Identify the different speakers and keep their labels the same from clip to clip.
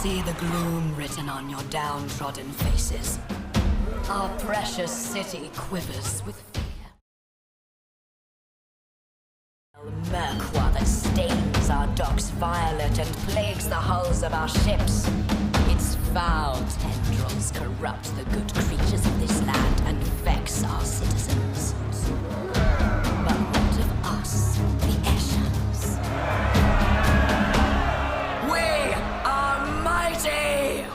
Speaker 1: see the gloom written on your downtrodden faces. Our precious city quivers with fear. Merqua that stains our docks violet and plagues the hulls of our ships. Its foul tendrils corrupt the good creatures of this land and vex our citizens. But what of us, the Eshans? We are mighty!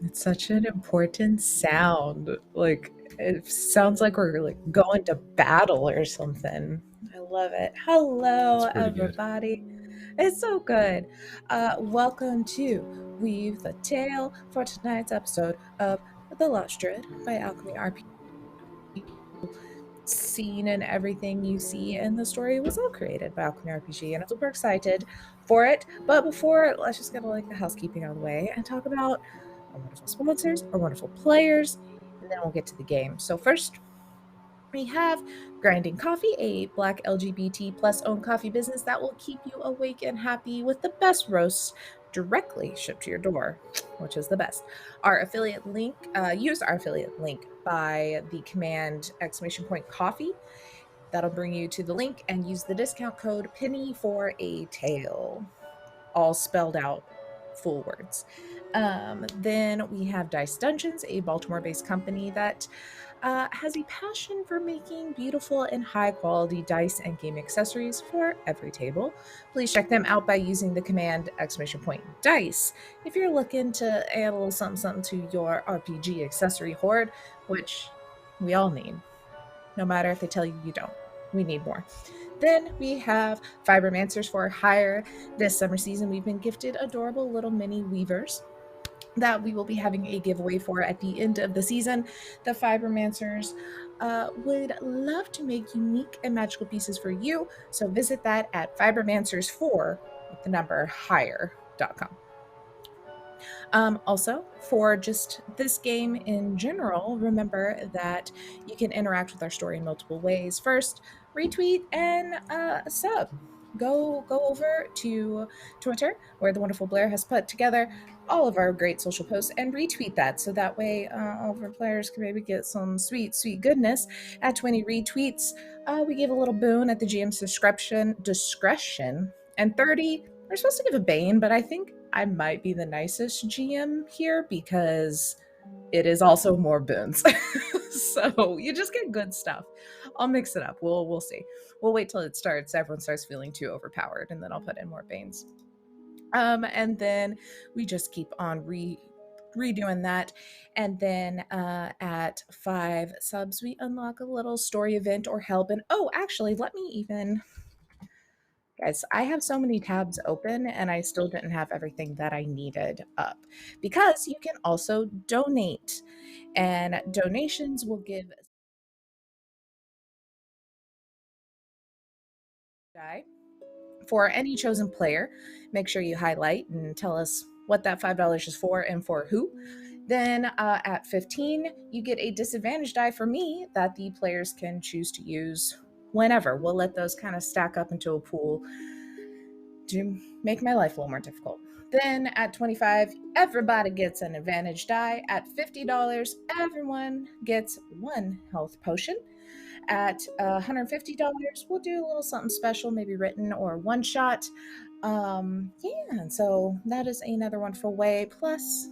Speaker 2: It's such an important sound. Like, it sounds like we're like going to battle or something. I love it. Hello,
Speaker 3: It's pretty good.
Speaker 2: everybody. It's so good. Welcome to Weave the Tale for tonight's episode of The Lost Druid by Alchemy RPG. Scene and everything you see in the story was all created by Alchemy RPG, and I'm super excited for it. But before, let's just get like the housekeeping out of the way and talk about our wonderful sponsors, our wonderful players, and then we'll get to the game. So first, we have Grinding Coffee, a Black LGBT plus owned coffee business that will keep you awake and happy with the best roasts directly shipped to your door, which is the best. Our affiliate link, use our affiliate link by the command !coffee. That'll bring you to the link, and use the discount code penny for a tale, all spelled out, full words. Then we have Dice Dungeons, a Baltimore-based company that has a passion for making beautiful and high-quality dice and game accessories for every table. Please check them out by using the command !dice if you're looking to add a little something to your RPG accessory hoard, which we all need. No matter if they tell you you don't. We need more. Then we have Fibermancers for hire. This summer season, we've been gifted adorable little mini weavers that we will be having a giveaway for at the end of the season. The Fibermancers would love to make unique and magical pieces for you, so visit that at fibermancers4 with the number hire.com. Also, for just this game in general, remember that you can interact with our story in multiple ways. First, retweet and sub. Go over to Twitter, where the wonderful Blair has put together all of our great social posts, and retweet that, so that way all of our players can maybe get some sweet goodness. At 20 retweets, we give a little boon at the GM's discretion, and 30, we're supposed to give a bane, but I think I might be the nicest GM here because it is also more boons. So you just get good stuff. I'll mix it up. We'll see. We'll wait till it starts. Everyone starts feeling too overpowered, and then I'll put in more banes. And then we just keep on redoing that. And then at 5 subs, we unlock a little story event or help. And actually, let me even... Guys, I have so many tabs open, and I still didn't have everything that I needed up, because you can also donate, and donations will give die for any chosen player. Make sure you highlight and tell us what that $5 is for and for who. Then at 15, you get a disadvantage die for me that the players can choose to use whenever. We'll let those kind of stack up into a pool to make my life a little more difficult. Then at 25, everybody gets an advantage die. At $50, everyone gets 1 health potion. At $150, we'll do a little something special, maybe written or one shot. And so that is another wonderful way. Plus,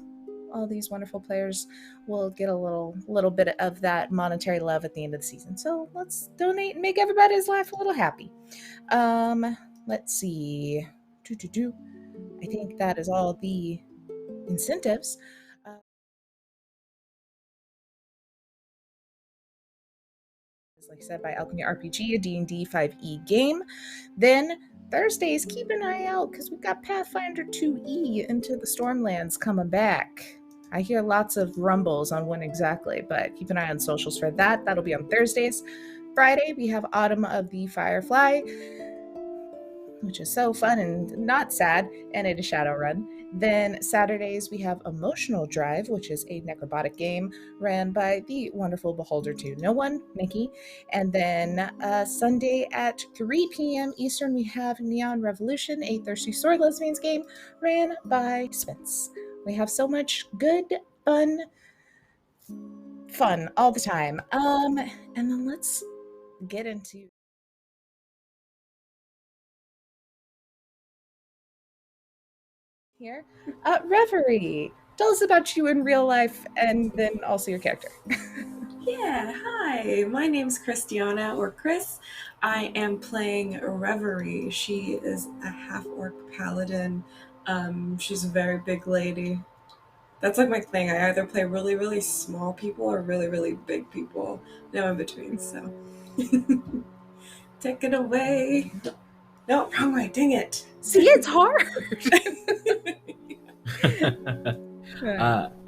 Speaker 2: all these wonderful players will get a little bit of that monetary love at the end of the season. So let's donate and make everybody's life a little happy. Let's see. I think that is all the incentives. Like I said, by Alchemy RPG, a D&D 5e game. Then Thursdays, keep an eye out, because we've got Pathfinder 2e Into the Stormlands coming back. I hear lots of rumbles on when exactly, but keep an eye on socials for that. That'll be on Thursdays. Friday, we have Autumn of the Firefly, which is so fun and not sad, and it is Shadowrun. Then Saturdays we have Emotional Drive, which is a necrobotic game ran by the wonderful beholder to no one, Nikki. And then Sunday at 3 p.m. Eastern we have Neon Revolution, a Thirsty Sword Lesbians game ran by Spence. We have so much good, fun all the time. And then let's get into here. Reverie, tell us about you in real life and then also your character.
Speaker 3: Yeah, hi. My name's Christiana, or Chris. I am playing Reverie. She is a half-orc paladin. She's a very big lady. That's like my thing. I either play really, really small people or really, really big people. No in between, so. Take it away. No, wrong way. Dang it.
Speaker 2: See, it's hard.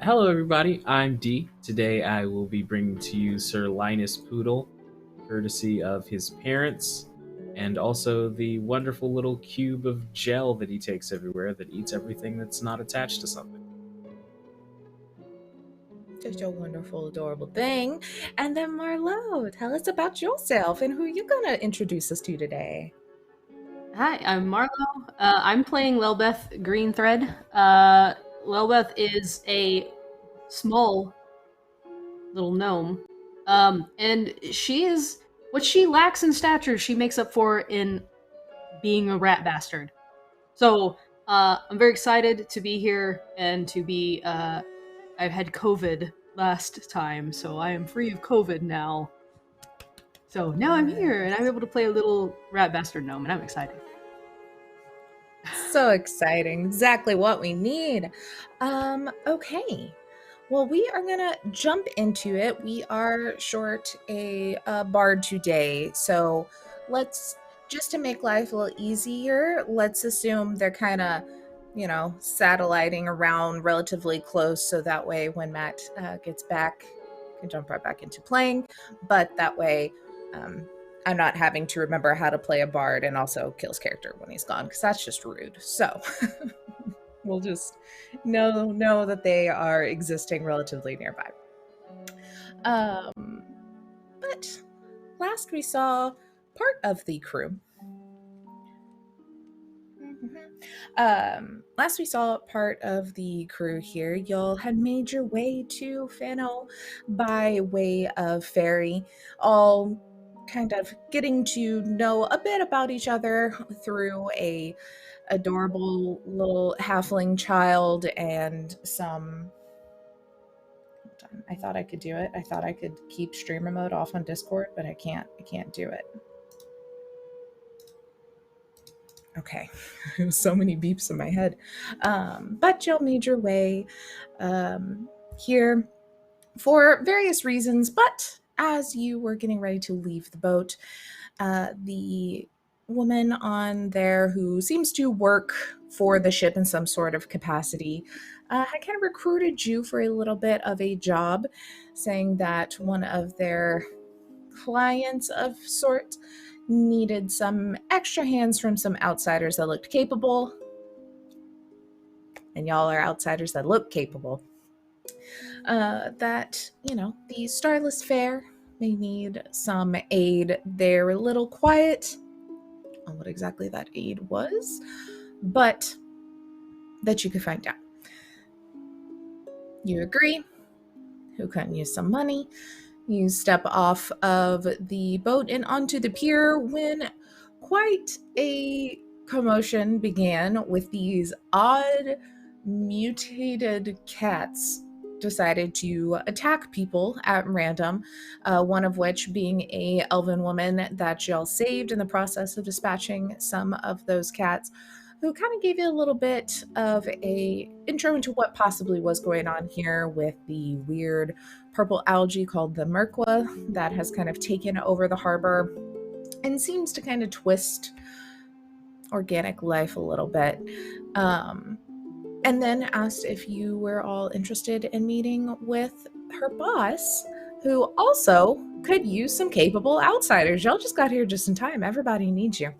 Speaker 4: Hello, everybody. I'm Dee. Today, I will be bringing to you Sir Linus Poodle, courtesy of his parents, and also the wonderful little cube of gel that he takes everywhere that eats everything that's not attached to something.
Speaker 2: Just a wonderful, adorable thing. And then Marlo, tell us about yourself and who you're gonna introduce us to today.
Speaker 5: Hi, I'm Marlo. I'm playing Lelbeth Greenthread. Lelbeth is a small little gnome, and she is what she lacks in stature. She makes up for in being a rat bastard. So I'm very excited to be here and to be. I've had COVID last time, so I am free of COVID now. So now I'm here, and I'm able to play a little rat bastard gnome, and I'm excited.
Speaker 2: So exciting. Exactly what we need. Okay. Well, we are gonna jump into it. We are short a bard today, so let's, just to make life a little easier, let's assume they're kind of, satelliting around relatively close, so that way when Matt gets back, I can jump right back into playing. But that way, I'm not having to remember how to play a bard and also kill his character when he's gone, because that's just rude. So we'll just know that they are existing relatively nearby. But last we saw part of the crew. Last we saw part of the crew here. Y'all had made your way to Fano by way of ferry, all kind of getting to know a bit about each other through a adorable little halfling child and some. I thought I could do it. I thought I could keep streamer mode off on Discord, but I can't do it. Okay, so many beeps in my head. But y'all made your way here for various reasons, but as you were getting ready to leave the boat, the woman on there who seems to work for the ship in some sort of capacity had kind of recruited you for a little bit of a job, saying that one of their clients of sort needed some extra hands from some outsiders that looked capable. And y'all are outsiders that look capable. That, the Starless Fair may need some aid. They're a little quiet on what exactly that aid was, but that you could find out. You agree? Who couldn't use some money? You step off of the boat and onto the pier when quite a commotion began with these odd mutated cats decided to attack people at random, one of which being a elven woman that y'all saved in the process of dispatching some of those cats, who kind of gave you a little bit of a intro into what possibly was going on here with the weird purple algae called the Merqua that has kind of taken over the harbor and seems to kind of twist organic life a little bit. And then asked if you were all interested in meeting with her boss, who also could use some capable outsiders. Y'all just got here just in time. Everybody needs you.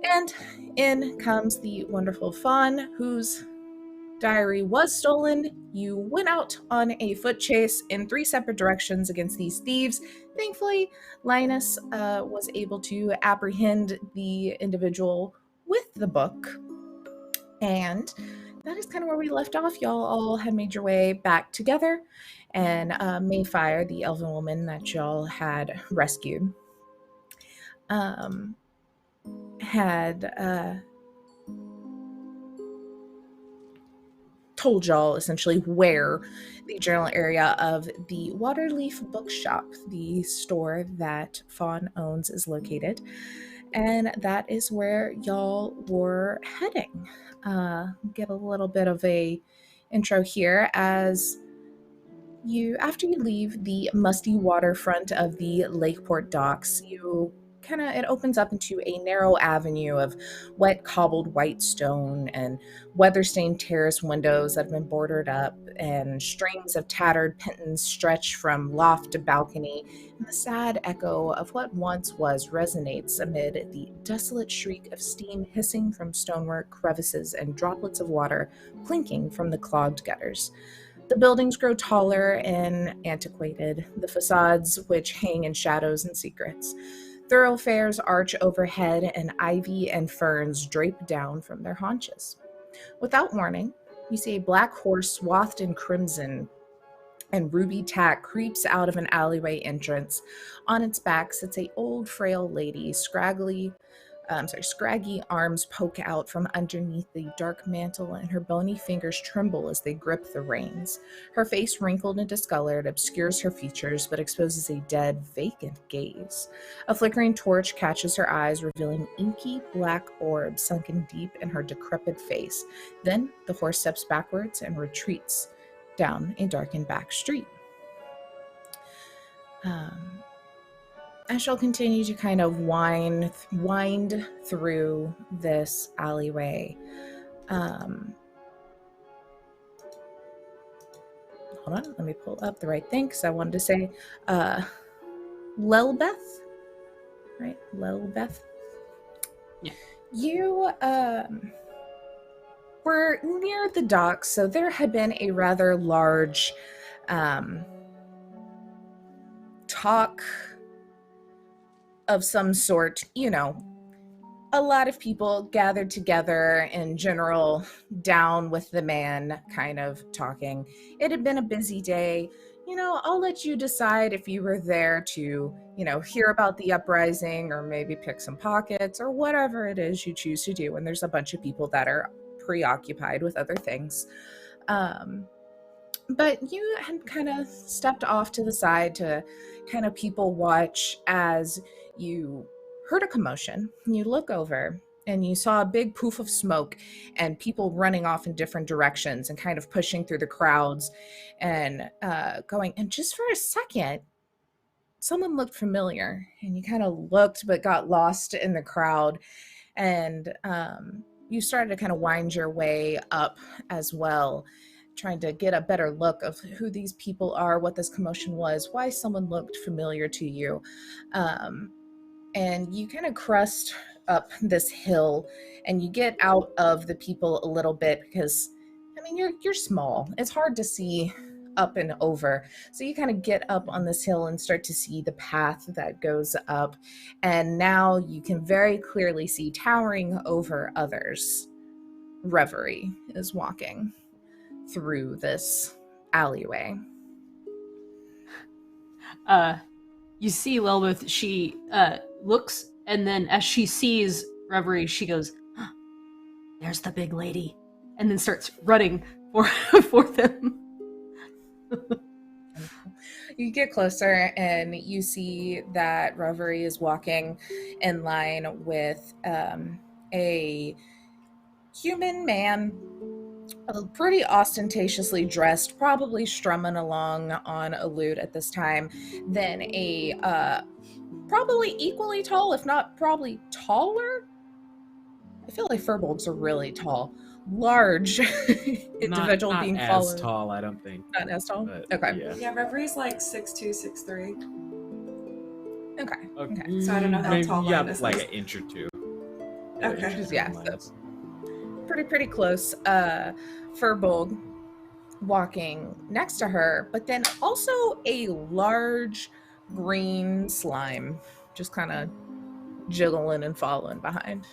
Speaker 2: And In comes the wonderful Fawn, whose diary was stolen. You went out on a foot chase in 3 separate directions against these thieves. Thankfully, Linus was able to apprehend the individual with the book. And that is kind of where we left off. Y'all all had made your way back together, and Mayfire, the elven woman that y'all had rescued, had told y'all essentially where the general area of the Waterleaf Book Shop, the store that Fawn owns, is located. And that is where y'all were heading. Get a little bit of a intro here as after you leave the musty waterfront of the Lakeport docks, it opens up into a narrow avenue of wet cobbled white stone and weather-stained terrace windows that have been boarded up, and strings of tattered pintons stretch from loft to balcony, and the sad echo of what once was resonates amid the desolate shriek of steam hissing from stonework crevices and droplets of water clinking from the clogged gutters. The buildings grow taller and antiquated, the facades which hang in shadows and secrets. Thoroughfares arch overhead, and ivy and ferns drape down from their haunches. Without warning, you see a black horse swathed in crimson and ruby tack creeps out of an alleyway entrance. On its back sits a old, frail lady. Scraggy arms poke out from underneath the dark mantle, and her bony fingers tremble as they grip the reins. Her face, wrinkled and discolored, obscures her features, but exposes a dead, vacant gaze. A flickering torch catches her eyes, revealing inky black orbs sunken deep in her decrepit face. Then the horse steps backwards and retreats down a darkened back street. I shall continue to kind of wind through this alleyway. Hold on, let me pull up the right thing because I wanted to say Lelbeth, right? Lelbeth.
Speaker 5: Yeah.
Speaker 2: You were near the docks, so there had been a rather large talk of some sort, a lot of people gathered together in general, down with the man, kind of talking. It had been a busy day. I'll let you decide if you were there to, hear about the uprising or maybe pick some pockets or whatever it is you choose to do when there's a bunch of people that are preoccupied with other things. But you had kind of stepped off to the side to kind of people watch as you heard a commotion. You look over and you saw a big poof of smoke and people running off in different directions and kind of pushing through the crowds and going. And just for a second, someone looked familiar, and you kind of looked but got lost in the crowd. And you started to kind of wind your way up as well, trying to get a better look of who these people are, what this commotion was, why someone looked familiar to you. And you kind of crest up this hill and you get out of the people a little bit because, you're small. It's hard to see up and over. So you kind of get up on this hill and start to see the path that goes up. And now you can very clearly see, towering over others, Reverie is walking through this alleyway.
Speaker 5: You see Lelbeth, she looks, and then as she sees Reverie, she goes, "Huh, there's the big lady," and then starts running for them.
Speaker 2: You get closer and you see that Reverie is walking in line with a human man, pretty ostentatiously dressed, probably strumming along on a lute at this time. Then a probably equally tall, if not probably taller. I feel like furbolgs are really tall. Large individual
Speaker 4: not
Speaker 2: being
Speaker 4: as
Speaker 2: followed.
Speaker 4: tall, I don't think.
Speaker 2: Not as tall?
Speaker 4: But,
Speaker 2: Okay.
Speaker 3: Yeah, Reverie's like 6'2", 6'3".
Speaker 2: Okay.
Speaker 3: So I don't know how
Speaker 4: Maybe
Speaker 3: tall
Speaker 4: you have
Speaker 3: Linus
Speaker 4: like
Speaker 3: is.
Speaker 4: an inch or two.
Speaker 3: Okay.
Speaker 2: Just, yeah, so pretty close. Furbolg walking next to her, but then also a large green slime just kind of jiggling and following behind.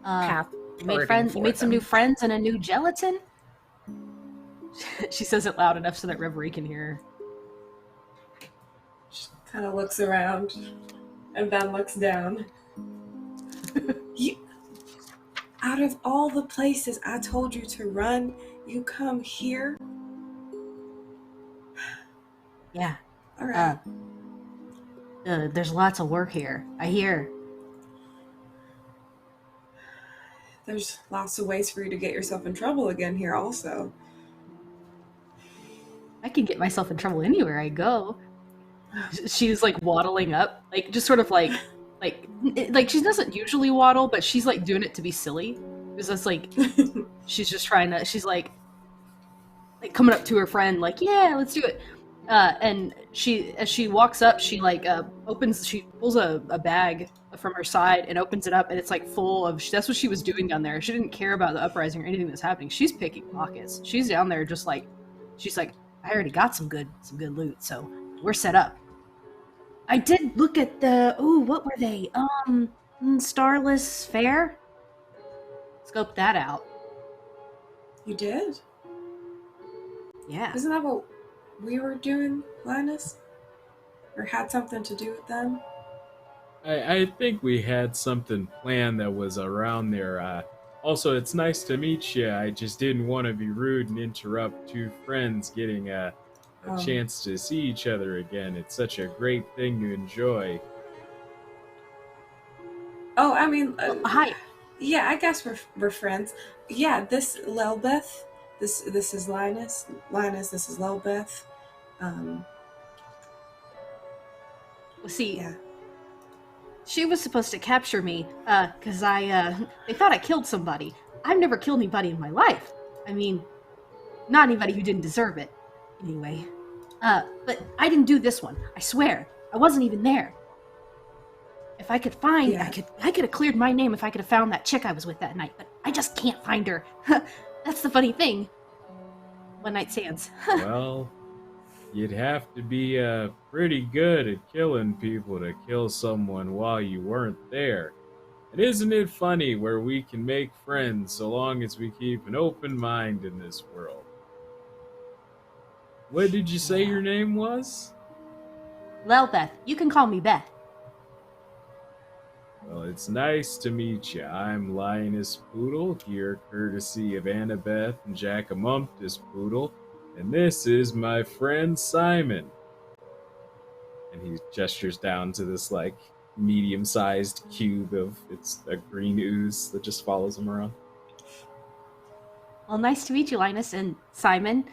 Speaker 2: Path
Speaker 5: You made
Speaker 2: parting
Speaker 5: You made
Speaker 2: for
Speaker 5: some
Speaker 2: them.
Speaker 5: new friends and a new gelatin. She says it loud enough so that Reverie can hear her.
Speaker 3: She kind of looks around and then looks down. Out of all the places I told you to run, you come here?
Speaker 5: Yeah.
Speaker 3: All right.
Speaker 5: There's lots of work here. I hear.
Speaker 3: There's lots of ways for you to get yourself in trouble again here also.
Speaker 5: I can get myself in trouble anywhere I go. She's like waddling up, like just sort of like she doesn't usually waddle, but she's like doing it to be silly. Because that's like she's just trying to. She's like coming up to her friend, like, yeah, let's do it. And as she walks up, she like she pulls a bag from her side and opens it up, and it's like full of. That's what she was doing down there. She didn't care about the uprising or anything that's happening. She's picking pockets. She's down there just like, she's like, I already got some good loot, so we're set up. I did look at the what were they? Starless Fair. Scope that out.
Speaker 3: You did?
Speaker 5: Yeah.
Speaker 3: Isn't that what we were doing, Linus? Or had something to do with them?
Speaker 4: I think we had something planned that was around there. Also, it's nice to meet you. I just didn't want to be rude and interrupt two friends getting a chance to see each other again. It's such a great thing to enjoy.
Speaker 3: Oh, I mean,
Speaker 5: hi.
Speaker 3: Yeah, I guess we're friends. Yeah, this Lelbeth. This is Linus. Linus, this is Lelbeth.
Speaker 5: See,
Speaker 3: yeah.
Speaker 5: She was supposed to capture me, because they thought I killed somebody. I've never killed anybody in my life. I mean, not anybody who didn't deserve it. Anyway. But I didn't do this one. I swear. I wasn't even there. If I could find, I could have cleared my name if I could have found that chick I was with that night, but I just can't find her. That's the funny thing. One night stands.
Speaker 4: Well, you'd have to be pretty good at killing people to kill someone while you weren't there. And isn't it funny where we can make friends so long as we keep an open mind in this world? What did you say your name was?
Speaker 5: Lelbeth. You can call me Beth.
Speaker 4: Well, it's nice to meet you. I'm Linus Poodle, here courtesy of Annabeth and Jackamumptus Poodle, and this is my friend Simon. And he gestures down to this, like, medium-sized cube it's a green ooze that just follows him around.
Speaker 5: Well, nice to meet you, Linus and Simon.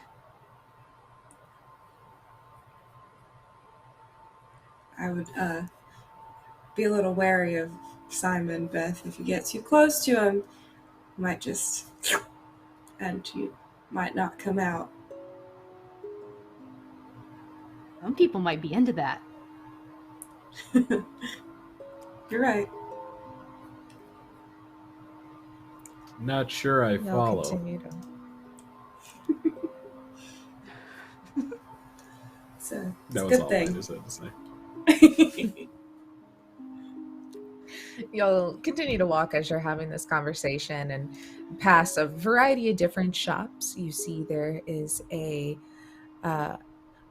Speaker 3: I would, be a little wary of Simon, Beth. If you get too close to him, you might just... and you might not come out.
Speaker 5: Some people might be into that.
Speaker 3: You're right.
Speaker 4: Not sure I follow.
Speaker 3: It's a
Speaker 4: That was
Speaker 3: good
Speaker 4: all
Speaker 3: thing.
Speaker 4: I just had to say.
Speaker 2: You'll continue to walk as you're having this conversation and pass a variety of different shops. You see there is a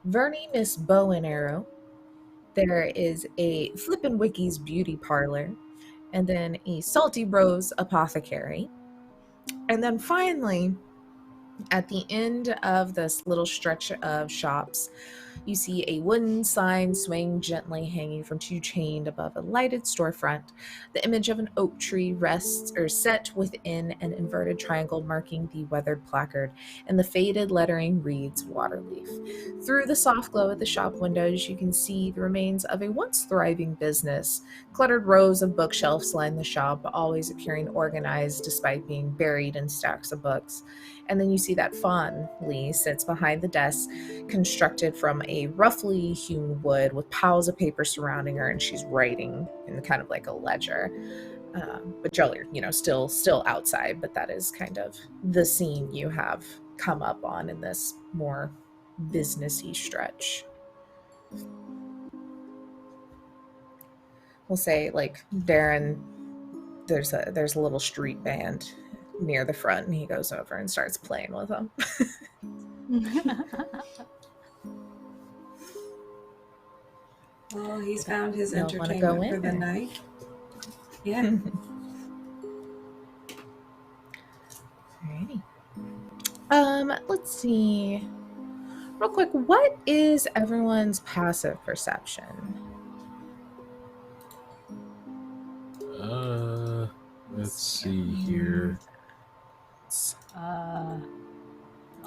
Speaker 2: Vernie Miss Bow and Arrow. There is a Flippin' Wiki's Beauty Parlor. And then a Salty Rose Apothecary. And then finally, at the end of this little stretch of shops, you see a wooden sign swaying gently hanging from two chained above a lighted storefront. The image of an oak tree rests or set within an inverted triangle marking the weathered placard, and the faded lettering reads Waterleaf. Through the soft glow of the shop windows, you can see the remains of a once thriving business. Cluttered rows of bookshelves line the shop, always appearing organized despite being buried in stacks of books. And then you see that Fawn Lee sits behind the desk constructed from a a roughly hewn wood with piles of paper surrounding her, and she's writing in kind of like a ledger. But y'all are, still outside, but that is kind of the scene you have come up on in this more businessy stretch. We'll say, like, Derrin, there's a little street band near the front, and he goes over and starts playing with them.
Speaker 3: Well, he's found his
Speaker 2: Y'all wanna
Speaker 3: entertainment
Speaker 2: go
Speaker 3: for
Speaker 2: in,
Speaker 3: the
Speaker 2: or?
Speaker 3: night. Yeah.
Speaker 2: Alrighty. Let's see. Real quick, what is everyone's passive perception?
Speaker 4: Let's see here.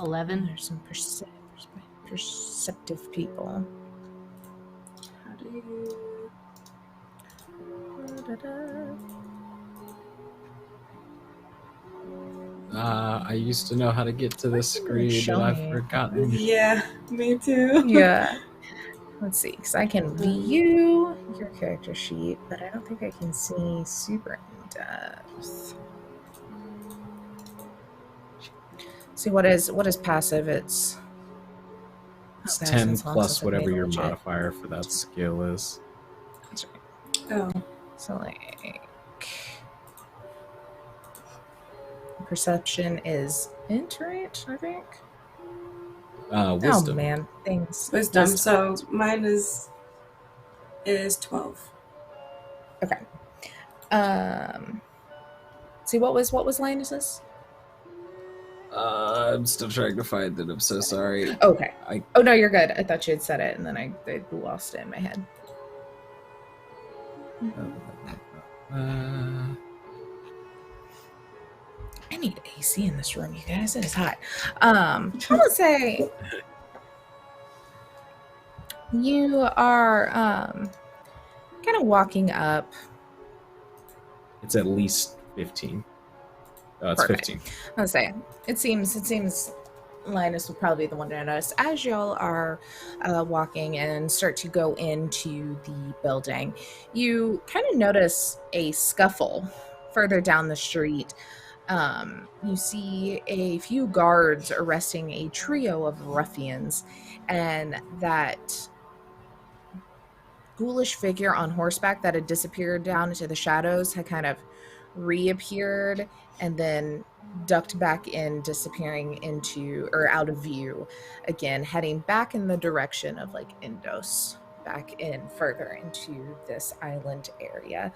Speaker 5: 11.
Speaker 2: There's some perceptive people.
Speaker 3: How do you...
Speaker 4: I used to know how to get to this screen,
Speaker 2: Show
Speaker 4: and
Speaker 2: me.
Speaker 4: I've forgotten.
Speaker 3: Yeah, me too.
Speaker 2: Yeah. Let's see, because I can view your character sheet, but I don't think I can see super in depth. See, what is passive? It's
Speaker 4: 10
Speaker 2: since long
Speaker 4: plus
Speaker 2: since I've
Speaker 4: whatever
Speaker 2: made
Speaker 4: your
Speaker 2: legit.
Speaker 4: modifier for that skill is.
Speaker 2: That's right.
Speaker 3: Oh,
Speaker 2: So, like, perception is iterate, I think.
Speaker 4: Wisdom.
Speaker 2: Oh man, things.
Speaker 3: wisdom. So mine is 12.
Speaker 2: Okay. See, what was Linus's?
Speaker 4: I'm still trying to find it. I'm so sorry.
Speaker 2: Okay.
Speaker 4: I-
Speaker 2: Oh no, you're good. I thought you had said it, and then I lost it in my head. I need AC in this room, you guys. It is hot. I'm gonna say you are kind of walking up.
Speaker 4: It's at least 15. Oh, it's
Speaker 2: Perfect.
Speaker 4: 15.
Speaker 2: I'm gonna say it seems Linus would probably be the one to notice as y'all are walking and start to go into the building. You kind of notice a scuffle further down the street. You see a few guards arresting a trio of ruffians, and that ghoulish figure on horseback that had disappeared down into the shadows had kind of reappeared and then ducked back in, disappearing into or out of view again, heading back in the direction of like Indos, back in further into this island area.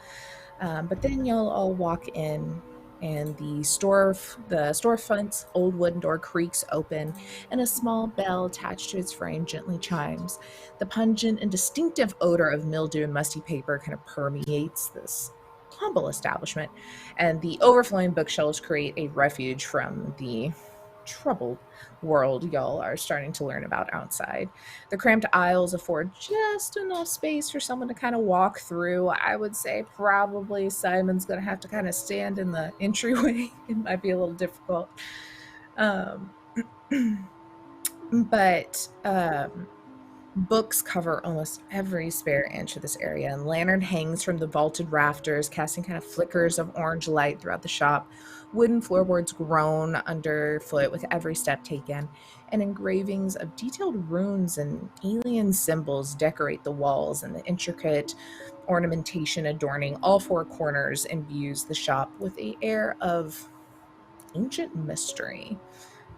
Speaker 2: But then you'll all walk in, and the storefront's old wooden door creaks open, and a small bell attached to its frame gently chimes. The pungent and distinctive odor of mildew and musty paper kind of permeates this humble establishment, and the overflowing bookshelves create a refuge from the troubled world y'all are starting to learn about outside. The cramped aisles afford just enough space for someone to kind of walk through. I would say probably Simon's going to have to kind of stand in the entryway. It might be a little difficult. But books cover almost every spare inch of this area, and lantern hangs from the vaulted rafters, casting kind of flickers of orange light throughout the shop. Wooden floorboards groan underfoot with every step taken, and engravings of detailed runes and alien symbols decorate the walls, and the intricate ornamentation adorning all four corners imbues the shop with an air of ancient mystery.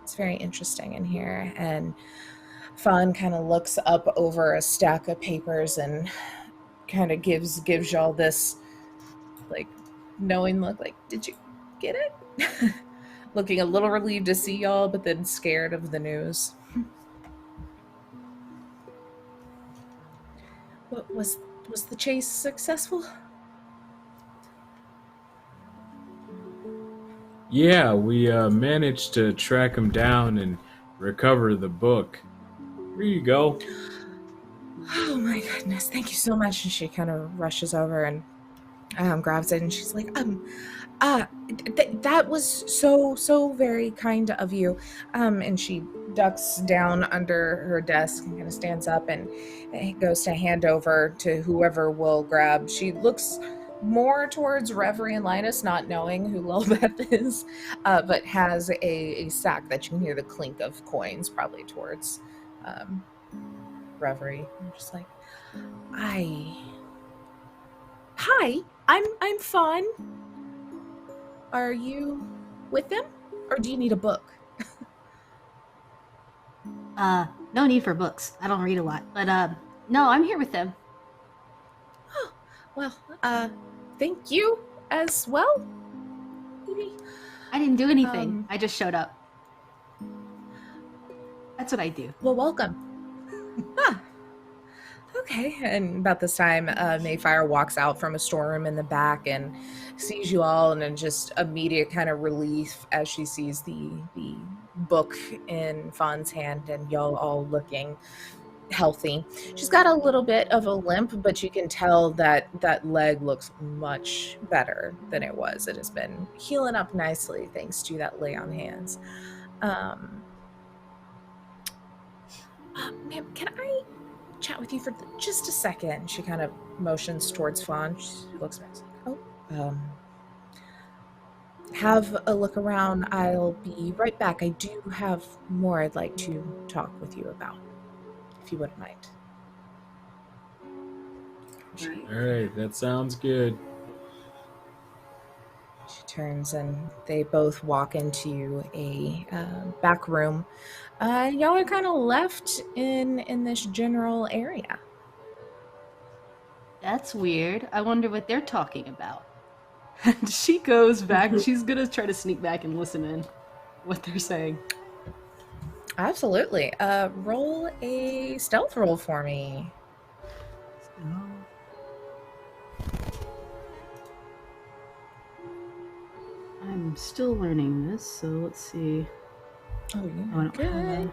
Speaker 2: It's very interesting in here, and Fawn kind of looks up over a stack of papers and kind of gives y'all this like knowing look, like, did you get it? Looking a little relieved to see y'all, but then scared of the news. What was the chase successful?
Speaker 4: Yeah, we managed to track him down and recover the book. Here you go.
Speaker 2: Oh my goodness, thank you so much. And she kind of rushes over and grabs it, and she's like, That was so very kind of you. And she ducks down under her desk and kind of stands up and goes to hand over to whoever will grab. She looks more towards Reverie and Linus, not knowing who Lelbeth is, but has a sack that you can hear the clink of coins, probably towards Reverie. I'm just like, hi, I'm Fawn. Are you with them, or do you need a book?
Speaker 5: No need for books. I don't read a lot, but no, I'm here with them.
Speaker 2: Oh, well, thank you as well. Maybe.
Speaker 5: I didn't do anything. I just showed up. That's what I do.
Speaker 2: Well, welcome. Okay. And about this time, Mayfire walks out from a storeroom in the back and sees you all, and then just immediate kind of relief as she sees the book in Fawn's hand and y'all all looking healthy. She's got a little bit of a limp, but you can tell that that leg looks much better than it was. It has been healing up nicely thanks to that lay on hands. Ma'am, can I chat with you for just a second? She kind of motions towards Fawn. She looks back. Oh, have a look around. I'll be right back. I do have more I'd like to talk with you about, if you wouldn't mind.
Speaker 4: All right, that sounds good.
Speaker 2: She turns and they both walk into a back room. Y'all are kind of left in this general area.
Speaker 5: That's weird. I wonder what they're talking about. And she goes back. She's gonna try to sneak back and listen in what they're saying.
Speaker 2: Absolutely. Roll a stealth roll for me.
Speaker 5: I'm still learning this, so let's see.
Speaker 2: Oh, yeah.
Speaker 5: I don't have a...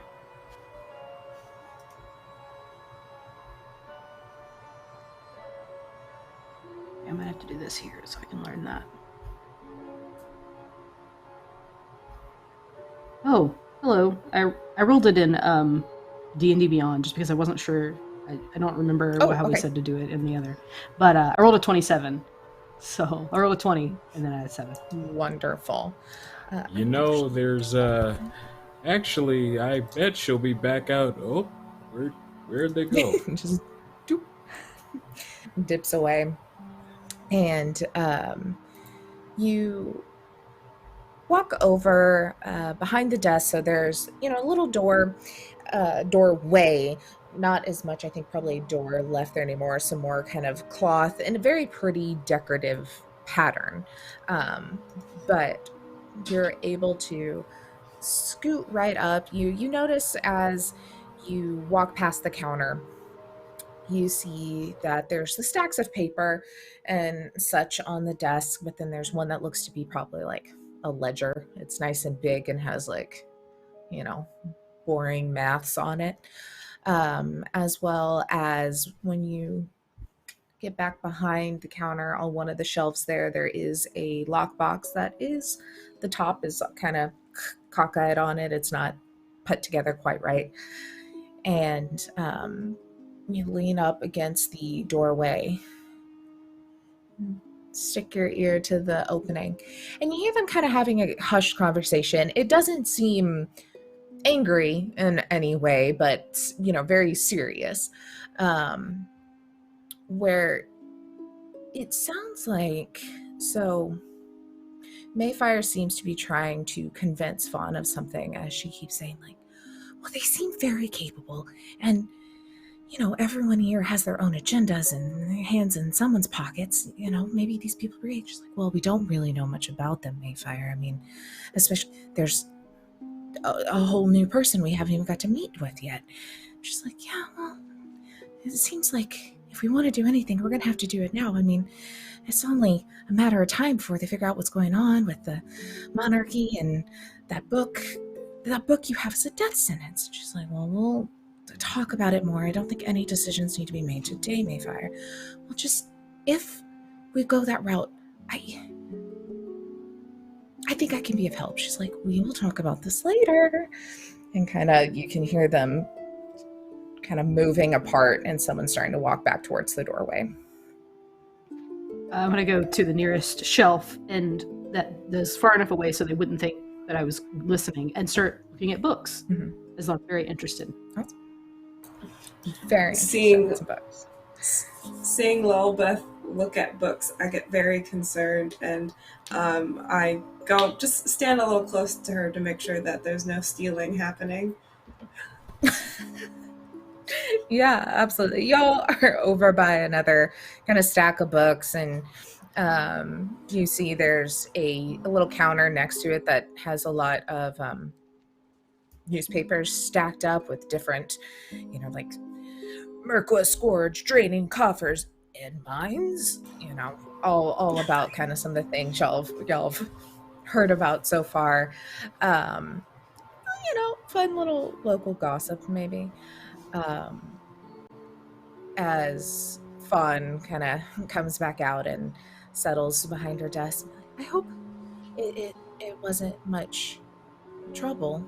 Speaker 5: I might have to do this here so I can learn that. Oh, hello. I rolled it in D&D Beyond just because I wasn't sure. I don't remember how we said to do it in the other. But I rolled a 27. So I rolled a 20 and then I had 7.
Speaker 2: Wonderful.
Speaker 4: There's actually, I bet she'll be back out. Oh, where'd they go?
Speaker 2: Just doop, dips away. And you walk over behind the desk. So there's, a little doorway, not as much, I think probably a door left there anymore. Some more kind of cloth and a very pretty decorative pattern. But you're able to scoot right up. You notice as you walk past the counter, you see that there's the stacks of paper and such on the desk, but then there's one that looks to be probably like a ledger. It's nice and big and has boring maths on it. As well as when you get back behind the counter on one of the shelves there is a lockbox that is, the top is kind of cockeyed on it. It's not put together quite right. And you lean up against the doorway, stick your ear to the opening, and you hear them kind of having a hushed conversation. It doesn't seem angry in any way, but very serious, where it sounds like, so Mayfire seems to be trying to convince Fawn of something, as she keeps saying, well, they seem very capable, and everyone here has their own agendas and their hands in someone's pockets. Maybe these people are great. Just well, we don't really know much about them, Mayfire. I mean, especially there's a whole new person we haven't even got to meet with yet. She's like, yeah, well, it seems like if we want to do anything, we're going to have to do it now. I mean, it's only a matter of time before they figure out what's going on with the monarchy and that book. That book you have is a death sentence. She's like, well, we'll talk about it more. I don't think any decisions need to be made today, Mayfire. Well, just if we go that route, I think I can be of help. She's like, we will talk about this later. And kind of, you can hear them kind of moving apart and someone starting to walk back towards the doorway.
Speaker 5: I'm gonna go to the nearest shelf and that's far enough away so they wouldn't think that I was listening and start looking at books, as I'm very interested.
Speaker 2: That's very
Speaker 3: Seeing-
Speaker 2: interesting. Books.
Speaker 3: Seeing Lelbeth look at books, I get very concerned, and I go just stand a little close to her to make sure that there's no stealing happening.
Speaker 2: Yeah, absolutely. Y'all are over by another kind of stack of books, and you see there's a little counter next to it that has a lot of newspapers stacked up with different, like Merqua Scourge, draining coffers and mines, all about kind of some of the things y'all have heard about so far. Fun little local gossip maybe. As Fawn kind of comes back out and settles behind her desk. I hope it wasn't much trouble.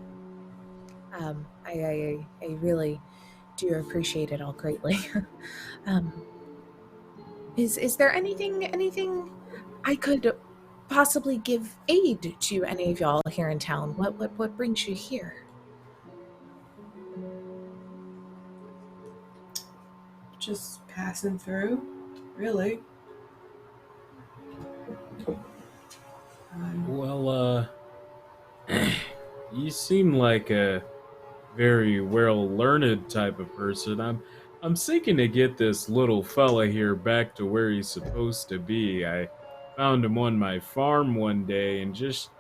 Speaker 2: I really do appreciate it all greatly. Is there anything I could possibly give aid to any of y'all here in town? What brings you here?
Speaker 3: Just passing through, really.
Speaker 4: Well, you seem like a very well-learned type of person. I'm seeking to get this little fella here back to where he's supposed to be. I found him on my farm one day and just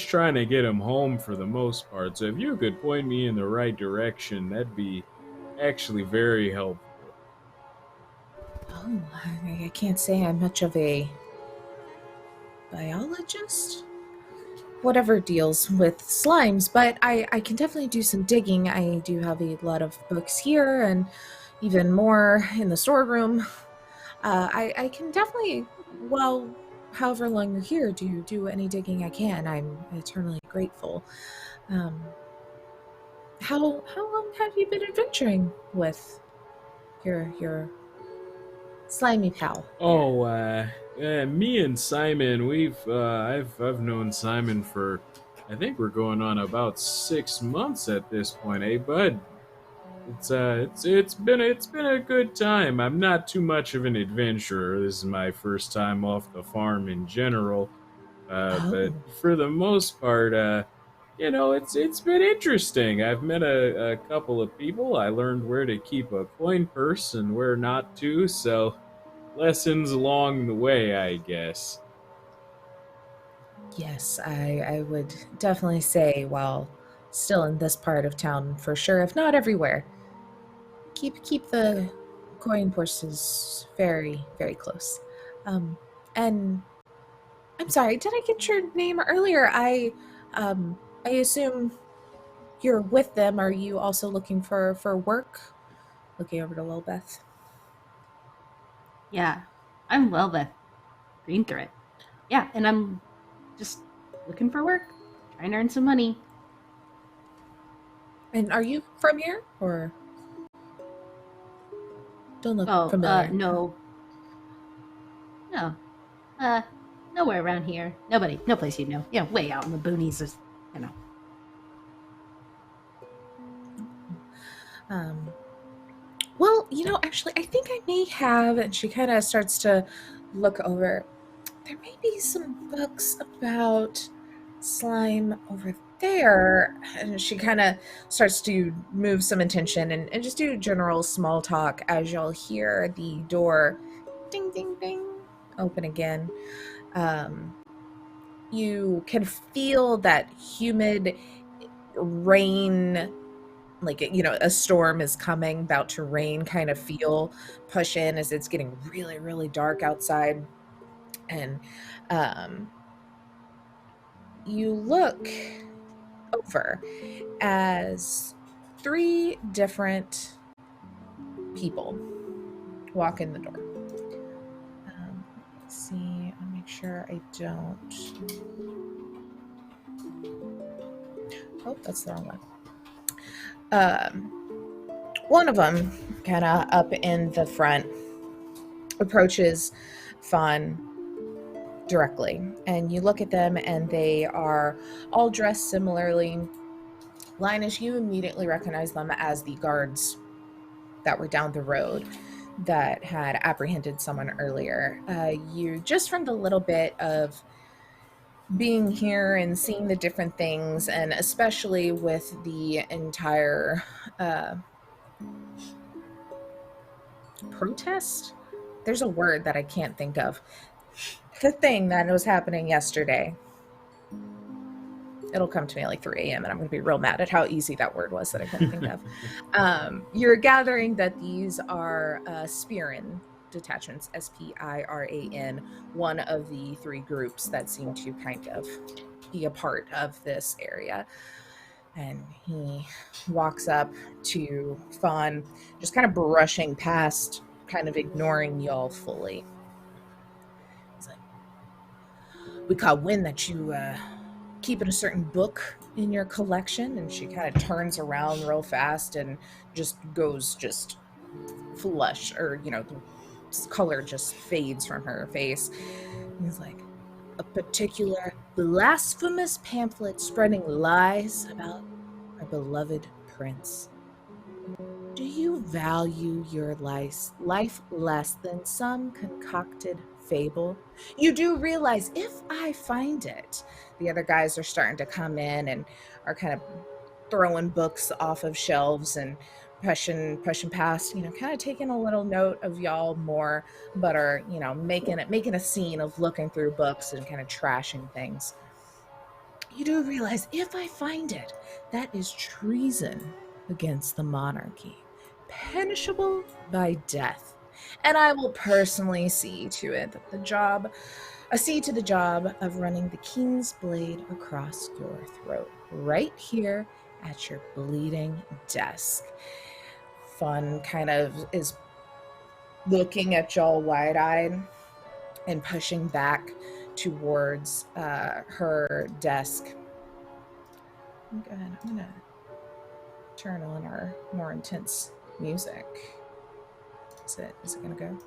Speaker 4: trying to get him home for the most part. So if you could point me in the right direction, that'd be actually very helpful.
Speaker 2: Oh, I can't say I'm much of a biologist. Whatever deals with slimes, but I can definitely do some digging. I do have a lot of books here and even more in the storeroom. I can definitely, however long you're here, do any digging I can. I'm eternally grateful. How long have you been adventuring with your slimy pal?
Speaker 4: Oh, me and Simon, I've known Simon for, I think we're going on about 6 months at this point, eh, bud? It's been a good time. I'm not too much of an adventurer. This is my first time off the farm in general, but for the most part, it's been interesting. I've met a couple of people. I learned where to keep a coin purse and where not to, so lessons along the way, I guess.
Speaker 2: Yes, I would definitely say, while still in this part of town for sure, if not everywhere, keep the coin purses very, very close. And I'm sorry, did I get your name earlier? I assume you're with them. Are you also looking for work? Looking over to Lelbeth.
Speaker 5: Yeah, I'm Lelbeth Greenthread. Yeah, and I'm just looking for work, trying to earn some money.
Speaker 2: And are you from here, or don't look
Speaker 5: Oh,
Speaker 2: familiar?
Speaker 5: no, nowhere around here. No place you'd know. Yeah, way out in the boonies, you know.
Speaker 2: Well, actually, I think I may have, and she kind of starts to look over. There may be some books about slime over there. And she kind of starts to move some attention and just do general small talk as y'all hear the door ding, ding, ding open again. You can feel that humid rain, like, a storm is coming, about to rain kind of feel push in as it's getting really, really dark outside. And you look over as 3 different people walk in the door. Let's see, I'll make sure I don't Oh, that's the wrong one. One of them, kind of up in the front, approaches Fawn directly, and you look at them, and they are all dressed similarly. Linus, you immediately recognize them as the guards that were down the road that had apprehended someone earlier. You, just from the little bit of being here and seeing the different things, and especially with the entire protest, there's a word that I can't think of, the thing that was happening yesterday. It'll come to me at like 3 a.m. and I'm going to be real mad at how easy that word was that I couldn't think of. You're gathering that these are Spiran detachments, Spiran, one of the 3 groups that seem to kind of be a part of this area. And he walks up to Fawn, just kind of brushing past, kind of ignoring y'all fully. He's like, we caught wind that you keeping a certain book in your collection. And she kind of turns around real fast and just goes just flush, or the color just fades from her face. And he's like, a particular blasphemous pamphlet spreading lies about our beloved prince. Do you value your life less than some concocted fable? You do realize if I find it, the other guys are starting to come in and are kind of throwing books off of shelves and pushing past, kind of taking a little note of y'all more, but are, making a scene of looking through books and kind of trashing things. You do realize if I find it, that is treason against the monarchy, punishable by death. And I will personally see to it that the job of running the king's blade across your throat, right here at your bleeding desk. Fun kind of is looking at y'all wide-eyed and pushing back towards her desk. I'm gonna turn on our more intense music. Is it gonna go?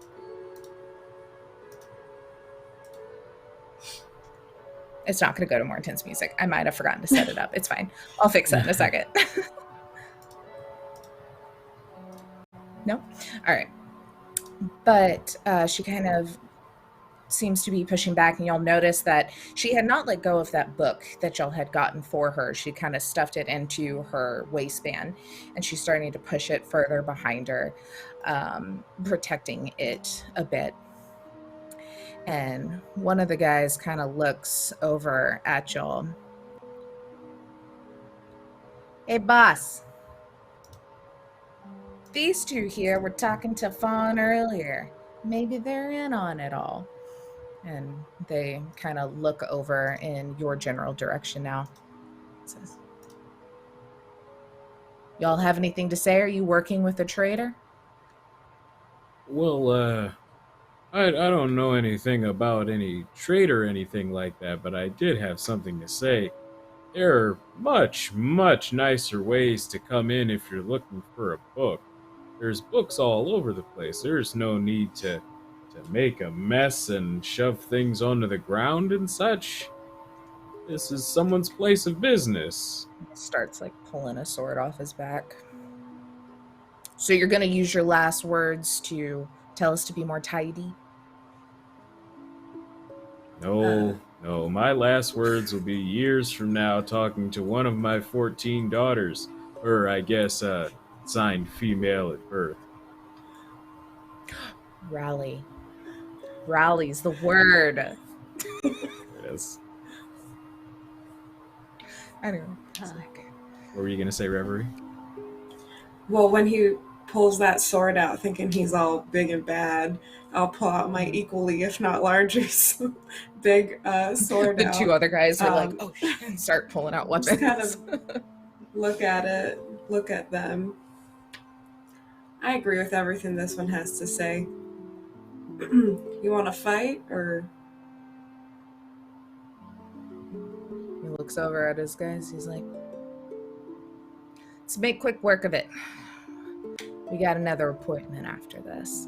Speaker 2: It's not gonna go to more intense music. I might have forgotten to set it up. It's fine. I'll fix it in a second. No? All right. But she kind of seems to be pushing back, and y'all notice that she had not let go of that book that y'all had gotten for her. She kind of stuffed it into her waistband, and she's starting to push it further behind her, protecting it a bit. And one of the guys kind of looks over at y'all. Hey, boss. These 2 here were talking to Fawn earlier. Maybe they're in on it all. And they kind of look over in your general direction now. It says, y'all have anything to say? Are you working with a traitor?
Speaker 4: Well, I don't know anything about any trade or anything like that, but I did have something to say. There are much, much nicer ways to come in if you're looking for a book. There's books all over the place. There's no need to make a mess and shove things onto the ground and such. This is someone's place of business.
Speaker 2: He starts like pulling a sword off his back. So you're going to use your last words to tell us to be more tidy?
Speaker 4: No, my last words will be years from now talking to one of my 14 daughters. Or, I guess, signed female at birth.
Speaker 2: Rally. Rally's the word.
Speaker 4: Yes.
Speaker 2: Anyway.
Speaker 4: What were you going to say, Reverie?
Speaker 3: Well, when he pulls that sword out thinking he's all big and bad, I'll pull out my equally, if not larger, big sword
Speaker 2: The
Speaker 3: out.
Speaker 2: 2 other guys are like, oh shit, and start pulling out weapons.
Speaker 3: Just kind of look at it, look at them. I agree with everything this one has to say. You want to fight, or?
Speaker 2: He looks over at his guys. He's like, Let's make quick work of it. We got another appointment after this.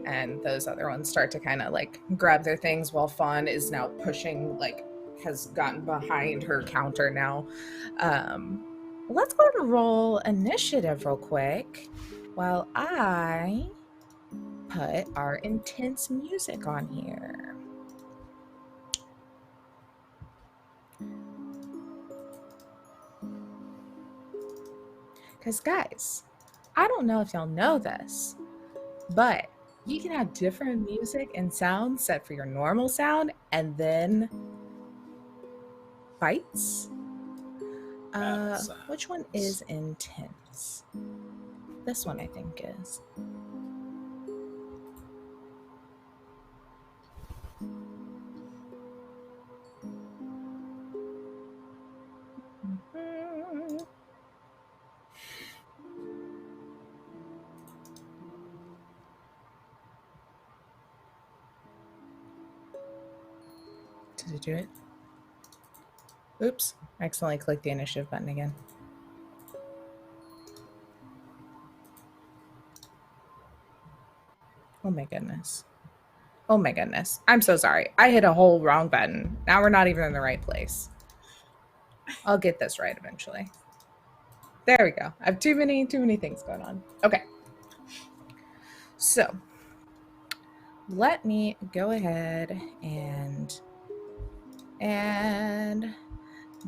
Speaker 2: And those other ones start to kind of like grab their things while Fawn is now pushing, like, has gotten behind her counter now. Let's go and roll initiative real quick while I put our intense music on here. Because, guys, I don't know if y'all know this, but you can have different music and sounds set for your normal sound and then fights. Which one is intense? This one, I think, is. Did it do it? Oops, I accidentally clicked the initiative button again. Oh my goodness. Oh my goodness. I'm so sorry. I hit a whole wrong button. Now we're not even in the right place. I'll get this right eventually. There we go. I have too many things going on. Okay. So let me go ahead and add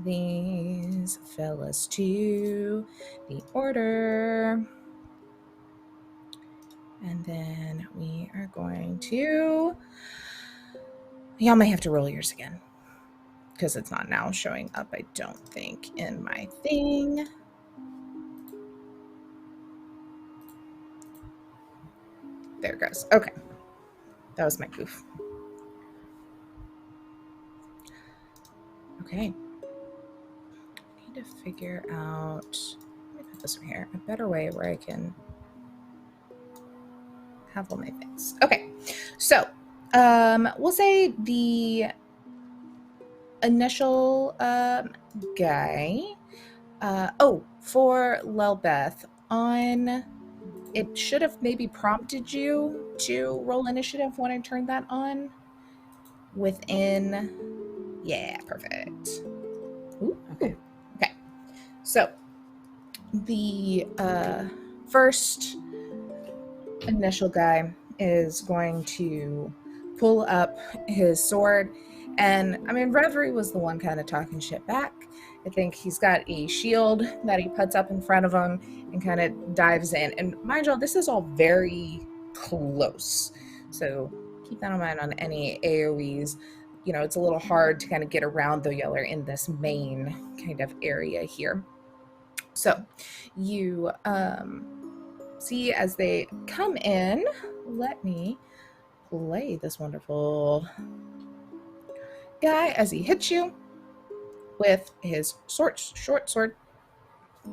Speaker 2: these fellas to the order. And then we are going to... Y'all may have to roll yours again, because it's not now showing up, I don't think, in my thing. There it goes. Okay. That was my goof. Okay. I need to figure out... Let me put this over here. A better way where I can have all my things. Okay. So, we'll say the initial guy. For Lelbeth, on... It should have maybe prompted you to roll initiative when I turned that on. Within... Yeah, perfect. Ooh, okay. Okay. So, the first initial guy is going to pull up his sword. And, I mean, Reverie was the one kind of talking shit back. I think he's got a shield that he puts up in front of him and kind of dives in. And mind you, this is all very close. So keep that in mind on any AoEs. You know, it's a little hard to kind of get around though y'all are in this main kind of area here. So you see as they come in, let me play this wonderful guy as he hits you with his short sword.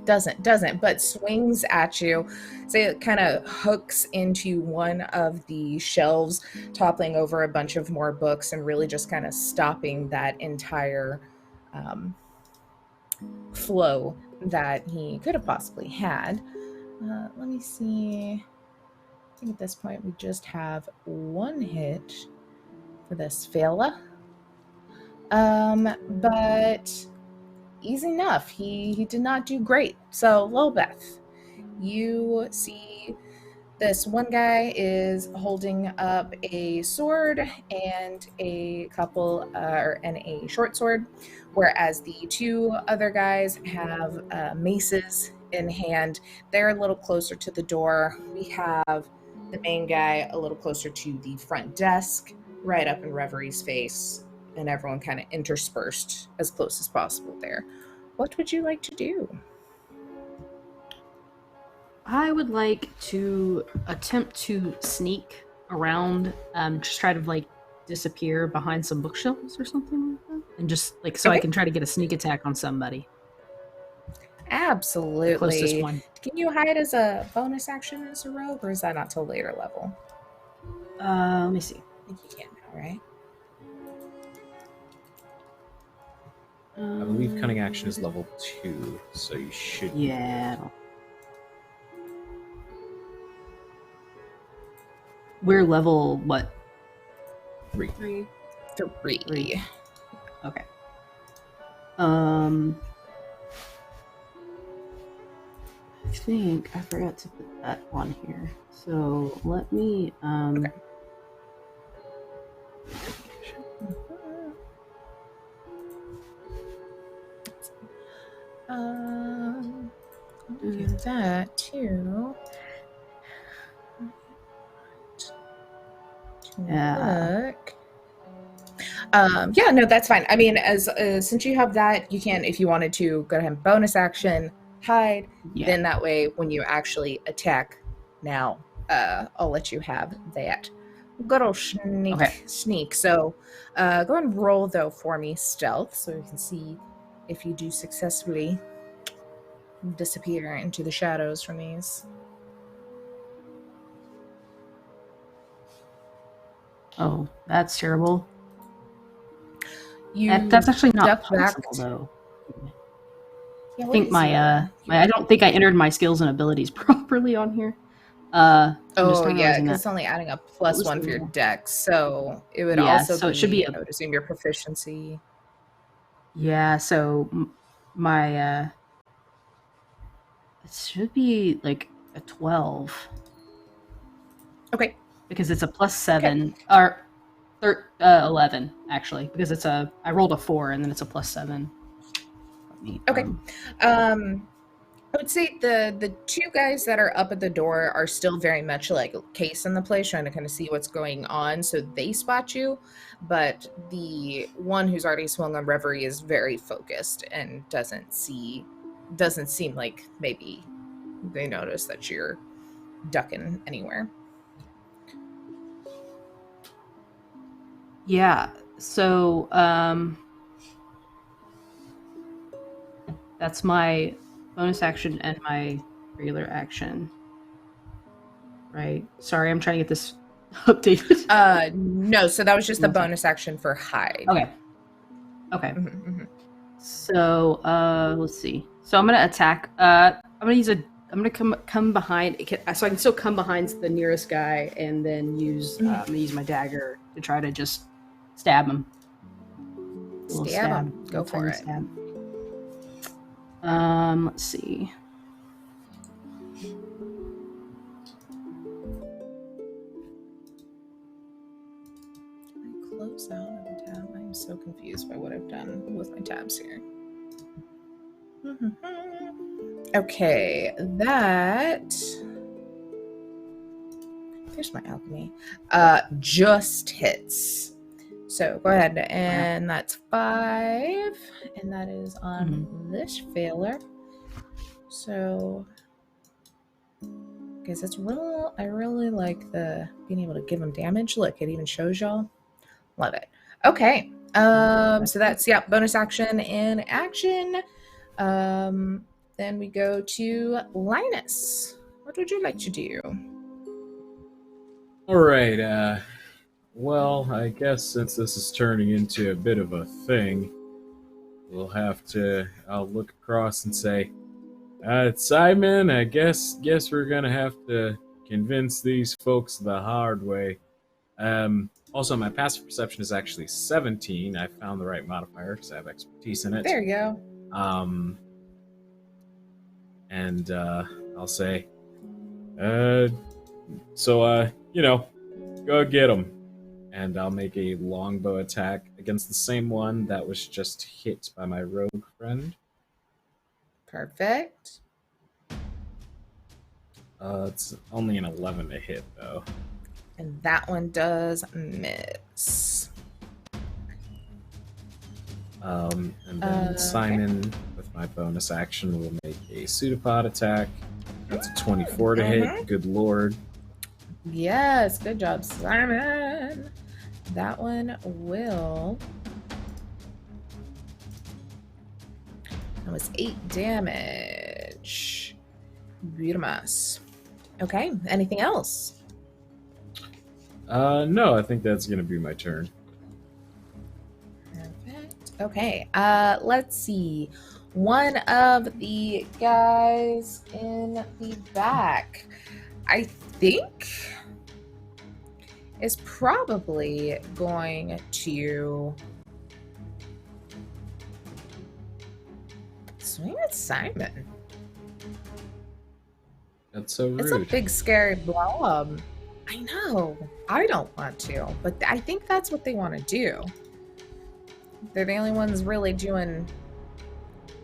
Speaker 2: Doesn't, but swings at you. So it kind of hooks into one of the shelves, toppling over a bunch of more books and really just kind of stopping that entire flow that he could have possibly had. Let me see. I think at this point we just have one hit for this fella. But easy enough. He did not do great. So, Lelbeth, you see this one guy is holding up a sword and a couple, and a short sword, whereas the two other guys have maces in hand. They're a little closer to the door. We have the main guy a little closer to the front desk, right up in Reverie's face, and everyone kind of interspersed as close as possible there. What would you like to do?
Speaker 5: I would like to attempt to sneak around, just try to like disappear behind some bookshelves or something like that, and just like so I can try to get a sneak attack on somebody.
Speaker 2: Absolutely.
Speaker 5: The closest one.
Speaker 2: Can you hide as a bonus action as a rogue, or is that not till later level?
Speaker 5: Let me see.
Speaker 2: I think you can now, right?
Speaker 4: I believe cunning action is level 2, so you should.
Speaker 5: Yeah. We're level what?
Speaker 4: 3.
Speaker 3: 3.
Speaker 2: 3.
Speaker 5: Okay. I think I forgot to put that on here. So let me
Speaker 2: Okay. Do that too.
Speaker 5: Yeah.
Speaker 2: Look. Yeah, no, that's fine. I mean, as since you have that, you can, if you wanted to, go ahead and bonus action, hide.
Speaker 5: Yeah.
Speaker 2: Then that way, when you actually attack, now I'll let you have that. Good old sneak.
Speaker 5: Okay.
Speaker 2: Sneak. So, go ahead and roll though for me stealth, so we can see if you do successfully disappear into the shadows from these.
Speaker 5: Oh, that's terrible.
Speaker 2: You
Speaker 5: That's actually not
Speaker 2: duck back.
Speaker 5: possible, though.
Speaker 2: Yeah,
Speaker 5: I
Speaker 2: what
Speaker 5: think
Speaker 2: is
Speaker 5: my
Speaker 2: your-
Speaker 5: I don't think I entered my skills and abilities properly on here. I'm just
Speaker 2: Oh
Speaker 5: not
Speaker 2: yeah,
Speaker 5: realizing
Speaker 2: because
Speaker 5: that.
Speaker 2: it's only adding up
Speaker 5: What was
Speaker 2: +1
Speaker 5: the
Speaker 2: for your
Speaker 5: roll?
Speaker 2: dex, so it would
Speaker 5: Yeah,
Speaker 2: also
Speaker 5: so
Speaker 2: be,
Speaker 5: it should be
Speaker 2: I
Speaker 5: a
Speaker 2: would assume, your proficiency.
Speaker 5: yeah. So my it should be like a 12
Speaker 2: Okay,
Speaker 5: because it's a +7 or 11 actually because it's a I rolled a 4 and then it's a +7. Let me,
Speaker 2: okay. I would say the two guys that are up at the door are still very much like case in the place, trying to kind of see what's going on, so they spot you. But the one who's already swung on Reverie is very focused and doesn't seem like maybe they notice that you're ducking anywhere.
Speaker 5: Yeah. So that's my bonus action and my regular action. Right. Sorry, I'm trying to get this updated.
Speaker 2: No, so that was just the
Speaker 5: One sec.
Speaker 2: bonus action for hide.
Speaker 5: Okay. Okay.
Speaker 2: Mhm, mhm.
Speaker 5: So let's see. So I'm gonna attack. I'm gonna come behind. So I can still come behind the nearest guy and then use. I'm gonna use my dagger to try to just stab him. A little
Speaker 2: Stab him.
Speaker 5: stab.
Speaker 2: Go
Speaker 5: Little
Speaker 2: for
Speaker 5: tiny
Speaker 2: it.
Speaker 5: stab. Let's see.
Speaker 2: I close out of the tab. I'm so confused by what I've done with my tabs here. Okay, that. There's my alchemy. Just hits. So go ahead, and that's 5, and that is on this failure. So, guys, it's real. I really like the being able to give them damage. Look, it even shows y'all. Love it. Okay. So that's bonus action and action. Then we go to Linus. What would you like to do?
Speaker 4: All right. Well, I guess since this is turning into a bit of a thing, I'll look across and say, Simon, I guess we're gonna have to convince these folks the hard way. Also, my passive perception is actually 17. I found the right modifier because I have expertise in it.
Speaker 2: There you go.
Speaker 4: And I'll say, go get them. And I'll make a longbow attack against the same one that was just hit by my rogue friend.
Speaker 2: Perfect.
Speaker 4: It's only an 11 to hit, though.
Speaker 2: And that one does miss.
Speaker 4: And then Simon, with my bonus action, will make a pseudopod attack. That's a 24 to hit. Good lord.
Speaker 2: Yes, good job, Simon. That one will. That was 8 damage. Beautimus. Okay, anything else?
Speaker 4: No, I think that's gonna be my turn.
Speaker 2: Perfect. Okay, let's see. One of the guys in the back, I think, is probably going to swing at Simon.
Speaker 4: That's so
Speaker 2: It's a
Speaker 4: rude.
Speaker 2: big, scary blob. I know. I don't want to, but I think that's what they want to do. They're the only ones really doing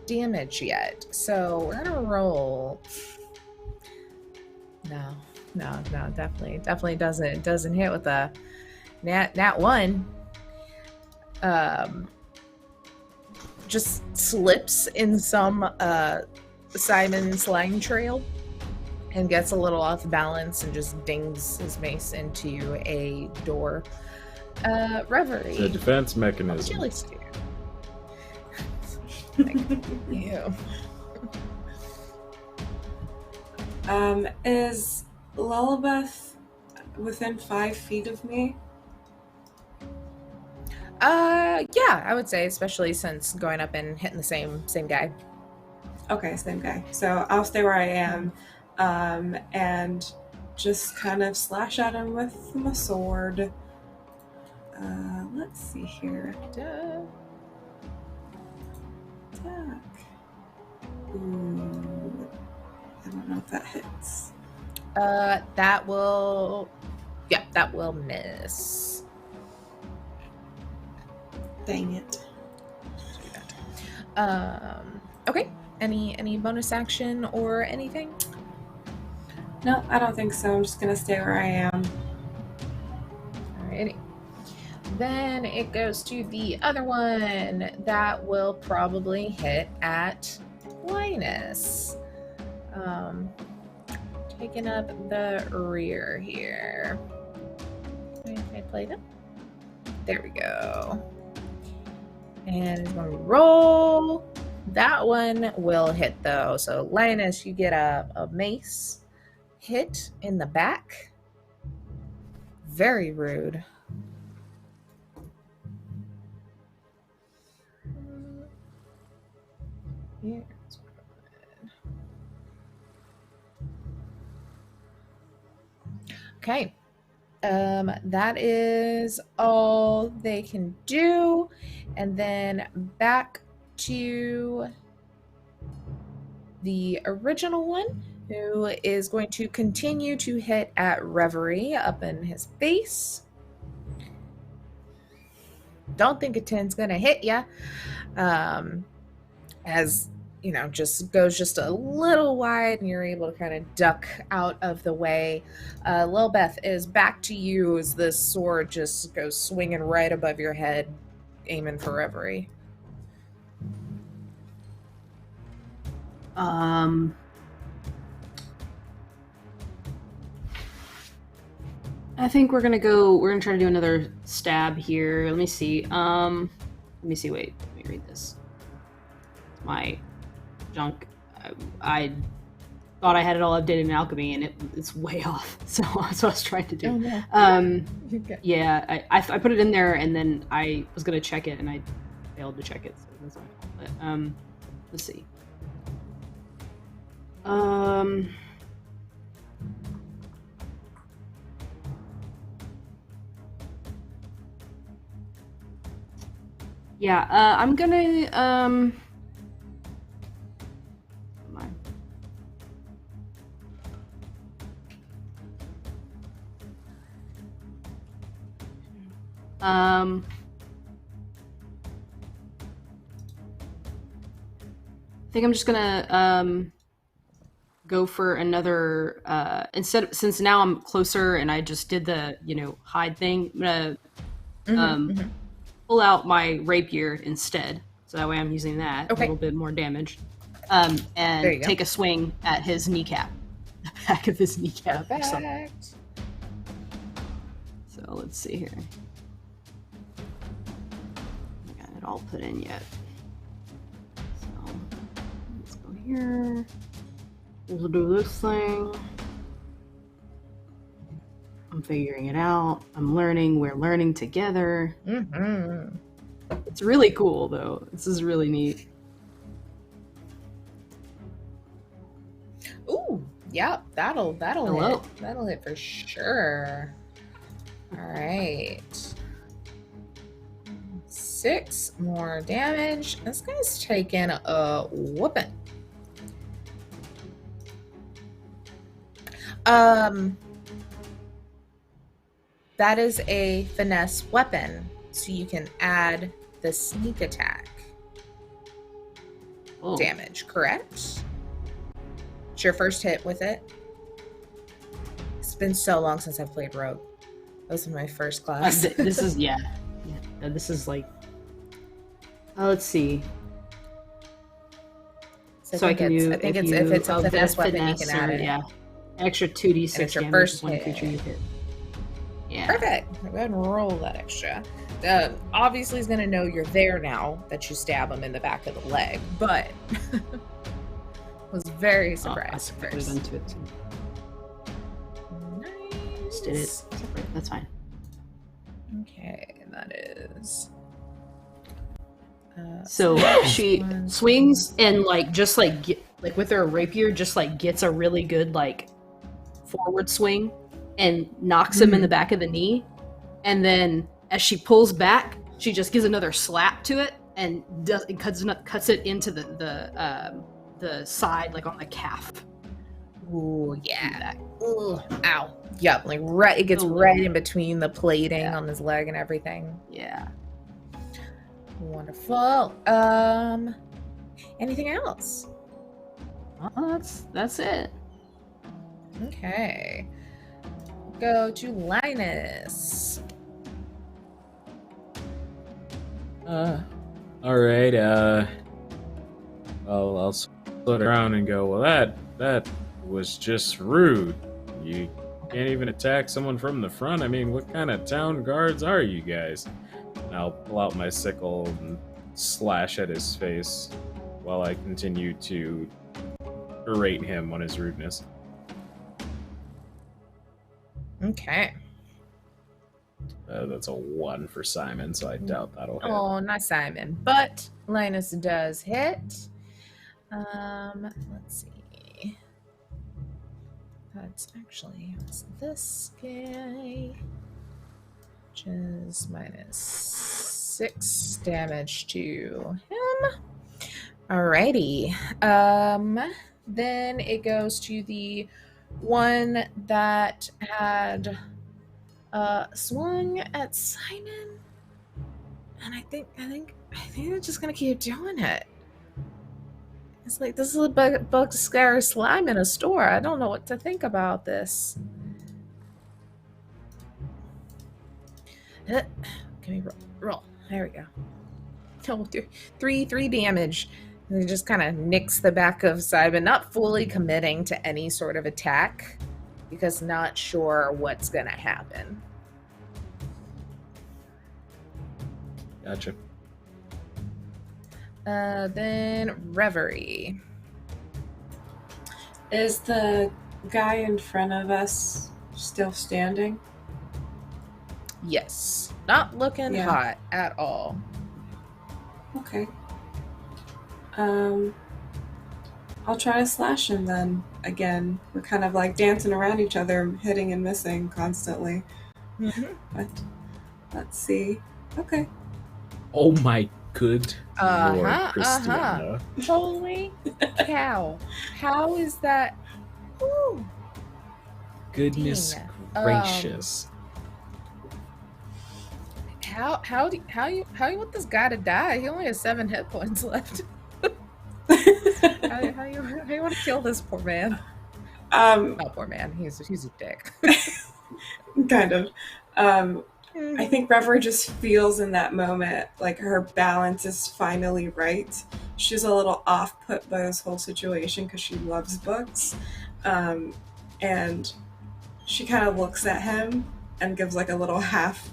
Speaker 2: damage yet. So we're gonna roll. No, definitely doesn't hit with a nat 1. Just slips in some Simon's line trail and gets a little off balance and just dings his mace into a door. Reverie.
Speaker 4: It's a defense
Speaker 2: What
Speaker 4: mechanism.
Speaker 2: would you like to do? Thank you.
Speaker 3: Is Lelbeth within 5 feet of me?
Speaker 2: Yeah, I would say, especially since going up and hitting the same guy.
Speaker 3: Okay, same guy. So I'll stay where I am, and just kind of slash at him with my sword. Let's see here. Attack. Ooh, I don't know if that hits.
Speaker 2: That will miss.
Speaker 3: Dang it.
Speaker 2: Okay. Any bonus action or anything?
Speaker 3: No, I don't think so. I'm just gonna stay where I am.
Speaker 2: Alrighty. Then it goes to the other one. That will probably hit at Linus. Taking up the rear here. Can I play them? There we go. And it's going to roll. That one will hit though. So Linus, you get a mace hit in the back. Very rude. Here's one. Okay. That is all they can do. And then back to the original one, who is going to continue to hit at Reverie up in his face. Don't think a 10's gonna hit ya. As you know, just goes just a little wide and you're able to kind of duck out of the way. Lelbeth, is back to you as this sword just goes swinging right above your head, aiming for Reverie.
Speaker 5: I think we're gonna try to do another stab here. Let me see. Wait, let me read this. My junk. I thought I had it all updated in Alchemy, and it's way off. So that's what I was trying to do.
Speaker 2: Oh, no. Okay.
Speaker 5: Yeah, I put it in there, and then I was gonna check it, and I failed to check it. So that's my fault. But let's see. Yeah, I'm gonna I think I'm just gonna go for another since now I'm closer and I just did the hide thing. I'm gonna pull out my rapier instead, so that way I'm using that a little bit more damage, and take a swing at his kneecap, the back of his kneecap.
Speaker 2: Perfect.
Speaker 5: So let's see here. I got it all put in yet. So let's go here. We'll do this thing. I'm figuring it out. I'm learning. We're learning together. It's really cool, though. This is really neat.
Speaker 2: Ooh, yeah, that'll
Speaker 5: Hello.
Speaker 2: hit. That'll hit for sure. All right. 6 more damage. This guy's taking a whooping. That is a finesse weapon, so you can add the sneak attack damage, correct? It's your first hit with it. It's been so long since I've played Rogue. That was in my first class.
Speaker 5: This is, yeah. This is like, let's see.
Speaker 2: So I think it's if it's a finesse weapon, you can add it.
Speaker 5: Yeah. Extra 2d6
Speaker 2: it's your
Speaker 5: damage
Speaker 2: first
Speaker 5: when
Speaker 2: hit.
Speaker 5: creature you hit. Yeah.
Speaker 2: Perfect. Go ahead and roll that extra. Obviously, he's going to know you're there now that you stab him in the back of the leg, but was very surprised at first.
Speaker 5: Into it too.
Speaker 2: Nice.
Speaker 5: Just did it separate. That's fine.
Speaker 2: Okay, that is.
Speaker 5: So she swings and just with her rapier, just gets a really good forward swing and knocks him in the back of the knee, and then as she pulls back, she just gives another slap to it and cuts it into the side, on the calf.
Speaker 2: Ooh, yeah. Ooh, ow. Yep, it gets right in between the plating on his leg and everything.
Speaker 5: Yeah.
Speaker 2: Wonderful. Anything else?
Speaker 5: That's it.
Speaker 2: Okay. Go to Linus.
Speaker 4: All right. I'll split around and go. Well, that was just rude. You can't even attack someone from the front. I mean, what kind of town guards are you guys? And I'll pull out my sickle and slash at his face while I continue to berate him on his rudeness.
Speaker 2: Okay.
Speaker 4: That's a 1 for Simon, so I doubt that'll hit.
Speaker 2: Oh, not Simon, but Linus does hit. Let's see. That's actually this guy, which is -6 damage to him. Alrighty. Then it goes to the one that had swung at Simon, and I think they're just gonna keep doing it. It's like, this is a bug scary slime in a store. I don't know what to think about this. Can we roll? There we go. Oh, 3 damage. And it just kind of nicks the back of Simon, not fully committing to any sort of attack, because not sure what's gonna happen.
Speaker 4: Gotcha.
Speaker 2: Then Reverie.
Speaker 3: Is the guy in front of us still standing?
Speaker 2: Yes. Not looking hot at all.
Speaker 3: Okay. I'll try to slash him then. Again, we're kind of dancing around each other, hitting and missing constantly.
Speaker 2: Mm-hmm.
Speaker 3: But let's see. Okay.
Speaker 4: Oh my good Lord, Christiana.
Speaker 2: Holy cow. How is that? Ooh.
Speaker 4: Goodness gracious.
Speaker 2: How you want this guy to die? He only has 7 hit points left. how you want to kill this poor man? Not poor man. He's a dick.
Speaker 3: Kind of. I think Reverie just feels in that moment like her balance is finally right. She's a little off put by this whole situation because she loves books, and she kind of looks at him and gives a little half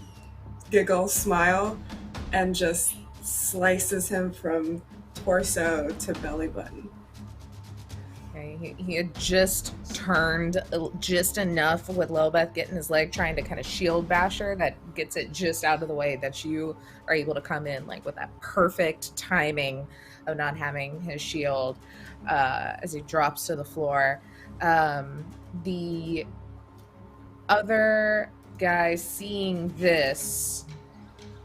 Speaker 3: giggle smile and just slices him from torso to belly button.
Speaker 2: Okay, he had just turned just enough with Lelbeth getting his leg trying to kind of shield Basher that gets it just out of the way that you are able to come in like with that perfect timing of not having his shield as he drops to the floor. The other guy seeing this,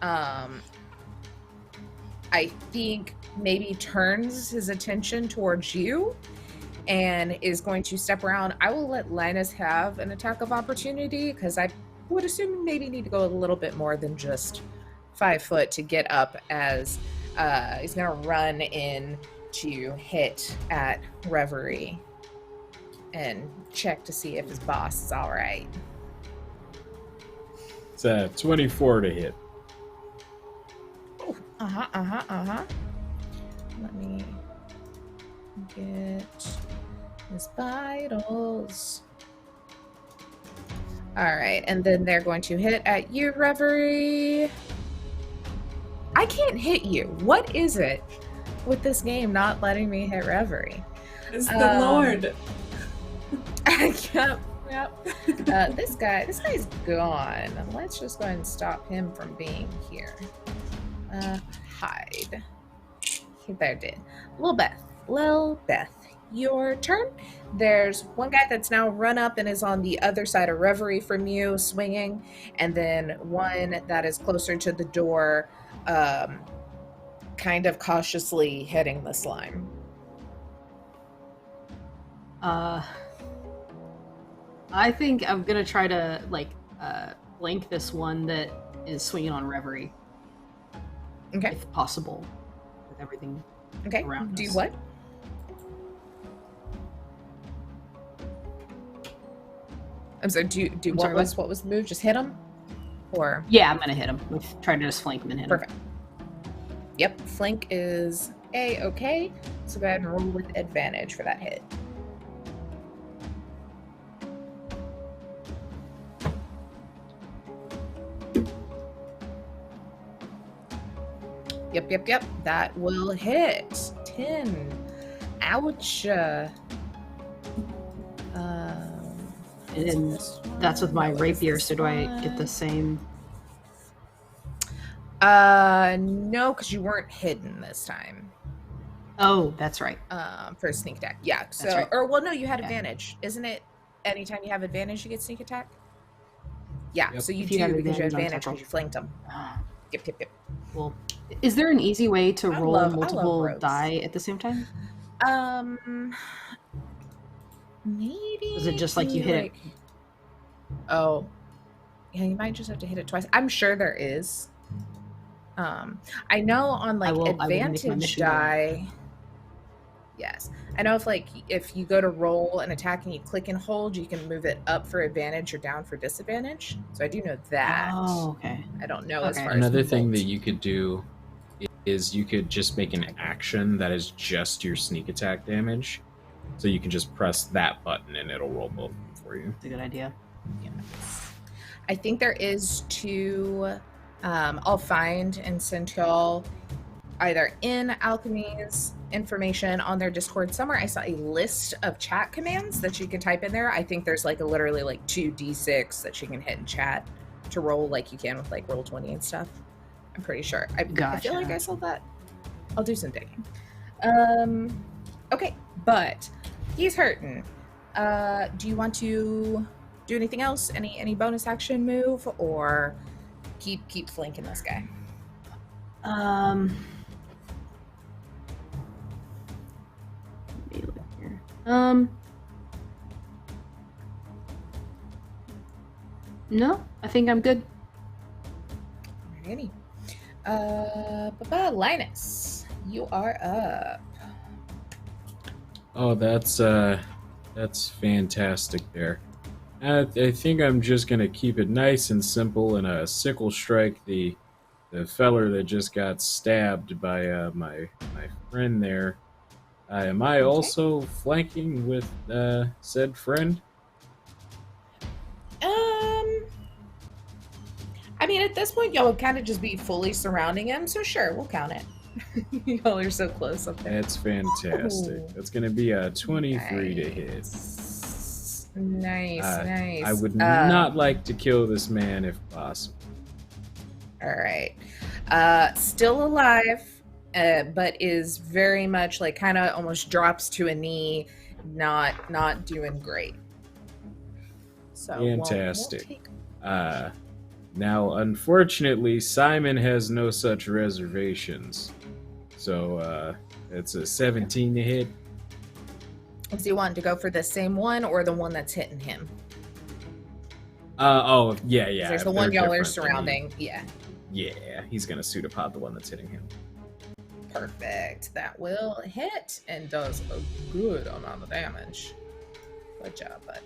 Speaker 2: I think maybe turns his attention towards you and is going to step around. I will let Linus have an attack of opportunity because I would assume you maybe need to go a little bit more than just 5 foot to get up, as he's going to run in to hit at Reverie and check to see if his boss is all right.
Speaker 4: It's a 24 to hit.
Speaker 2: Oh, Let me get his vitals. All right, and then they're going to hit at you, Reverie. I can't hit you. What is it with this game not letting me hit Reverie?
Speaker 3: It's the Lord.
Speaker 2: Yep. This guy's gone. Let's just go ahead and stop him from being here. Hide. There did. Lelbeth, your turn. There's one guy that's now run up and is on the other side of Reverie from you, swinging, and then one that is closer to the door, kind of cautiously hitting the slime.
Speaker 5: I think I'm gonna try to flank this one that is swinging on Reverie.
Speaker 2: Okay.
Speaker 5: If possible, with everything.
Speaker 2: Okay.
Speaker 5: Around
Speaker 2: Do
Speaker 5: us.
Speaker 2: what? I'm sorry. Do what was the move? Just hit him, or
Speaker 5: Yeah, I'm gonna hit him. Try to just flank him and hit him.
Speaker 2: perfect. Yep. Flank is okay. So go ahead and roll with advantage for that hit. Yep. That will hit. 10. Ouch.
Speaker 5: And that's with my rapier, so do I get the same?
Speaker 2: No, because you weren't hidden this time.
Speaker 5: Oh, that's right.
Speaker 2: For a sneak attack. Yeah. So,
Speaker 5: That's right.
Speaker 2: no, you had advantage. Isn't it? Anytime you have advantage, you get sneak attack. Yeah.
Speaker 4: Yep.
Speaker 2: So you
Speaker 5: If you
Speaker 2: do
Speaker 5: have
Speaker 2: because you had
Speaker 5: advantage on
Speaker 2: advantage because you flanked them. Yep.
Speaker 5: Well, is there an easy way to
Speaker 2: I
Speaker 5: roll
Speaker 2: love
Speaker 5: multiple
Speaker 2: ropes.
Speaker 5: die at the same time?
Speaker 2: Maybe.
Speaker 5: Is it just like you hit it?
Speaker 2: Oh, yeah. You might just have to hit it twice. I'm sure there is. I know on
Speaker 5: I will make my
Speaker 2: advantage
Speaker 5: mission
Speaker 2: die. Yes, I know if you go to roll an attack and you click and hold, you can move it up for advantage or down for disadvantage. So I do know that.
Speaker 5: Oh, okay.
Speaker 2: I don't know as
Speaker 5: Okay.
Speaker 2: far
Speaker 4: Another
Speaker 2: as
Speaker 4: thing that
Speaker 2: bolt.
Speaker 4: you could do is you could just make an action that is just your sneak attack damage. So you can just press that button and it'll roll both of them for you.
Speaker 5: That's a good idea.
Speaker 2: Yes. I think there is 2. I'll find and send y'all either in Alchemy's information on their Discord somewhere. I saw a list of chat commands that you can type in there. I think there's literally 2d6 that you can hit in chat to roll like you can with Roll20 and stuff. I'm pretty sure. I feel like I saw that. I'll do some digging. Okay, but he's hurting. Do you want to do anything else? Any bonus action move, or keep flanking this guy?
Speaker 5: Let me look here. No, I think I'm good.
Speaker 2: Alrighty. Linus, you are up.
Speaker 4: Oh, that's fantastic there. I think I'm just gonna keep it nice and simple and sickle strike the feller that just got stabbed by my friend there. Am I also flanking with said friend?
Speaker 2: I mean, at this point, y'all would kind of just be fully surrounding him, so sure, we'll count it. Y'all are so close up there.
Speaker 4: That's fantastic.
Speaker 2: Ooh.
Speaker 4: That's going to be a 23 to hit.
Speaker 2: Nice.
Speaker 4: I would not like to kill this man if possible.
Speaker 2: All right. Still alive, but is very much like kind of almost drops to a knee, not doing great. So
Speaker 4: Fantastic. Now, unfortunately, Simon has no such reservations. So it's a 17 to hit.
Speaker 2: Do you want to go for the same one or the one that's hitting him?
Speaker 4: Yeah.
Speaker 2: There's the one y'all are surrounding. Yeah.
Speaker 4: Yeah, he's going to pseudopod the one that's hitting him.
Speaker 2: Perfect. That will hit and does a good amount of damage. Good job, buddy.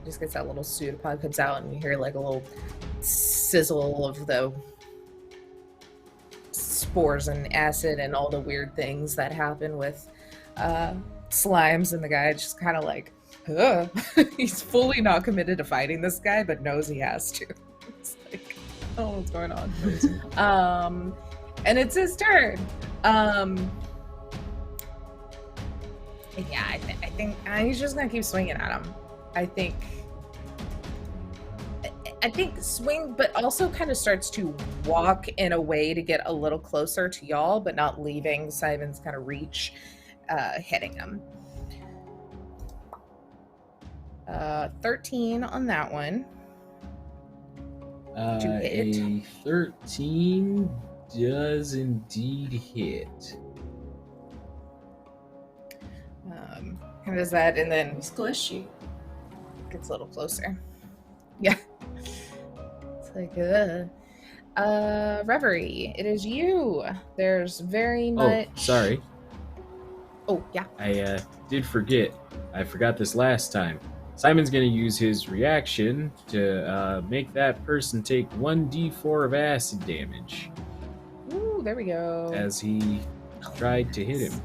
Speaker 2: Just gets that little pseudopod comes out and you hear like a little sizzle of the spores and acid and all the weird things that happen with slimes, and the guy just kind of like, ugh. He's fully not committed to fighting this guy, but knows he has to. It's like, oh, what's going on? And it's his turn. Yeah, I think he's just gonna keep swinging at him. I think swing, but also kind of starts to walk in a way to get a little closer to y'all, but not leaving Simon's kind of reach, hitting him. 13 on that one.
Speaker 4: A 13 does indeed hit.
Speaker 2: Kind of does that, and then
Speaker 3: It's squishy.
Speaker 2: gets a little closer. Yeah. It's like, Reverie, it is you. There's very much.
Speaker 4: Oh, sorry.
Speaker 2: Oh, yeah.
Speaker 4: I did forget. I forgot this last time. Simon's going to use his reaction to make that person take 1d4 of acid damage.
Speaker 2: Ooh, there we go.
Speaker 4: As he tried to hit him.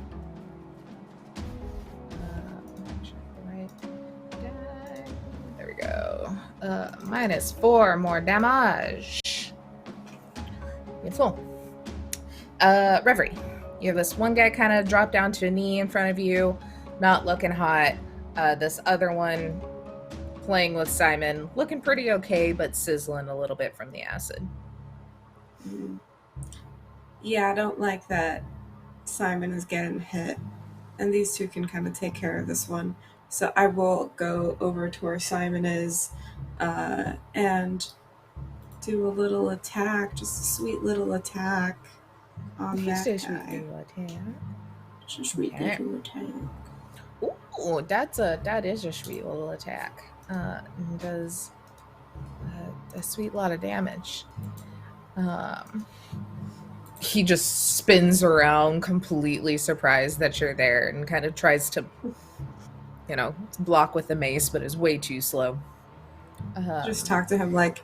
Speaker 2: There we go. -4 more damage. Beautiful. Reverie, you have this one guy kind of drop down to a knee in front of you, not looking hot. This other one playing with Simon, looking pretty okay, but sizzling a little bit from the acid.
Speaker 3: Yeah, I don't like that Simon is getting hit, and these two can kind of take care of this one. So I will go over to where Simon is and do a little attack, just a sweet little attack on that guy. Just a sweet little attack.
Speaker 2: Ooh, that is a sweet little attack. And does a sweet lot of damage. He just spins around, completely surprised that you're there, and kind of tries to, block with the mace, but is way too slow.
Speaker 3: Just talk to him like,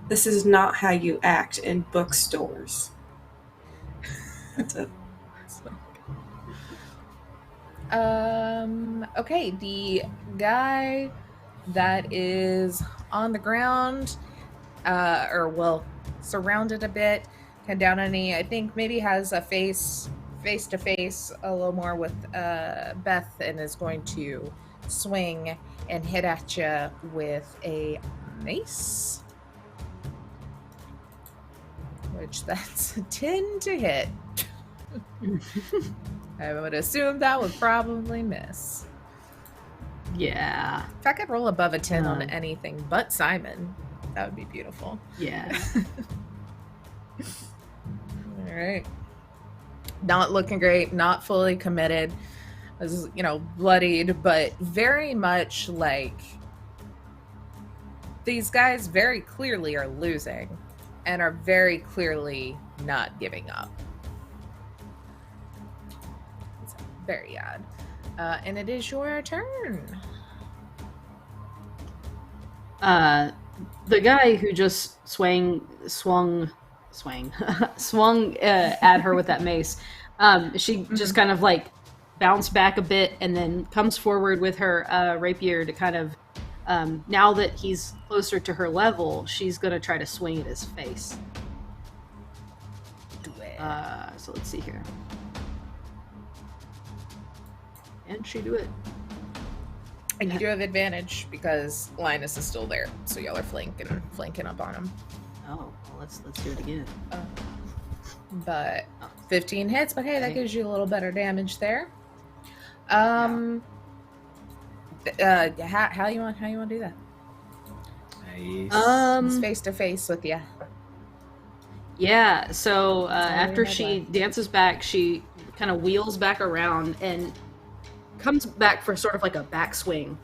Speaker 3: this is not how you act in bookstores. That's it.
Speaker 2: Okay, the guy that is on the ground, surrounded a bit, kind of down on a knee, I think maybe has a face to face a little more with Beth, and is going to swing and hit at you with a mace, which that's a 10 to hit. I would assume that would probably miss.
Speaker 5: Yeah.
Speaker 2: If I could roll above a 10 on anything but Simon, that would be beautiful.
Speaker 5: Yeah.
Speaker 2: All right. Not looking great, not fully committed. As bloodied, but very much like these guys very clearly are losing and are very clearly not giving up. It's very odd. And it is your turn.
Speaker 5: The guy who just swung at her with that mace. She just kind of like bounced back a bit and then comes forward with her rapier to kind of Now that he's closer to her level, she's gonna try to swing at his face.
Speaker 2: Do it.
Speaker 5: So let's see here. Can she do it?
Speaker 2: And you do have advantage because Linus is still there, so y'all are flanking up on him.
Speaker 5: Oh, well, let's do it again.
Speaker 2: But 15 hits, but hey, that
Speaker 5: Okay.
Speaker 2: gives you a little better damage there. How you want to do that?
Speaker 4: Nice.
Speaker 2: He's face to face with you.
Speaker 5: Yeah, so after
Speaker 2: my
Speaker 5: she
Speaker 2: black.
Speaker 5: dances back, she kind of wheels back around and comes back for sort of like a backswing.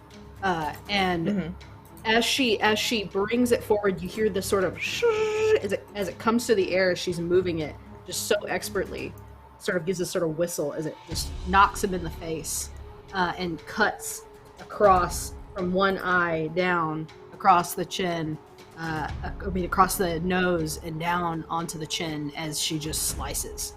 Speaker 5: And as she brings it forward, you hear this sort of as it comes to the air. She's moving it just so expertly, sort of gives this sort of whistle as it just knocks him in the face and cuts across from one eye down across the chin. Across the nose and down onto the chin as she just slices.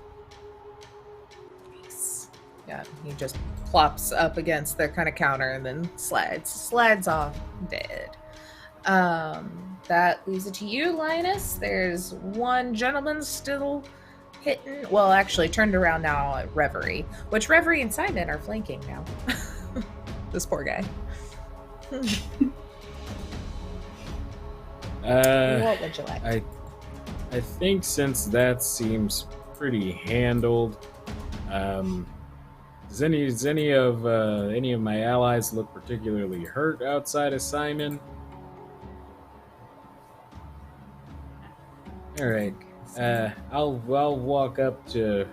Speaker 2: Yeah, he just plops up against their kind of counter and then slides off dead. That leaves it to you, Linus. There's one gentleman still hitting. Well, actually, turned around now at Reverie, which Reverie and Simon are flanking now. This poor guy. What would you like?
Speaker 4: I think since that seems pretty handled, does any of my allies look particularly hurt outside of Simon? All right, I'll walk up to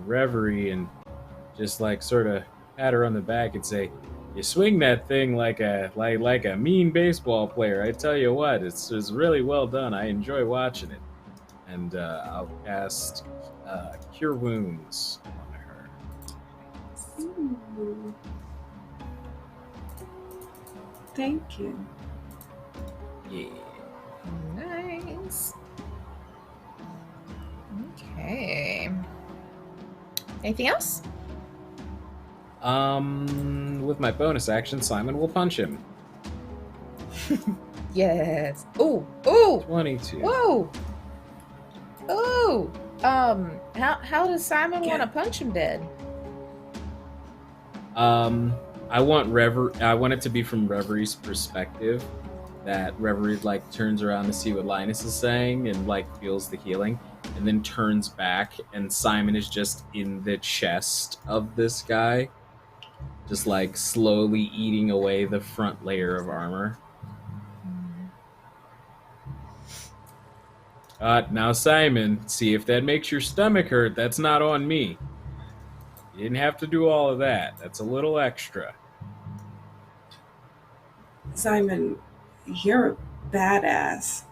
Speaker 4: Reverie and just like sort of pat her on the back and say, "You swing that thing like a mean baseball player. I tell you what, it's really well done. I enjoy watching it." And I'll cast Cure Wounds on her.
Speaker 3: Ooh. Thank you.
Speaker 4: Yeah.
Speaker 2: Nice. Okay. Anything else?
Speaker 4: With my bonus action, Simon will punch him.
Speaker 2: Yes. Ooh. Ooh.
Speaker 4: 22.
Speaker 2: Whoa. Ooh. How does Simon want to punch him dead?
Speaker 4: I want it to be from Reverie's perspective. That Reverie like turns around to see what Linus is saying and like feels the healing, and then turns back, and Simon is just in the chest of this guy, just like slowly eating away the front layer of armor. Now Simon, see if that makes your stomach hurt. That's not on me. You didn't have to do all of that. That's a little extra.
Speaker 3: Simon, you're a badass.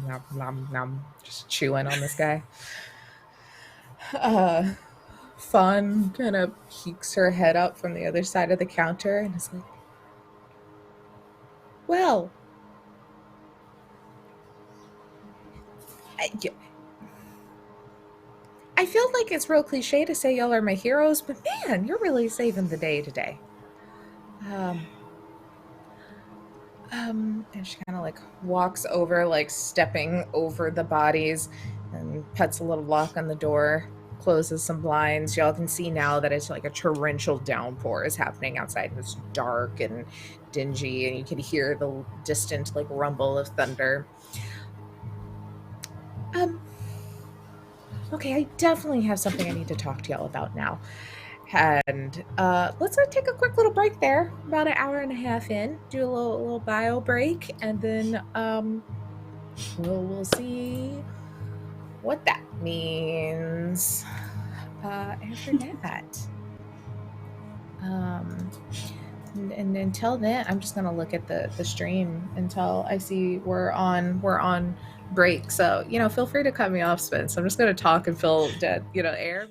Speaker 2: Nom, nom, nom. Just chewing on this guy. Fawn kind of peeks her head up from the other side of the counter and is like, well, I feel like it's real cliche to say y'all are my heroes, but man, you're really saving the day today. And she kind of like walks over, like stepping over the bodies, and puts a little lock on the door, closes some blinds. Y'all can see now that it's like a torrential downpour is happening outside, and it's dark and dingy, and you can hear the distant like rumble of thunder. Okay, I definitely have something I need to talk to y'all about now. And let's take a quick little break there, about an hour and a half in, do a little bio break, and then we'll see what that means after that. And until then, I'm just gonna look at the stream until I see we're on break. So feel free to cut me off, Spence. I'm just gonna talk and fill dead air.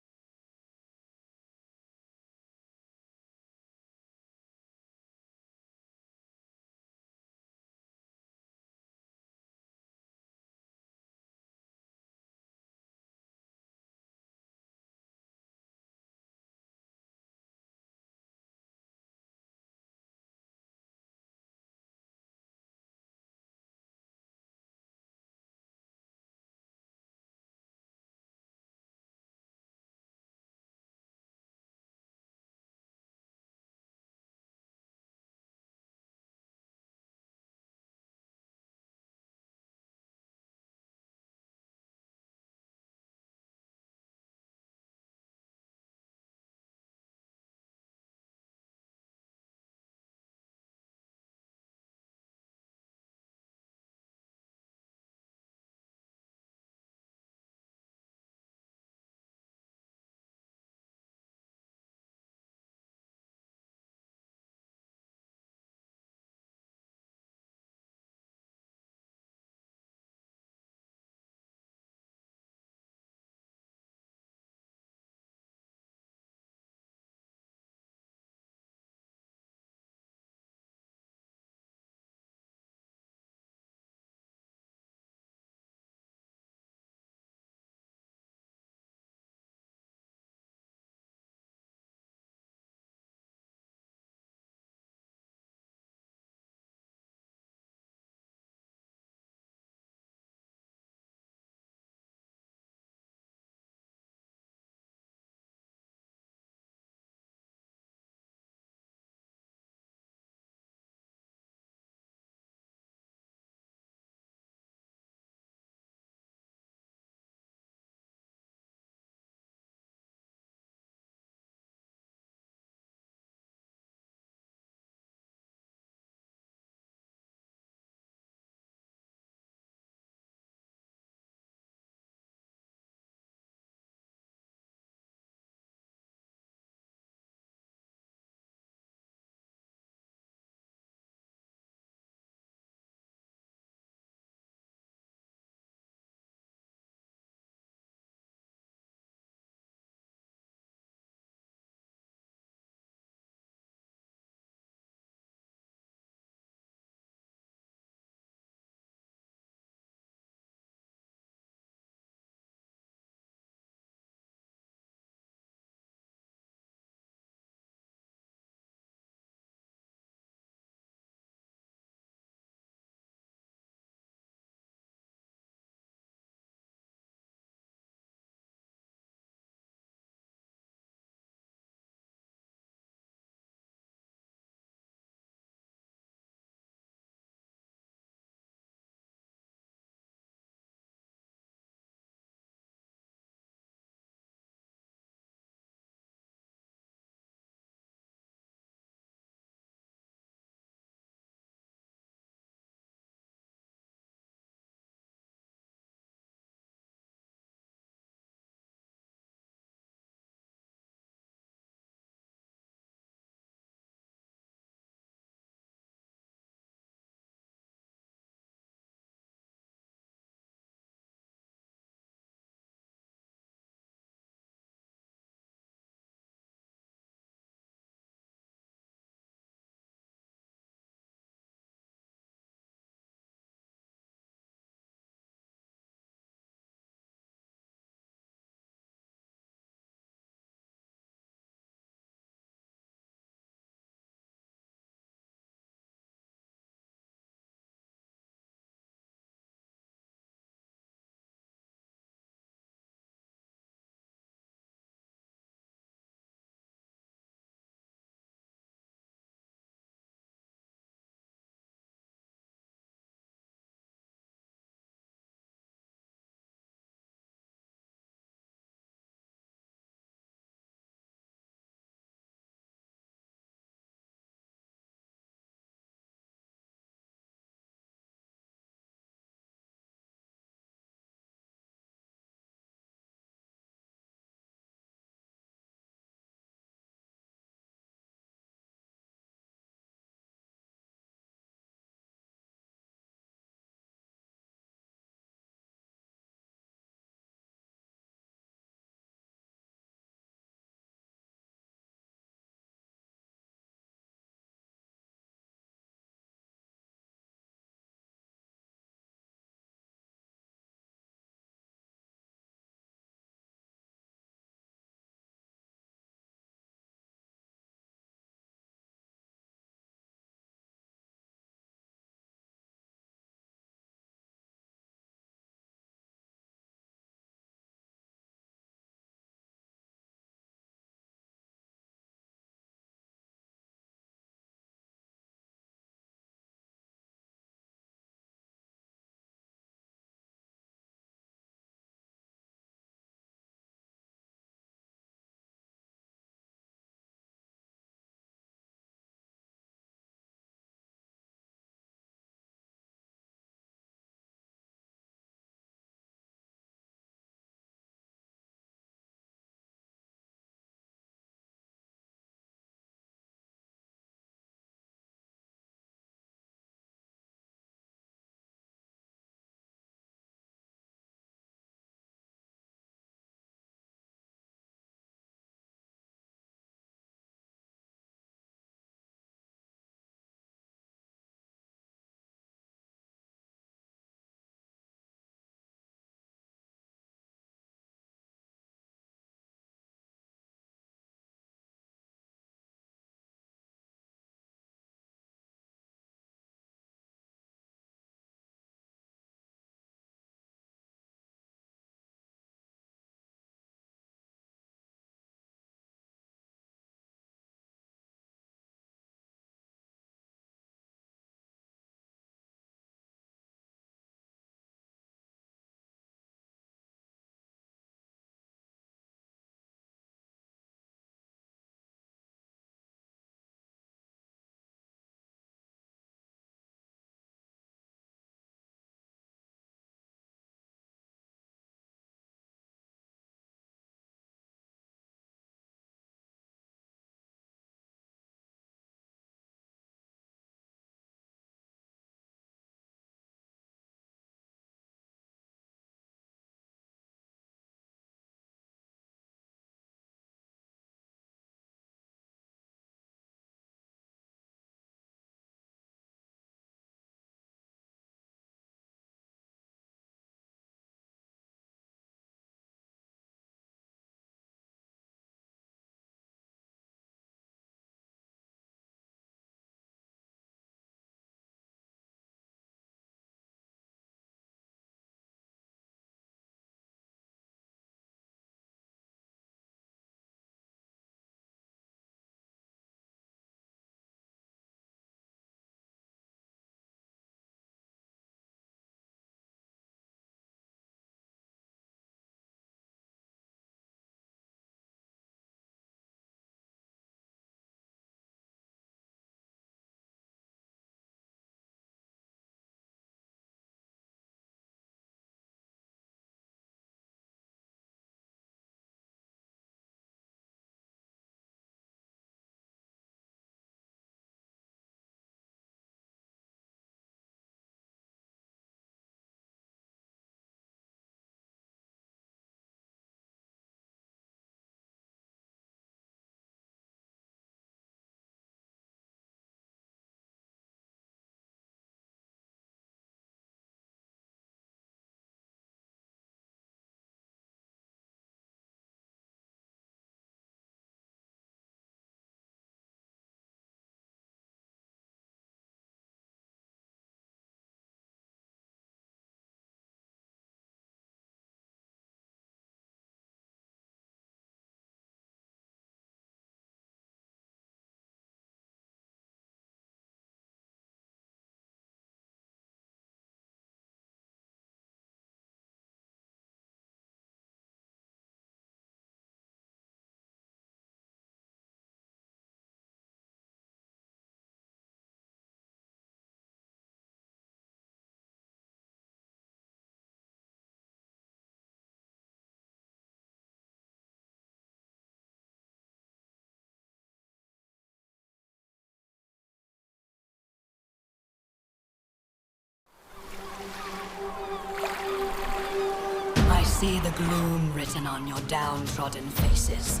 Speaker 1: see the gloom written on your downtrodden faces.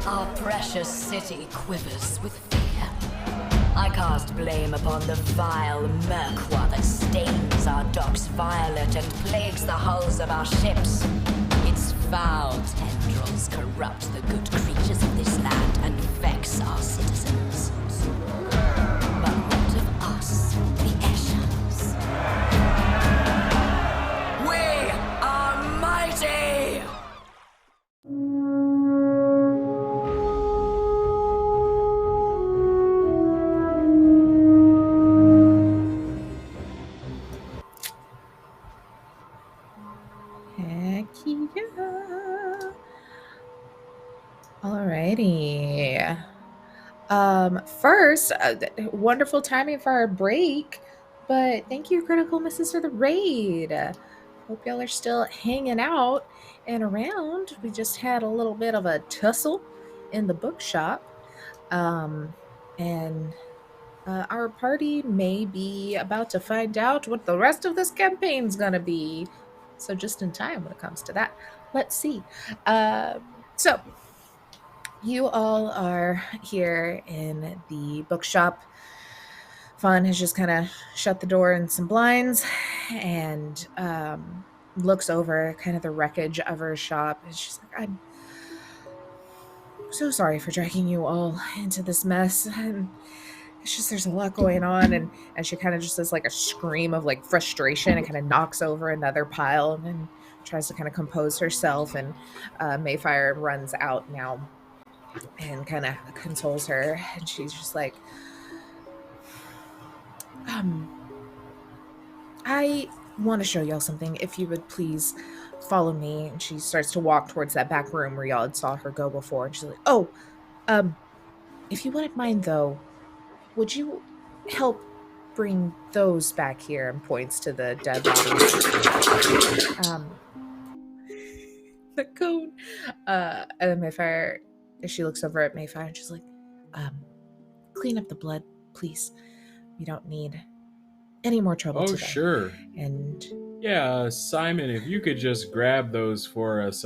Speaker 1: Our precious city quivers with fear. I cast blame upon the vile Merkwa that stains our docks violet and plagues the hulls of our ships. Its foul tendrils corrupt the good creatures of this land and vex our citizens. But what of us, the Eshans? We are mighty!
Speaker 2: Heck yeah. Alrighty. First, wonderful timing for our break, but thank you, Critical Misses, for the raid. Hope y'all are still hanging out and around. We just had a little bit of a tussle in the bookshop, and our party may be about to find out what the rest of this campaign's gonna be. So just in time when it comes to that. Let's see. So you all are here in the bookshop. Fawn has just kind of shut the door and some blinds and looks over kind of the wreckage of her shop. And she's like, I'm so sorry for dragging you all into this mess. And it's just there's a lot going on. And she kind of just does like a scream of like frustration and kind of knocks over another pile and tries to kind of compose herself. And Mayfire runs out now and kind of consoles her. And she's just like, I want to show y'all something. If you would please follow me. And she starts to walk towards that back room where y'all had saw her go before. And she's like, oh, if you wouldn't mind though, would you help bring those back here? And points to the dead bodies. The cone. And then Mayfire, she looks over at Mayfire and she's like, clean up the blood, please. We don't need any more trouble today.
Speaker 4: Oh, sure.
Speaker 2: And
Speaker 4: yeah, Simon, if you could just grab those for us.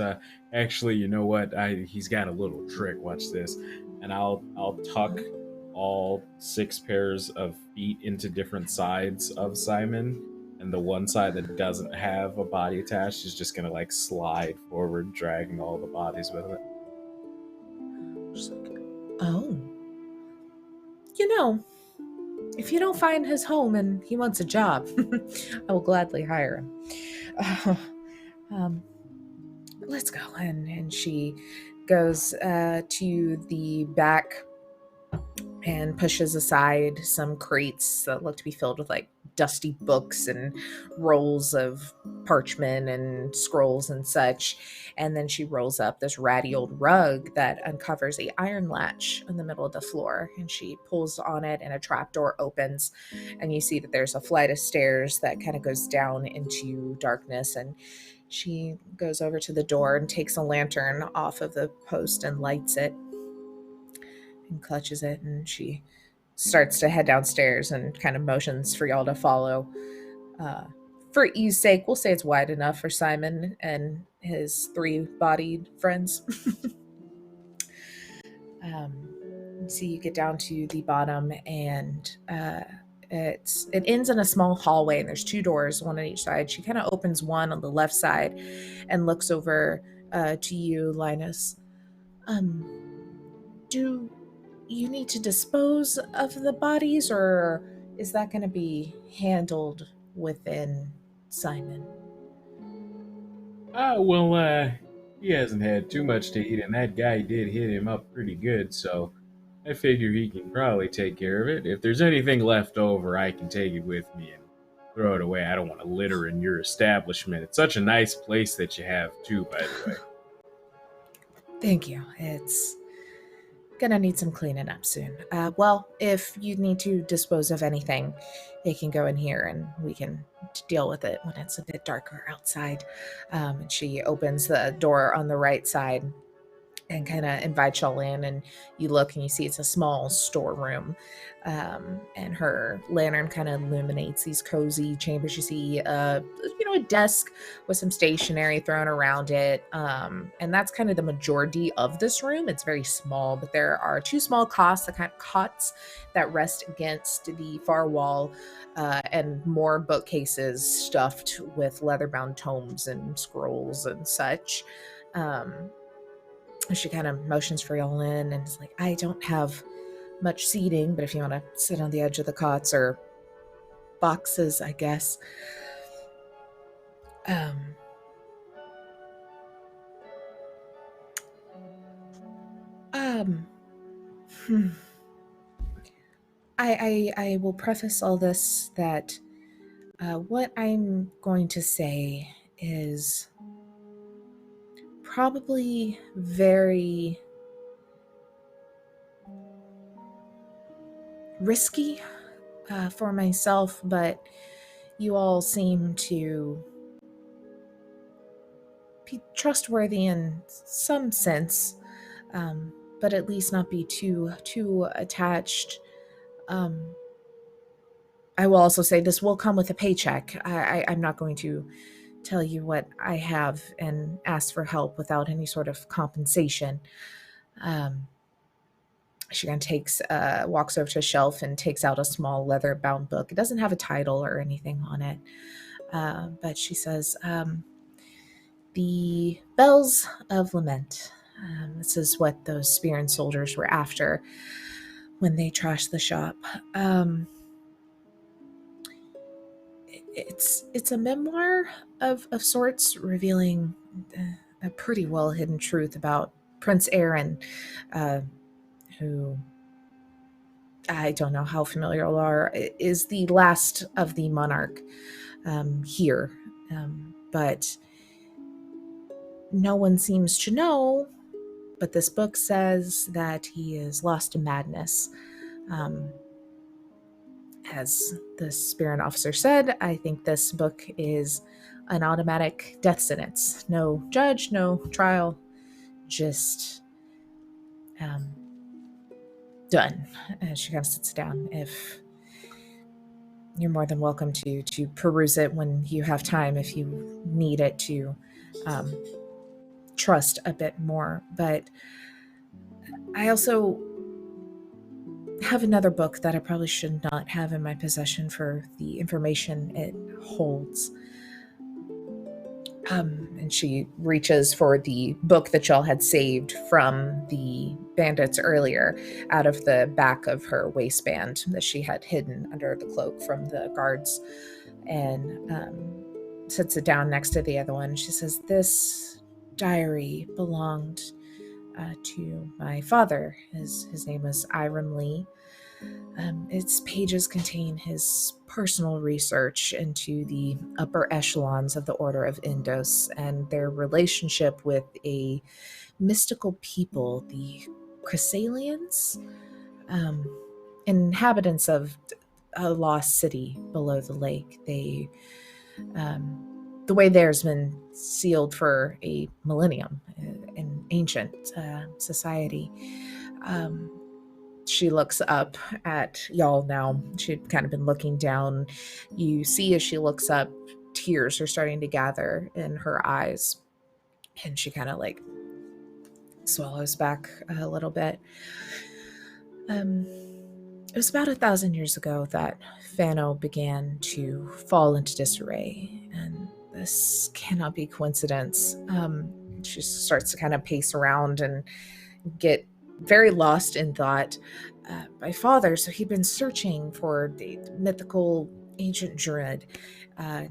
Speaker 4: Actually, you know what? He's got a little trick. Watch this. And I'll tuck all 6 pairs of feet into different sides of Simon. And the one side that doesn't have a body attached is just going to like slide forward, dragging all the bodies with it.
Speaker 2: Just like, oh. You know, if you don't find his home and he wants a job, I will gladly hire him. Let's go. And she goes to the back and pushes aside some crates that look to be filled with like dusty books and rolls of parchment and scrolls and such. And then she rolls up this ratty old rug that uncovers a iron latch in the middle of the floor. And she pulls on it and a trapdoor opens. And you see that there's a flight of stairs that kind of goes down into darkness. And she goes over to the door and takes a lantern off of the post and lights it and clutches it. And she starts to head downstairs and kind of motions for y'all to follow. For ease sake, we'll say it's wide enough for Simon and his 3-bodied friends. So you get down to the bottom, and it ends in a small hallway, and there's 2 doors, one on each side. She kind of opens one on the left side and looks over to you, Linus. Do you need to dispose of the bodies, or is that going to be handled within Simon?
Speaker 4: He hasn't had too much to eat, and that guy did hit him up pretty good, so I figure he can probably take care of it. If there's anything left over, I can take it with me and throw it away. I don't want to litter in your establishment. It's such a nice place that you have, too, by the way.
Speaker 2: Thank you. It's gonna need some cleaning up soon. Well, if you need to dispose of anything, they can go in here and we can deal with it when it's a bit darker outside. And she opens the door on the right side and kind of invites y'all in, and you look and you see it's a small storeroom, and her lantern kind of illuminates these cozy chambers. You see a desk with some stationery thrown around it, and that's kind of the majority of this room. It's very small, but there are two small cots that rest against the far wall, and more bookcases stuffed with leather-bound tomes and scrolls and such. She kind of motions for y'all in and is like, I don't have much seating, but if you want to sit on the edge of the cots or boxes, I guess. I will preface all this that what I'm going to say is probably very risky for myself, but you all seem to be trustworthy in some sense, but at least not be too attached. I will also say this will come with a paycheck. I'm not going to tell you what I have and ask for help without any sort of compensation. She kind of walks over to a shelf and takes out a small leather-bound book. It doesn't have a title or anything on it, but she says, the Bells of Lament. This is what those Spear soldiers were after when they trashed the shop. It's a memoir of sorts, revealing a pretty well hidden truth about Prince Aaron, who, I don't know how familiar you are, is the last of the monarch here, but no one seems to know. But this book says that he is lost in madness. As the Spirit officer said, I think this book is an automatic death sentence. No judge, no trial, just done. And she kind of sits down. If you're more than welcome to peruse it when you have time, if you need it to trust a bit more. But I also have another book that I probably should not have in my possession for the information it holds. And she reaches for the book that y'all had saved from the bandits earlier out of the back of her waistband that she had hidden under the cloak from the guards, and sits it down next to the other one. She says, this diary belonged to my father. His name was Iram Lee. Its pages contain his personal research into the upper echelons of the Order of Indos and their relationship with a mystical people, the Chrysalians, inhabitants of a lost city below the lake. They, the way there's been sealed for a millennium in ancient society. She looks up at y'all now. She'd kind of been looking down. You see as she looks up, tears are starting to gather in her eyes. And she kind of like swallows back a little bit. It was about 1,000 years ago that Fano began to fall into disarray. And this cannot be coincidence. She starts to kind of pace around and get very lost in thought. My father, so he'd been searching for the mythical ancient druid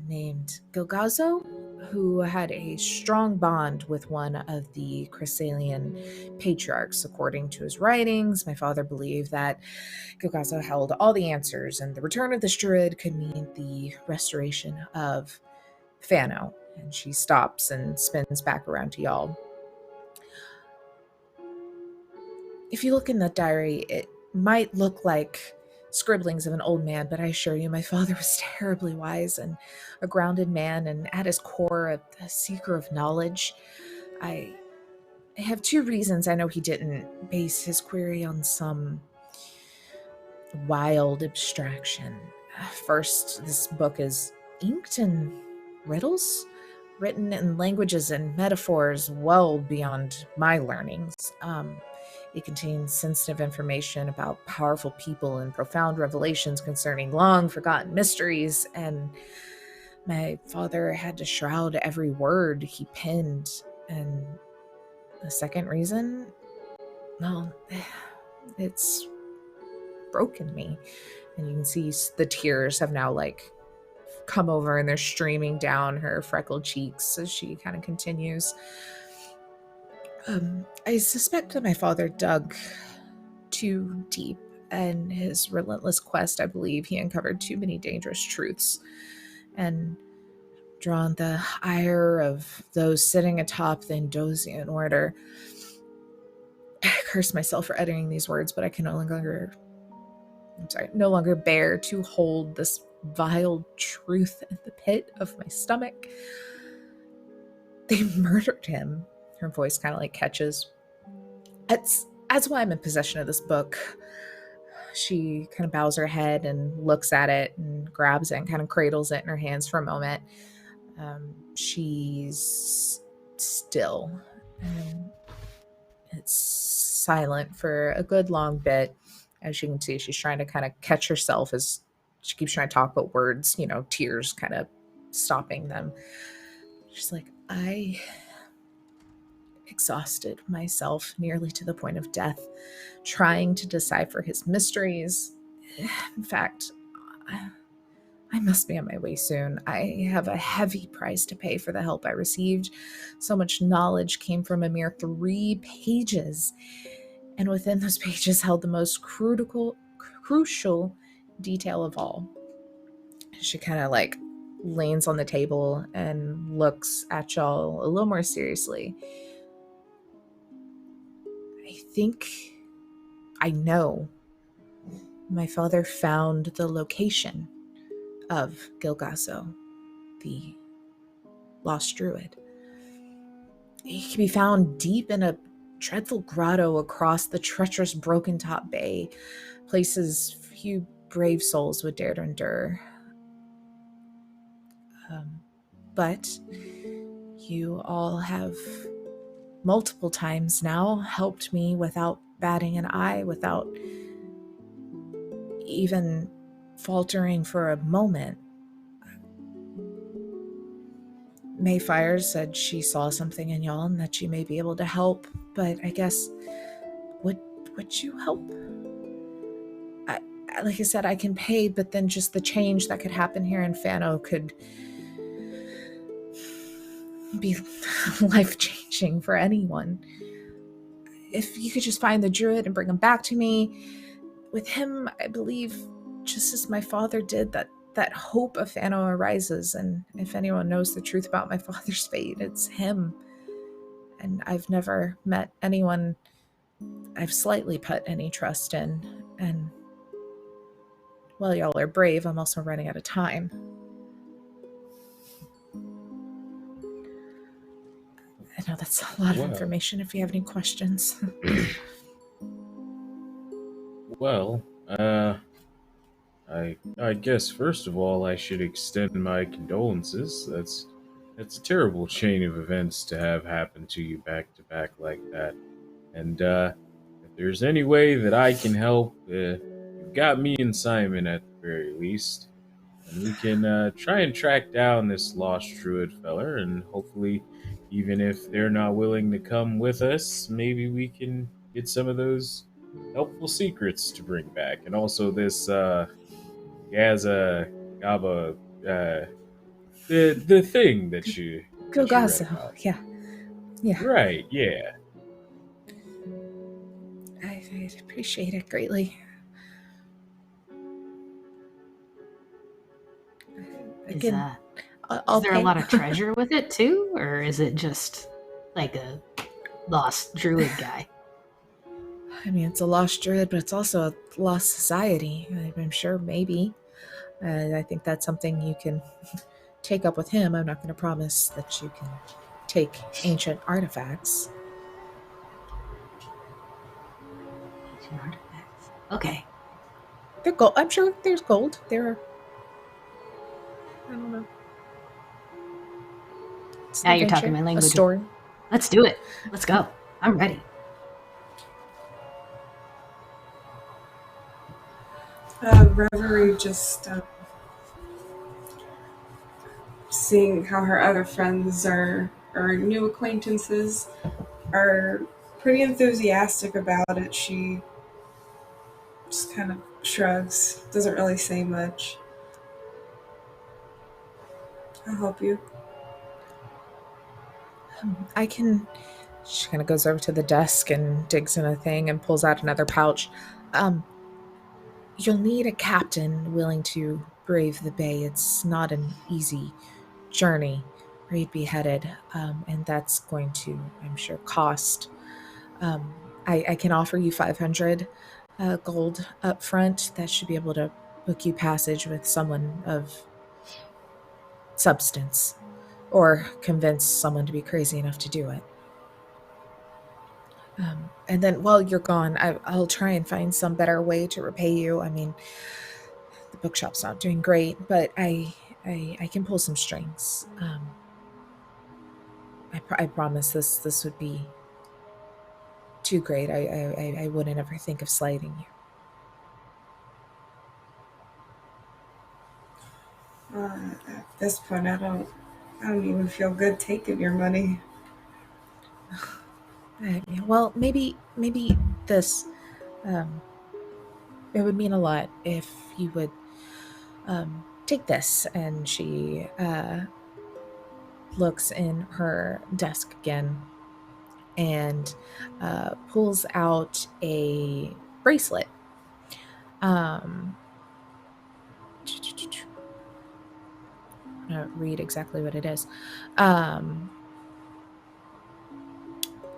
Speaker 2: named Gilgazo, who had a strong bond with one of the Chrysalian patriarchs. According to his writings, my father believed that Gilgazo held all the answers, and the return of this druid could mean the restoration of Fano. And she stops and spins back around to y'all. If you look in the diary, it might look like scribblings of an old man, but I assure you my father was terribly wise and a grounded man, and at his core a seeker of knowledge. I I have two reasons I know he didn't base his query on some wild abstraction. First, this book is inked in riddles, written in languages and metaphors well beyond my learnings. It contains sensitive information about powerful people and profound revelations concerning long forgotten mysteries, and my father had to shroud every word he penned. And the second reason, well, it's broken me. And you can see the tears have now come over and they're streaming down her freckled cheeks as she kind of continues. I suspect that my father dug too deep in his relentless quest. I believe he uncovered too many dangerous truths and drawn the ire of those sitting atop the Indosian order. I curse myself for uttering these words, but I can no longer bear to hold this vile truth in the pit of my stomach. They murdered him. Her voice kind of catches. That's why I'm in possession of this book. She kind of bows her head and looks at it and grabs it and kind of cradles it in her hands for a moment. She's still. And it's silent for a good long bit. As you can see, she's trying to kind of catch herself as she keeps trying to talk, but words, tears kind of stopping them. She's like, I exhausted myself nearly to the point of death, trying to decipher his mysteries. In fact, I must be on my way soon. I have a heavy price to pay for the help I received. So much knowledge came from a mere 3 pages, and within those pages held the most crucial detail of all. She kind of leans on the table and looks at y'all a little more seriously. I think I know. My father found the location of Gilgazo, the lost druid. He can be found deep in a dreadful grotto across the treacherous Broken Top Bay, places few brave souls would dare to endure. But you all have multiple times now helped me without batting an eye, without even faltering for a moment. Mayfire said she saw something in y'all and that you may be able to help, but I guess, would you help? Like I said, I can pay, but then just the change that could happen here in Fano could be life-changing for anyone. If you could just find the druid and bring him back to me. With him, I believe, just as my father did, that hope of Fano arises, and if anyone knows the truth about my father's fate, it's him. And I've never met anyone I've slightly put any trust in, and while y'all are brave, I'm also running out of time. I know that's a lot of information. If you have any questions.
Speaker 4: Well, I guess first of all I should extend my condolences. That's a terrible chain of events to have happen to you back to back like that. And if there's any way that I can help, you've got me and Simon at the very least, and we can try and track down this lost druid feller, and hopefully, even if they're not willing to come with us, maybe we can get some of those helpful secrets to bring back. And also this Gaza Gaba the thing that you
Speaker 2: Gilgazo,
Speaker 4: read about.
Speaker 2: Yeah.
Speaker 4: Right, yeah.
Speaker 2: I appreciate it greatly.
Speaker 5: Is
Speaker 2: Again,
Speaker 5: there a lot of treasure with it too, or is it just like a lost druid guy?
Speaker 2: I mean, it's a lost druid, but it's also a lost society. I'm sure maybe. I think that's something you can take up with him. I'm not going to promise that you can take ancient artifacts.
Speaker 5: 2 artifacts. Okay.
Speaker 2: They're gold. I'm sure there's gold. There. I don't know. It's an
Speaker 5: Now you're
Speaker 2: adventure,
Speaker 5: talking my
Speaker 2: a
Speaker 5: language.
Speaker 2: story.
Speaker 5: Let's do it. Let's go. I'm ready.
Speaker 3: Reverie just seeing how her other friends or new acquaintances are pretty enthusiastic about it. She just kind of shrugs, doesn't really say much. I'll help you.
Speaker 2: I can. She kind of goes over to the desk and digs in a thing and pulls out another pouch. You'll need a captain willing to brave the bay. It's not an easy journey where you'd be headed, and that's going to, I'm sure, cost. I can offer you 500 gold up front. That should be able to book you passage with someone of substance, or convince someone to be crazy enough to do it. And then while you're gone, I'll try and find some better way to repay you. I mean, the bookshop's not doing great, but I can pull some strings. I promise this would be too great. I wouldn't ever think of slighting you.
Speaker 3: At this point, I don't even feel good taking your money.
Speaker 2: Well, maybe this. It would mean a lot if you would take this. And she looks in her desk again and pulls out a bracelet. I'm gonna read exactly what it is.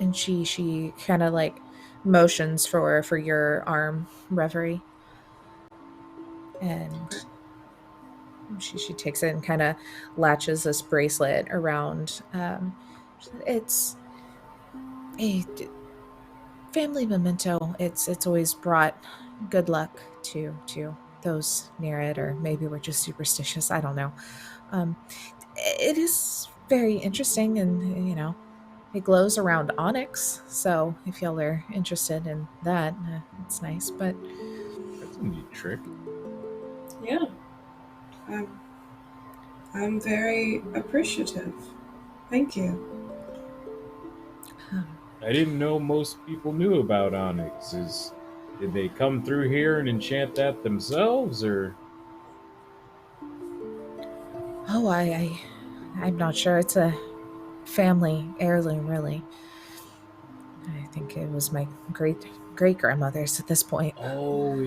Speaker 2: And she kind of like motions for your arm, Reverie. And she takes it and kind of latches this bracelet around. It's a family memento. It's always brought good luck to those near it, or maybe we're just superstitious. I don't know. It is very interesting, and it glows around onyx. So if y'all are interested in that, it's nice. But
Speaker 4: That's a neat trick.
Speaker 3: Yeah. I'm very appreciative. Thank you.
Speaker 4: I didn't know most people knew about onyx. Did they come through here and enchant that themselves, or?
Speaker 2: oh, I'm not sure. It's a family heirloom, really. I think it was my great grandmother's at this point.
Speaker 4: Oh,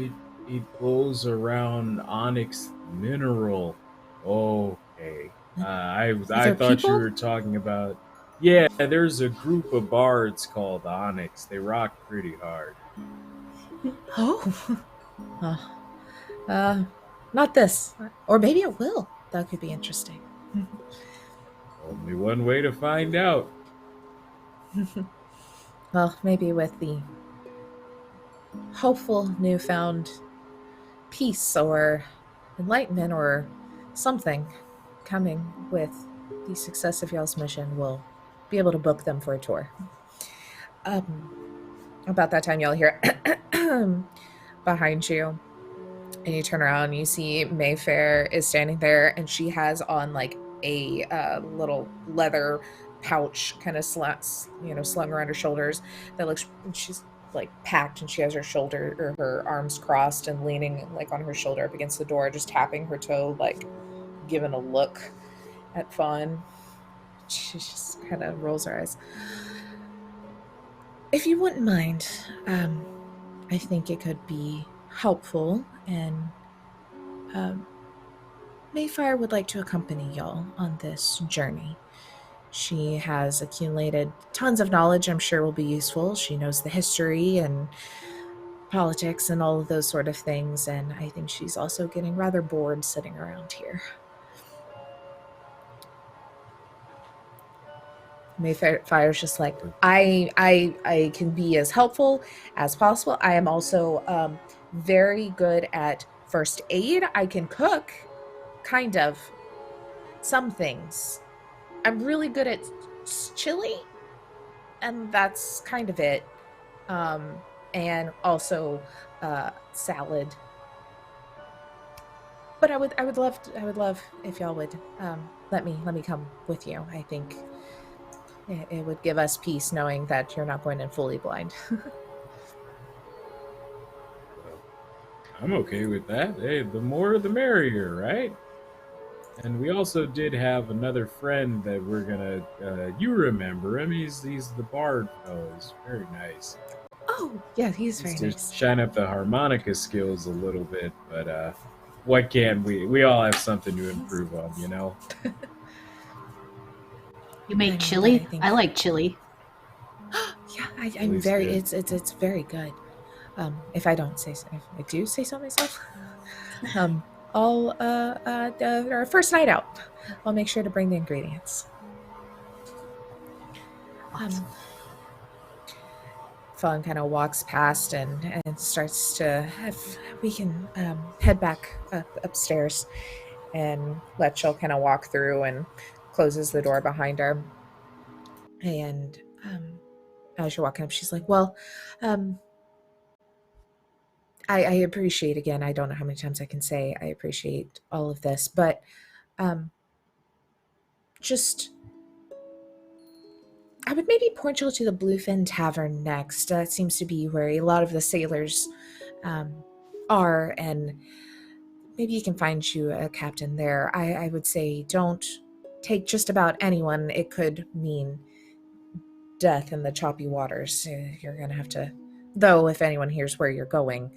Speaker 4: it glows around onyx mineral. Okay. I
Speaker 2: They're
Speaker 4: thought you
Speaker 2: people?
Speaker 4: were talking about. Yeah, there's a group of bards called Onyx. They rock pretty hard.
Speaker 2: Oh, not this, or maybe it will. That could be interesting.
Speaker 4: Only one way to find out.
Speaker 2: Well, maybe with the hopeful newfound peace or enlightenment or something coming with the success of y'all's mission, we'll be able to book them for a tour. About that time, y'all hear behind you, and you turn around and you see Mayfair is standing there, and she has on like a little leather pouch kind of slung around her shoulders that looks, she's like packed, and she has her shoulder or her arms crossed and leaning like on her shoulder up against the door, just tapping her toe, like giving a look at Fawn. She just kind of rolls her eyes. If you wouldn't mind, I think it could be helpful, and Mayfire would like to accompany y'all on this journey. She has accumulated tons of knowledge I'm sure will be useful. She knows the history and politics and all of those sort of things, and I think she's also getting rather bored sitting around here. Mayfire's just like, I can be as helpful as possible. I am also very good at first aid. I can cook, kind of, some things. I'm really good at chili, and that's kind of it. And also salad. But I would love if y'all would let me come with you. I think it would give us peace knowing that you're not going in fully blind.
Speaker 4: I'm okay with that. Hey, the more the merrier, right? And we also did have another friend that we're gonna. You remember him? He's the bard fellow. He's very nice.
Speaker 2: Oh, yeah, he's very
Speaker 4: To
Speaker 2: nice.
Speaker 4: shine up the harmonica skills a little bit, but what can we? We all have something to improve on, you know.
Speaker 5: You make
Speaker 2: I
Speaker 5: chili?
Speaker 2: think-
Speaker 5: I like chili.
Speaker 2: Yeah, I'm
Speaker 4: Chili's
Speaker 2: very.
Speaker 4: good.
Speaker 2: It's very good. If I don't say so, if I do say so myself, I'll our first night out, I'll make sure to bring the ingredients. Fawn kind of walks past and starts to we can head back upstairs, and Letchel kind of walk through and closes the door behind her. And as you're walking up, she's like, well, I appreciate, again, I don't know how many times I can say I appreciate all of this, but just I would maybe point you to the Bluefin Tavern next. That seems to be where a lot of the sailors are, and maybe you can find you a captain there. I would say don't take just about anyone. It could mean death in the choppy waters. You're going to have to, though, if anyone hears where you're going,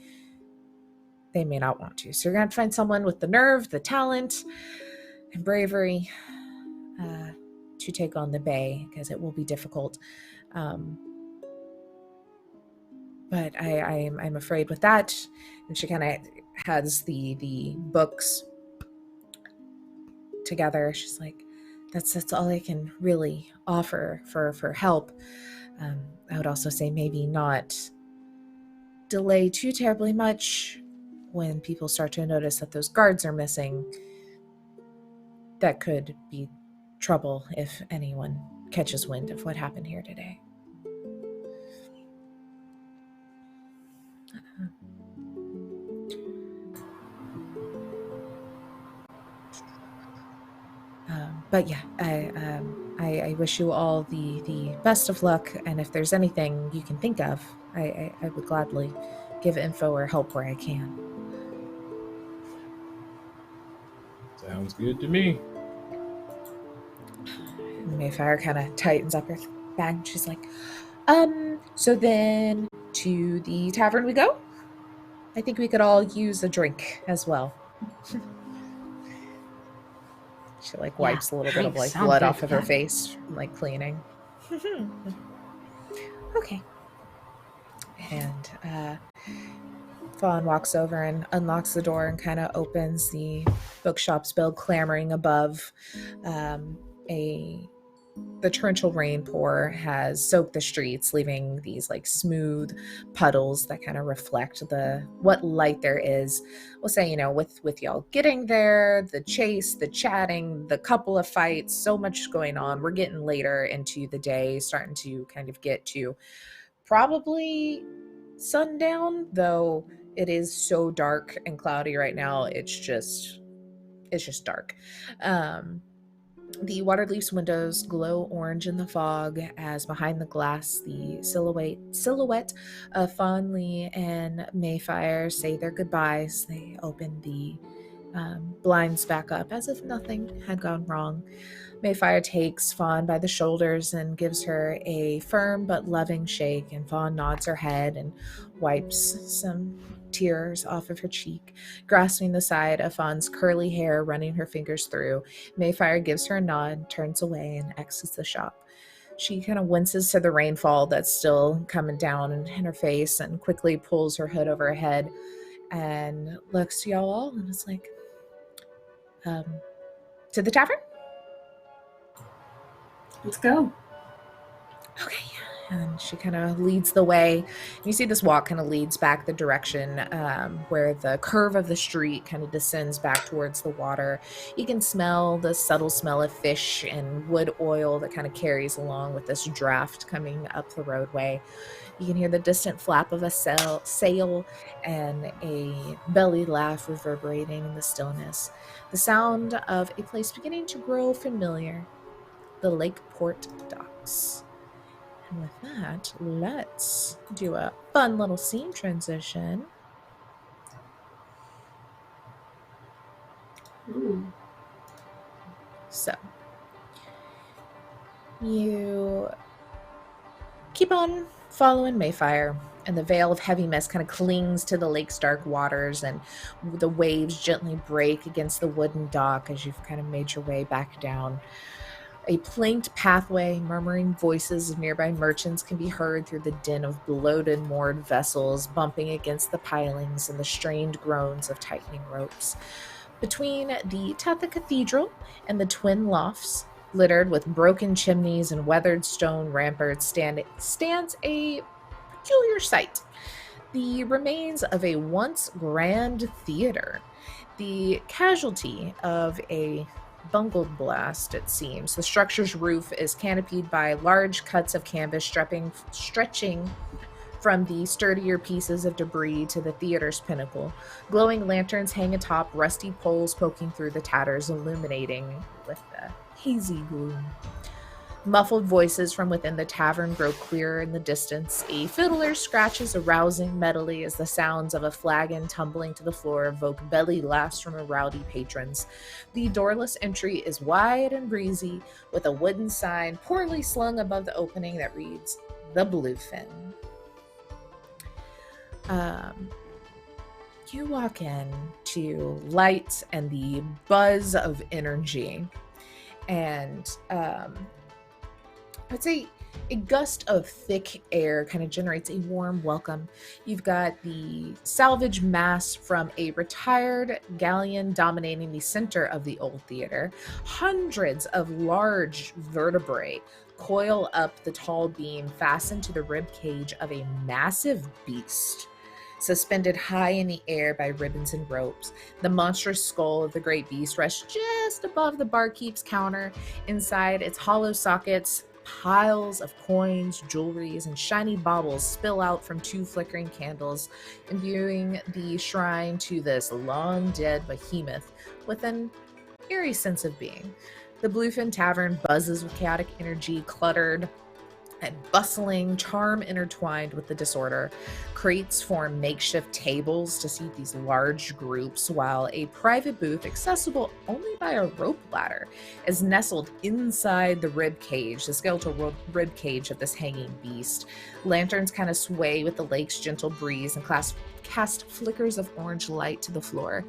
Speaker 2: they may not want to. So you're going to have to find someone with the nerve, the talent, and bravery to take on the bay, because it will be difficult. But I'm afraid with that. And she kind of has the books together. She's like, that's all I can really offer for help. I would also say maybe not delay too terribly much. When people start to notice that those guards are missing, that could be trouble if anyone catches wind of what happened here today. But yeah, I wish you all the best of luck, and if there's anything you can think of, I would gladly give info or help where I can.
Speaker 4: Sounds good to me.
Speaker 2: Mayfire kind of tightens up her bag, and she's like, so then to the tavern we go? I think we could all use a drink as well. She wipes a little bit of
Speaker 5: drinks sound
Speaker 2: blood
Speaker 5: good,
Speaker 2: off of her
Speaker 5: yeah.
Speaker 2: face from cleaning. Okay. And Fawn walks over and unlocks the door and kind of opens the bookshop's bell, clamoring above. The torrential rain pour has soaked the streets, leaving these smooth puddles that kind of reflect what light there is. We'll say, with y'all getting there, the chase, the chatting, the couple of fights, so much going on. We're getting later into the day, starting to kind of get to probably sundown, though it is so dark and cloudy right now. It's just dark. The Waterleaf's windows glow orange in the fog as behind the glass the silhouette of Fawnlee and Mayfire say their goodbyes. They open the blinds back up as if nothing had gone wrong. Mayfire takes Fawn by the shoulders and gives her a firm but loving shake, and Fawn nods her head and wipes some tears off of her cheek, grasping the side of Fawn's curly hair, running her fingers through. Mayfire gives her a nod, turns away, and exits the shop. She kind of winces to the rainfall that's still coming down in her face and quickly pulls her hood over her head and looks to y'all all and is like, to the tavern?
Speaker 3: Let's go.
Speaker 2: Okay. And she kind of leads the way. You see this walk kind of leads back the direction where the curve of the street kind of descends back towards the water. You can smell the subtle smell of fish and wood oil that kind of carries along with this draft coming up the roadway. You can hear the distant flap of a sail and a belly laugh reverberating in the stillness. The sound of a place beginning to grow familiar. The Lakeport Docks. And with that, let's do a fun little scene transition.
Speaker 5: Ooh.
Speaker 2: So, you keep on following Mayfire, and the veil of heavy mist kind of clings to the lake's dark waters, and the waves gently break against the wooden dock as you've kind of made your way back down. A planked pathway, murmuring voices of nearby merchants can be heard through the din of bloated moored vessels bumping against the pilings and the strained groans of tightening ropes. Between the Tatha Cathedral and the twin lofts, littered with broken chimneys and weathered stone ramparts, stands a peculiar sight. The remains of a once grand theater, the casualty of a bungled blast, it seems. The structure's roof is canopied by large cuts of canvas stretching from the sturdier pieces of debris to the theater's pinnacle. Glowing lanterns hang atop rusty poles poking through the tatters, illuminating with the hazy gloom. Muffled voices from within the tavern grow clearer in the distance. A fiddler scratches a rousing medley as the sounds of a flagon tumbling to the floor evoke belly laughs from rowdy patrons. The doorless entry is wide and breezy, with a wooden sign poorly slung above the opening that reads, "The Bluefin." You walk in to lights and the buzz of energy, and I'd say a gust of thick air kind of generates a warm welcome. You've got the salvage mast from a retired galleon dominating the center of the old theater. Hundreds of large vertebrae coil up the tall beam fastened to the rib cage of a massive beast. Suspended high in the air by ribbons and ropes, the monstrous skull of the great beast rests just above the barkeep's counter. Inside its hollow sockets, piles of coins, jewelries, and shiny baubles spill out from two flickering candles, imbuing the shrine to this long-dead behemoth with an eerie sense of being. The Bluefin Tavern buzzes with chaotic energy, cluttered and bustling, charm intertwined with the disorder. Crates form makeshift tables to seat these large groups, while a private booth, accessible only by a rope ladder, is nestled inside the rib cage, the skeletal rib cage of this hanging beast. Lanterns kind of sway with the lake's gentle breeze and cast flickers of orange light to the floor.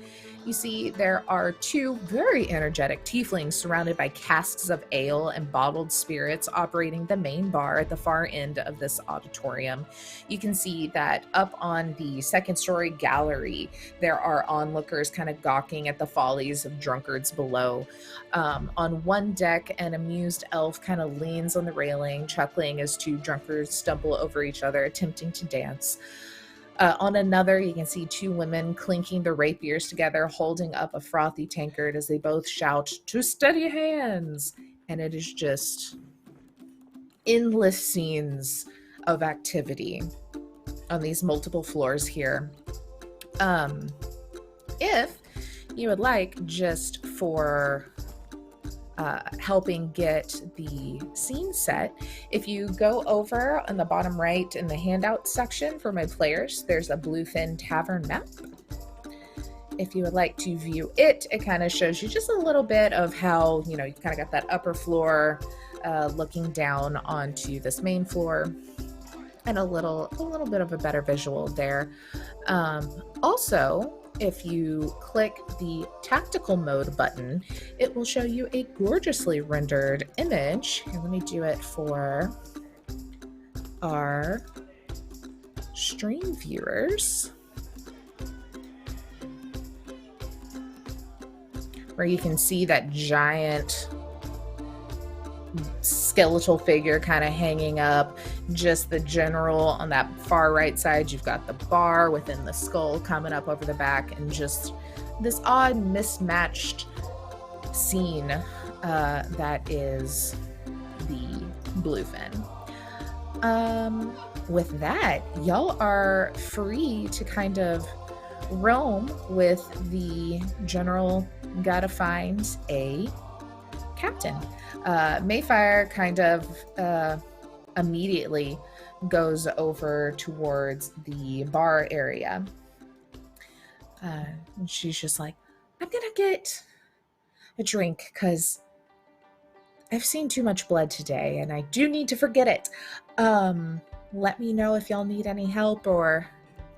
Speaker 2: You see, there are two very energetic tieflings surrounded by casks of ale and bottled spirits operating the main bar at the far end of this auditorium. You can see that up on the second story gallery, there are onlookers kind of gawking at the follies of drunkards below. On one deck, an amused elf kind of leans on the railing, chuckling as two drunkards stumble over each other, attempting to dance. On another, you can see two women clinking their rapiers together, holding up a frothy tankard as they both shout, "To steady hands!" And it is just endless scenes of activity on these multiple floors here. If you would like, just for helping get the scene set, if you go over on the bottom right in the handout section for my players, there's a Bluefin Tavern map. If you would like to view it, it kind of shows you just a little bit of how, you kind of got that upper floor looking down onto this main floor, and a little bit of a better visual there. Also, if you click the tactical mode button, it will show you a gorgeously rendered image. Here, let me do it for our stream viewers, where you can see that giant skeletal figure kind of hanging up. Just the general on that far right side, you've got the bar within the skull coming up over the back, and just this odd mismatched scene that is the Bluefin. With that, y'all are free to kind of roam with the general. Gotta find a captain. Mayfire kind of immediately goes over towards the bar area. And she's just like, I'm gonna get a drink because I've seen too much blood today and I do need to forget it. Let me know if y'all need any help or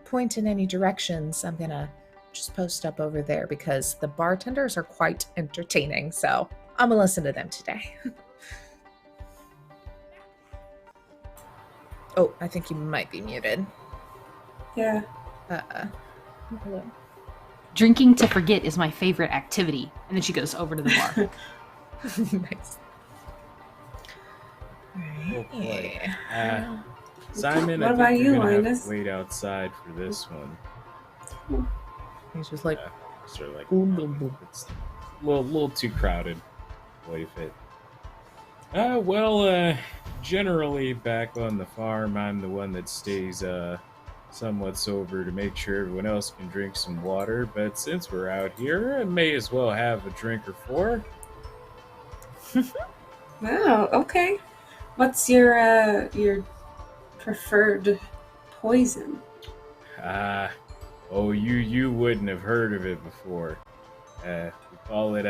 Speaker 2: point in any directions. I'm gonna just post up over there because the bartenders are quite entertaining, so I'm gonna listen to them today. Oh, I think you might be muted.
Speaker 3: Yeah.
Speaker 2: Hello.
Speaker 5: Drinking to forget is my favorite activity. And then she goes over to the bar.
Speaker 2: Nice.
Speaker 4: Oh boy.
Speaker 2: Yeah.
Speaker 4: Simon,
Speaker 3: What
Speaker 4: I
Speaker 3: about
Speaker 4: think
Speaker 3: you,
Speaker 4: you're gonna have
Speaker 3: Linus?
Speaker 4: to wait outside for this one.
Speaker 2: He's just like,
Speaker 4: Sort of like
Speaker 2: boom, boom, boom.
Speaker 4: it's a little too crowded. Boy fit. Generally back on the farm, I'm the one that stays somewhat sober to make sure everyone else can drink some water. But since we're out here, I may as well have a drink or four.
Speaker 3: Wow. Okay. What's your preferred poison?
Speaker 4: You wouldn't have heard of it before. We call it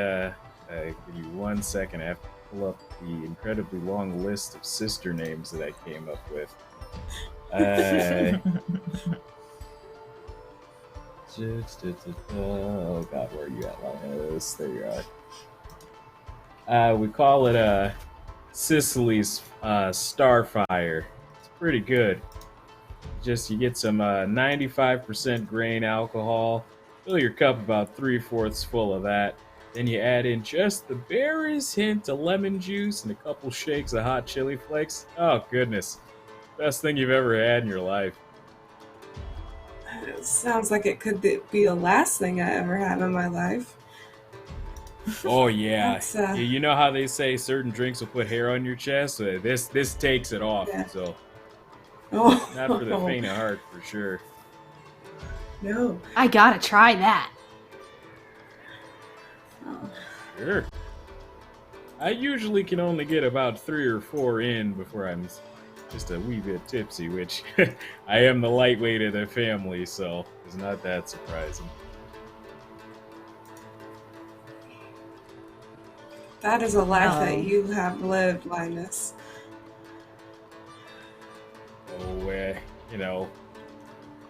Speaker 4: give you 1 second. I have to pull up the incredibly long list of sister names that I came up with. Oh god, where are you at, Linus? There you are. We call it Sicily's Starfire. It's pretty good. Just you get some 95% grain alcohol. Fill your cup about 3/4 full of that. Then you add in just the barest hint of lemon juice and a couple shakes of hot chili flakes. Oh goodness, best thing you've ever had in your life.
Speaker 3: It sounds like it could be the last thing I ever had in my life.
Speaker 4: Oh yeah.
Speaker 3: That's,
Speaker 4: You know how they say certain drinks will put hair on your chest? This takes it off.
Speaker 3: Yeah.
Speaker 4: So
Speaker 3: Oh,
Speaker 4: not for the faint of heart, for sure.
Speaker 3: No.
Speaker 5: I gotta try that.
Speaker 3: Oh.
Speaker 4: Sure. I usually can only get about 3 or 4 in before I'm just a wee bit tipsy, which I am the lightweight of the family, so it's not that surprising.
Speaker 3: That is a life
Speaker 2: Oh.
Speaker 3: that you have lived, Linus.
Speaker 4: Oh,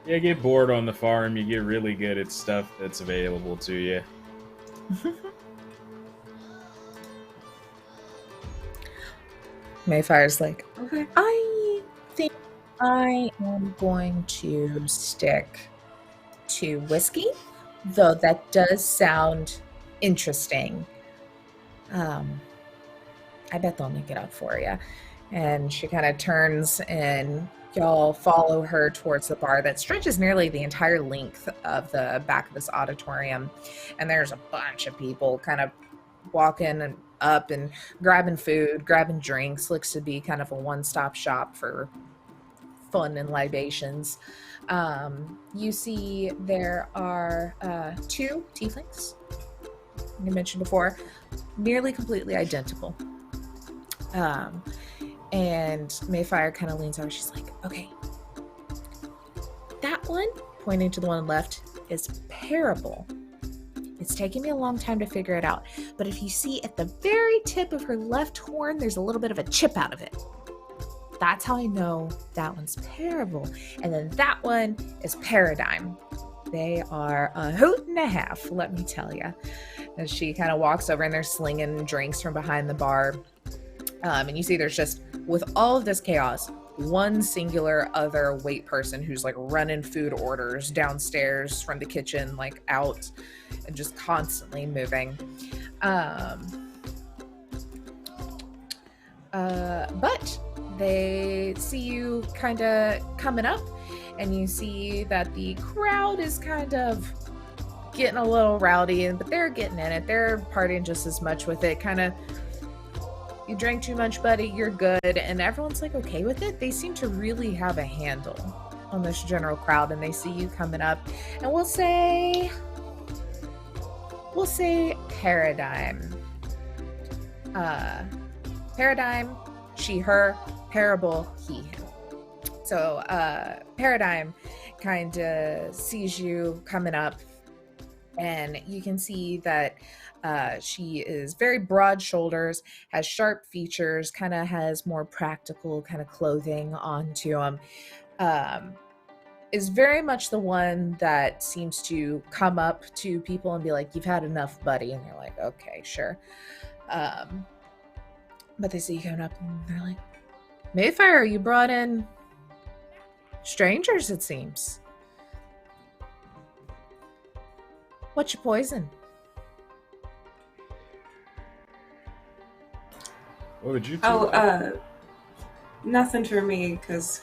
Speaker 4: you get bored on the farm, you get really good at stuff that's available to you.
Speaker 2: Mayfire's like,
Speaker 3: Okay.
Speaker 2: I think I am going to stick to whiskey, though that does sound interesting. I bet they'll make it up for you. And she kind of turns and y'all follow her towards the bar that stretches nearly the entire length of the back of this auditorium. And there's a bunch of people kind of walking and up and grabbing food, grabbing drinks. Looks to be kind of a one-stop shop for fun and libations. You see there are 2 tieflings, you mentioned before, nearly completely identical. And Mayfire kind of leans over. She's like, okay, that one, pointing to the one left, is parable. It's taking me a long time to figure it out. But if you see at the very tip of her left horn, there's a little bit of a chip out of it. That's how I know that one's parable. And then that one is paradigm. They are a hoot and a half, let me tell you. As she kind of walks over and they're slinging drinks from behind the bar. And you see there's just, with all of this chaos, one singular other wait person who's like running food orders downstairs from the kitchen, like out and just constantly moving. But they see you kind of coming up, and you see that the crowd is kind of getting a little rowdy, but they're getting in it. They're partying just as much with it. Kind of, you drank too much, buddy, you're good. And everyone's like okay with it. They seem to really have a handle on this general crowd, and they see you coming up. And we'll say Paradigm. Paradigm, she, her, Parable, he, him. So Paradigm kind of sees you coming up, and you can see that she is very broad shoulders, has sharp features, kind of has more practical kind of clothing onto them. Is very much the one that seems to come up to people and be like, "You've had enough, buddy," and they're like, "Okay, sure." But they see you coming up, and they're like, "Mayfire, you brought in strangers, it seems. What's your poison?"
Speaker 4: What would you do?
Speaker 3: Oh, nothing for me, because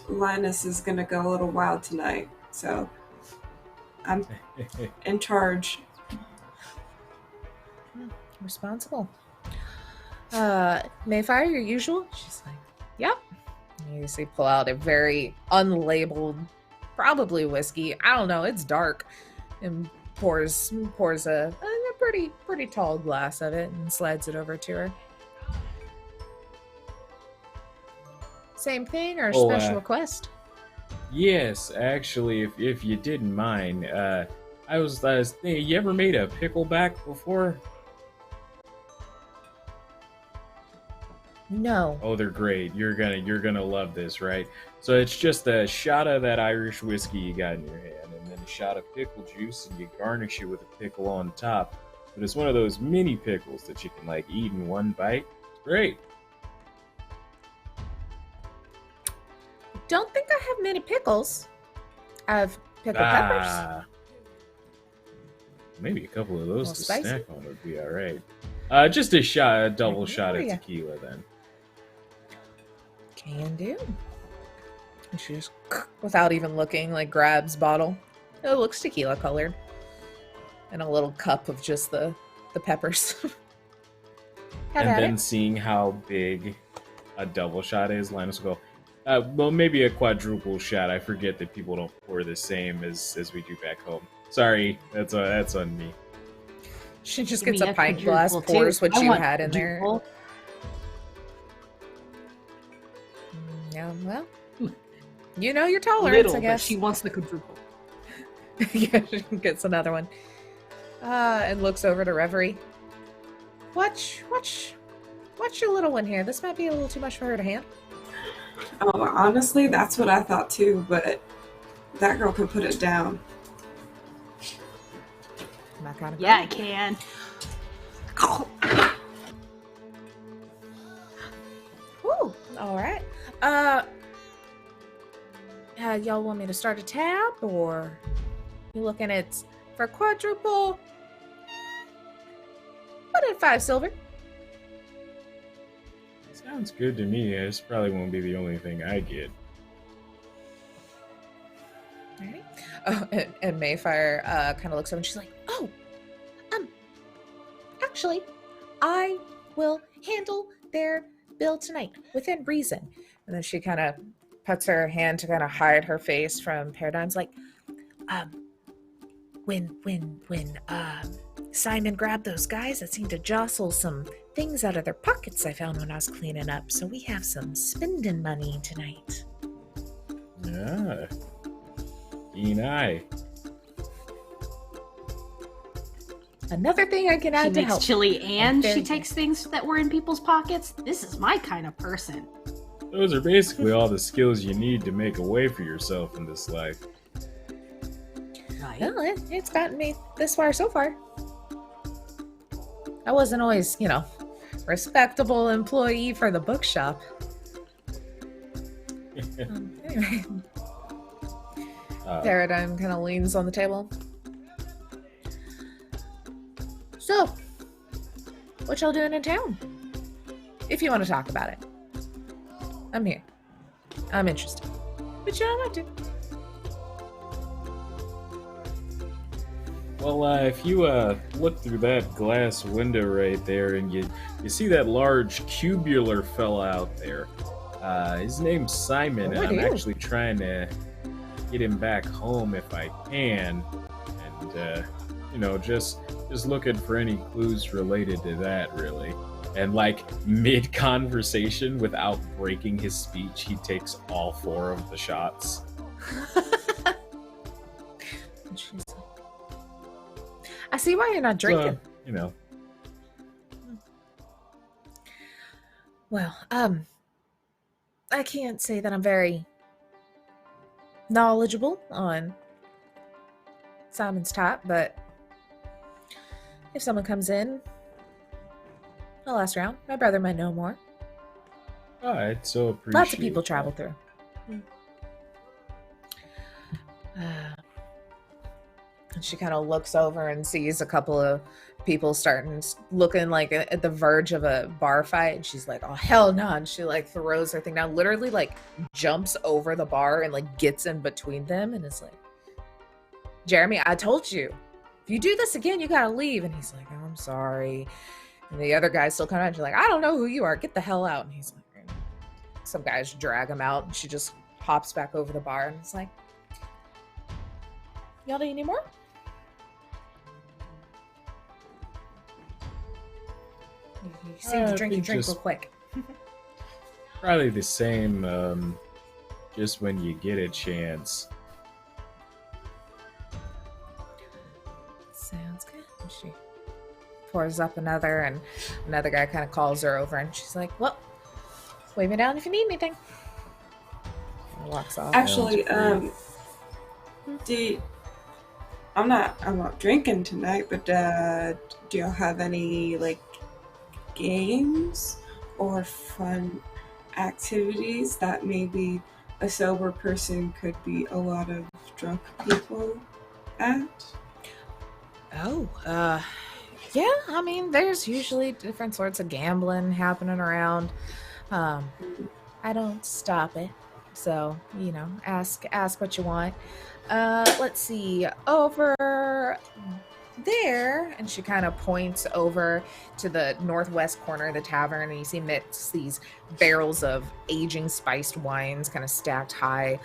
Speaker 3: Linus is going to go a little wild tonight, so I'm in charge.
Speaker 2: Responsible. Mayfire, your usual? She's like, "Yep." And you see pull out a very unlabeled, probably whiskey. I don't know, it's dark. And pours a pretty tall glass of it and slides it over to her. Same thing or a special request?
Speaker 4: Yes, actually, if you didn't mind, I was thinking, you ever made a pickleback before?
Speaker 2: No.
Speaker 4: Oh, they're great. You're gonna love this, right? So it's just a shot of that Irish whiskey you got in your hand, and then a shot of pickle juice, and you garnish it with a pickle on top. But it's one of those mini pickles that you can like eat in one bite. It's great.
Speaker 2: Don't think I have many pickles. I have pickled peppers.
Speaker 4: Maybe a couple of those to
Speaker 2: Spicy?
Speaker 4: snack on would be all right. Just a double shot of tequila then.
Speaker 2: Can do. And she just, without even looking, like grabs bottle. It looks tequila colored. And a little cup of just the peppers.
Speaker 4: And then seeing how big a double shot is, Linus will go, well, maybe a quadruple shot. I forget that people don't pour the same as we do back home. Sorry, that's on me.
Speaker 2: She just gets a pint glass, pours what you had in there. Yeah, well, you know your tolerance, I guess.
Speaker 5: But she wants the quadruple.
Speaker 2: Yeah, she gets another one. And looks over to Reverie. Watch your little one here. This might be a little too much for her to handle.
Speaker 3: Oh, honestly, that's what I thought too, but that girl could put it down.
Speaker 5: Yeah, I can.
Speaker 2: Woo! All right. Y'all want me to start a tab, or you looking at for quadruple? Put in 5 silver.
Speaker 4: Sounds good to me. This probably won't be the only thing I get.
Speaker 2: Right. Oh, and Mayfire kind of looks up and she's like, "Oh, actually, I will handle their bill tonight within reason." And then she kind of puts her hand to kind of hide her face from Paradigm's like, when Simon grabbed those guys that seemed to jostle some things out of their pockets I found when I was cleaning up, so we have some spending money tonight.
Speaker 4: Yeah. Keen eye.
Speaker 2: Another thing I can add to help.
Speaker 5: She makes chili and she takes things that were in people's pockets. This is my kind of person.
Speaker 4: Those are basically all the skills you need to make a way for yourself in this life.
Speaker 5: Right.
Speaker 2: Well, it's gotten me this far so far. I wasn't always, respectable employee for the bookshop. Anyway. Paradigm kind of leans on the table. So, what y'all doing in town? If you want to talk about it, I'm here. I'm interested. But you don't have to.
Speaker 4: Well, if you look through that glass window right there, and you see that large cubular fella out there. His name's Simon, and I'm actually trying to get him back home if I can. And just looking for any clues related to that, really. And like mid-conversation, without breaking his speech, he takes all 4 of the shots.
Speaker 2: I see why you're not drinking. Well, I can't say that I'm very knowledgeable on Simon's type, but if someone comes in, I'll ask around. My brother might know more.
Speaker 4: I'd so appreciate
Speaker 2: Lots of people travel through. She kind of looks over and sees a couple of people looking like at the verge of a bar fight, and she's like, "Oh hell no!" And she like throws her thing down, literally like jumps over the bar and like gets in between them, and is like, "Jeremy, I told you, if you do this again, you gotta leave." And he's like, "Oh, I'm sorry." And the other guy's still coming out. She's like, "I don't know who you are. Get the hell out." And he's like, some guys drag him out, and she just hops back over the bar and it's like, "Y'all need any more?" You seem to drink real quick.
Speaker 4: Probably the same, just when you get a chance.
Speaker 2: Sounds good. And she pours up another, and another guy kind of calls her over, and she's like, "Well, wave me down if you need anything." And walks off.
Speaker 3: Actually, I'm not drinking tonight, but do y'all have any like games or fun activities that maybe a sober person could beat a lot of drunk people at?
Speaker 2: Yeah, I mean, there's usually different sorts of gambling happening around. I don't stop it, so ask what you want. Let's see, over there, and she kind of points over to the northwest corner of the tavern, and you see amidst these barrels of aging spiced wines kind of stacked high,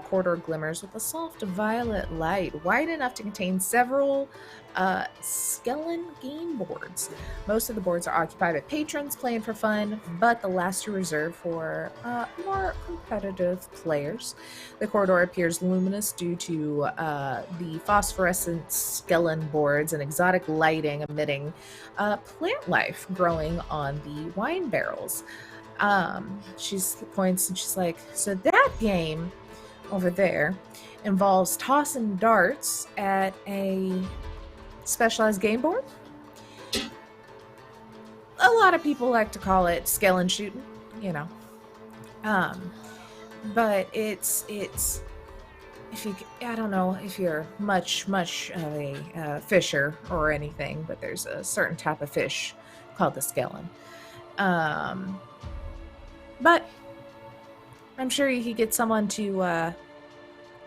Speaker 2: corridor glimmers with a soft violet light wide enough to contain several skeleton game boards. Most of the boards are occupied by patrons playing for fun, but the last are reserved for more competitive players. The corridor appears luminous due to the phosphorescent skeleton boards and exotic lighting emitting plant life growing on the wine barrels. She points and she's like, "So that game over there involves tossing darts at a specialized game board. A lot of people like to call it skeleton shooting, but it's I don't know if you're much of a fisher or anything, but there's a certain type of fish called the skeleton. But I'm sure you could get someone to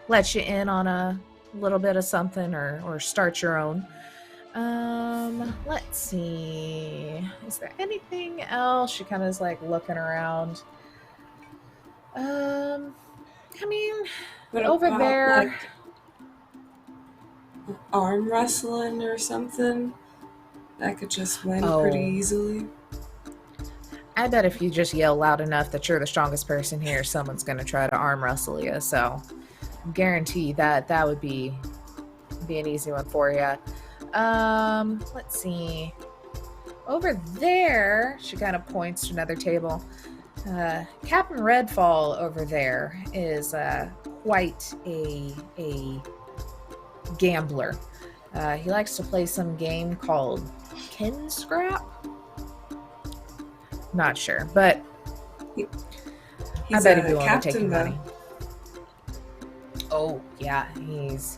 Speaker 2: let you in on a little bit of something or start your own. Let's see. Is there anything else? She kind of is like looking around. I mean,
Speaker 3: What
Speaker 2: over
Speaker 3: about,
Speaker 2: there,
Speaker 3: like, arm wrestling or something? That could just win pretty easily.
Speaker 2: I bet if you just yell loud enough that you're the strongest person here, someone's going to try to arm wrestle you. So, guarantee that would be an easy one for you. Let's see. Over there, she kind of points to another table. Captain Redfall over there is quite a gambler. He likes to play some game called Kin Scrap. Not sure, but I bet he'd be willing to take your money. Oh yeah, he's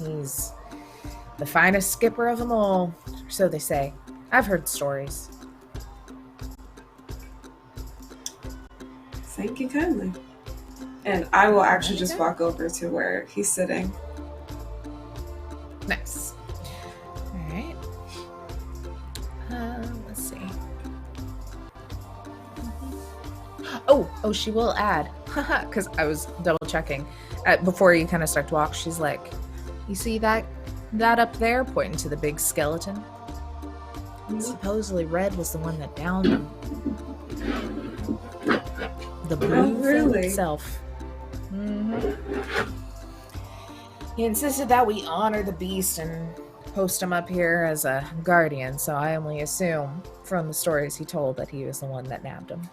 Speaker 2: the finest skipper of them all, so they say. I've heard stories.
Speaker 3: Thank you kindly. And I will actually just walk over to where he's sitting.
Speaker 2: Nice. All right. Let's see. Oh, she will add. Haha, because I was double checking. Before you kind of start to walk, she's like, you see that up there, pointing to the big skeleton? Supposedly Red was the one that downed him. The Bluefin himself. He insisted that we honor the beast and post him up here as a guardian, so I only assume from the stories he told that he was the one that nabbed him.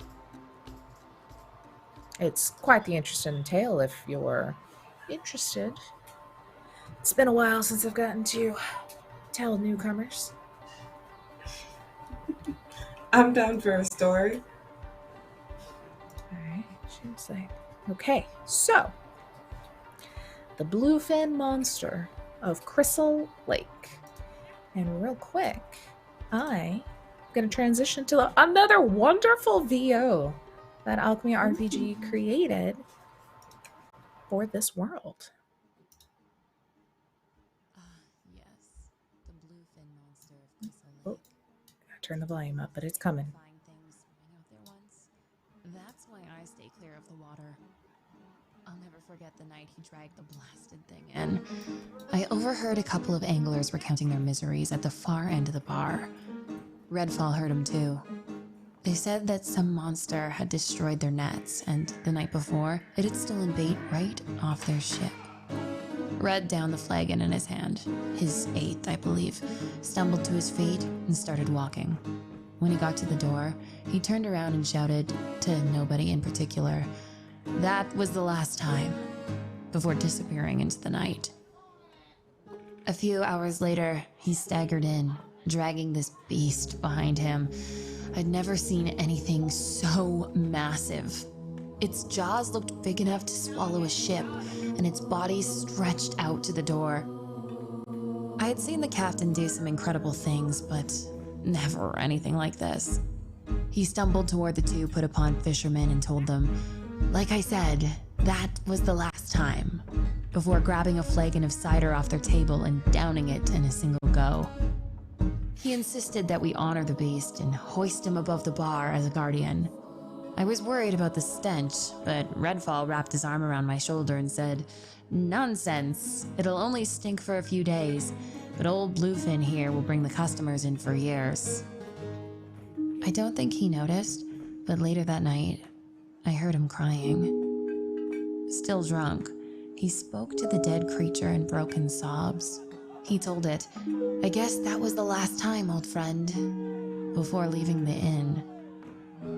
Speaker 2: It's quite the interesting tale if you're interested. It's been a while since I've gotten to tell newcomers.
Speaker 3: I'm down for a story.
Speaker 2: Alright, she was like, okay, so the Bluefin monster of Crystal Lake. And real quick, I'm going to transition to another wonderful VO that Alchemy RPG created for this world.
Speaker 1: Yes, the bluefin monster of Crystal
Speaker 2: Oh,
Speaker 1: Lake.
Speaker 2: gotta turn the volume up, but it's coming.
Speaker 1: Find things moving out there once. That's why I stay clear of the water. I'll never forget the night he dragged the blasted thing in. I overheard a couple of anglers recounting their miseries at the far end of the bar. Redfall heard them too. They said that some monster had destroyed their nets, and the night before, it had stolen bait right off their ship. Red downed the flagon in his hand, his 8th, I believe, stumbled to his feet and started walking. When he got to the door, he turned around and shouted, to nobody in particular, "That was the last time," before disappearing into the night. A few hours later, he staggered in, dragging this beast behind him. I'd never seen anything so massive. Its jaws looked big enough to swallow a ship, and its body stretched out to the door. I had seen the captain do some incredible things, but never anything like this. He stumbled toward the two put-upon fishermen and told them, like I said, that was the last time, before grabbing a flagon of cider off their table and downing it in a single go. He insisted that we honor the beast and hoist him above the bar as a guardian. I was worried about the stench, but Redfall wrapped his arm around my shoulder and said, "Nonsense. It'll only stink for a few days, but old Bluefin here will bring the customers in for years." I don't think he noticed, but later that night, I heard him crying. Still drunk, he spoke to the dead creature in broken sobs. He told it, "I guess that was the last time, old friend," before leaving the inn.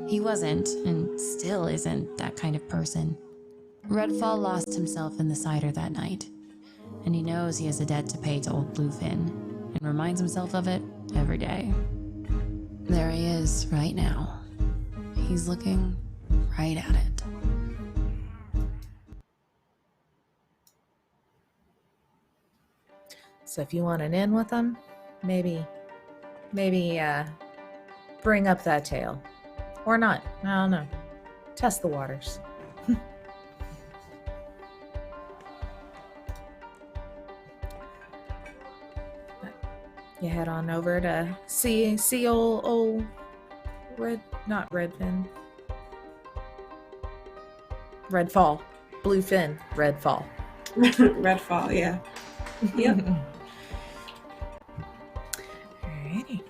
Speaker 1: He wasn't, and still isn't, that kind of person. Redfall lost himself in the cider that night, and he knows he has a debt to pay to old Bluefin, and reminds himself of it every day. There he is, right now. He's looking right at it.
Speaker 2: So if you want an in with them, maybe bring up that tale. Or not. I don't know. Test the waters. You head on over to see old not Redfin. Redfall. Bluefin. Redfall.
Speaker 3: Redfall, yeah. Yep.
Speaker 2: Alrighty.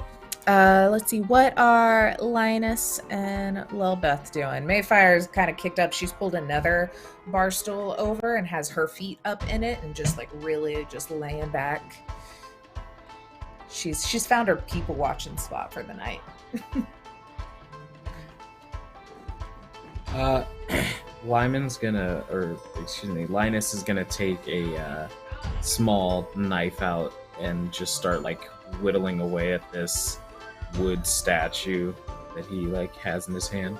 Speaker 2: Let's see. What are Linus and Lelbeth doing? Mayfire's kind of kicked up. She's pulled another bar stool over and has her feet up in it and just like really just laying back. She's found her people watching spot for the night.
Speaker 4: Linus is gonna take a small knife out and just start like whittling away at this wood statue that he like has in his hand.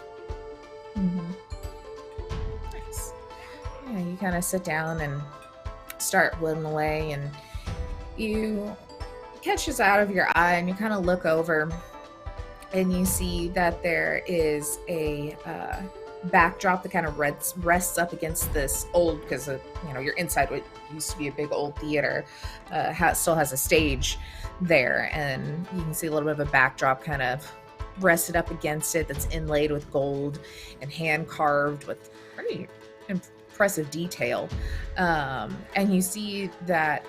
Speaker 2: Mm-hmm. Nice. Yeah, you kind of sit down and start whittling away, and you catches out of your eye, and you kind of look over, and you see that there is a backdrop that kind of rests up against this old, because you're inside what used to be a big old theater, still has a stage there, and you can see a little bit of a backdrop kind of rested up against it that's inlaid with gold and hand carved with pretty impressive detail. And you see that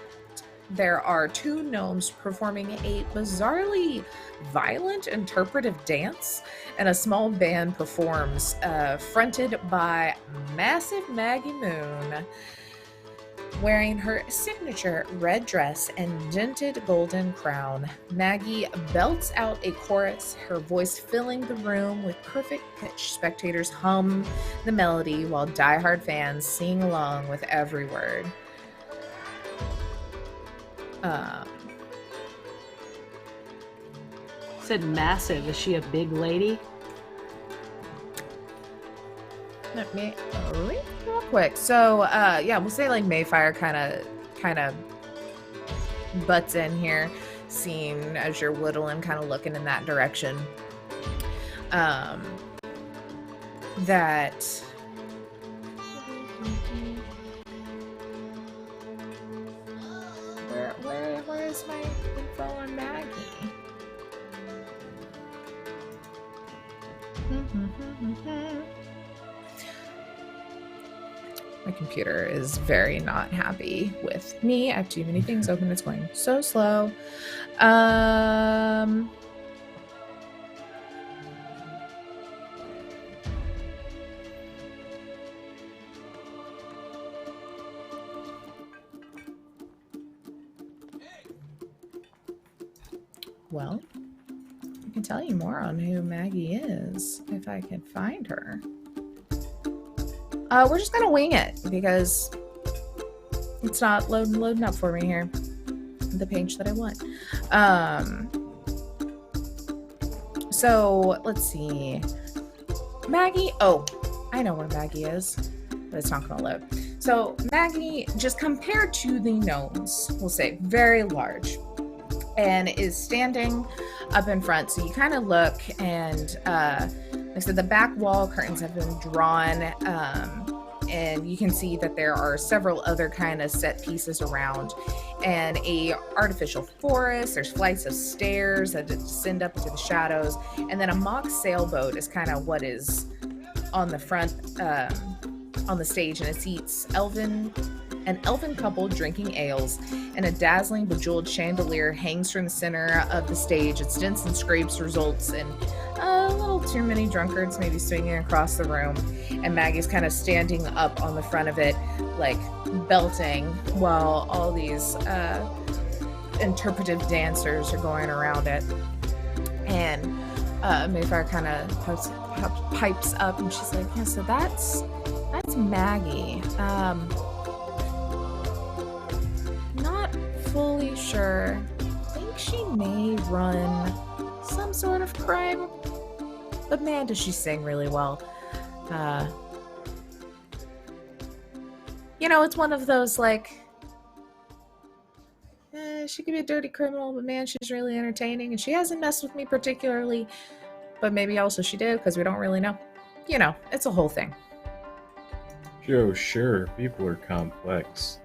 Speaker 2: there are two gnomes performing a bizarrely violent interpretive dance, and a small band performs, fronted by massive Maggie Moon, wearing her signature red dress and dented golden crown. Maggie belts out a chorus, her voice filling the room with perfect pitch. Spectators hum the melody while diehard fans sing along with every word.
Speaker 5: Said massive. Is she a big lady?
Speaker 2: Let me read real quick. So, we'll say like Mayfire kind of butts in here, seeing as you're whittling, kind of looking in that direction. That where is my info on Maggie? My computer is very not happy with me. I have too many things open. It's going so slow. Well, I can tell you more on who Maggie is if I can find her. We're just gonna wing it because it's not loading up for me here. The page that I want. So let's see. Maggie. Oh, I know where Maggie is, but it's not gonna load. So Maggie, just compared to the gnomes, we'll say very large, and is standing up in front. So you kind of look, and like I said, the back wall curtains have been drawn, and you can see that there are several other kind of set pieces around, and a artificial forest. There's flights of stairs that descend up into the shadows, and then a mock sailboat is kind of what is on the front, on the stage, and it seats an elven couple drinking ales, and a dazzling bejeweled chandelier hangs from the center of the stage. Its dents and scrapes results in a little too many drunkards maybe swinging across the room, and Maggie's kind of standing up on the front of it, like belting, while all these interpretive dancers are going around it. And Mayfire kind of pipes up, and she's like, yeah, so that's Maggie. Not fully sure. I think she may run some sort of crime, but man, does she sing really well. It's one of those, like, she could be a dirty criminal, but man, she's really entertaining, and she hasn't messed with me particularly, but maybe also she did, because we don't really know. It's a whole thing.
Speaker 4: Joe, sure, people are complex.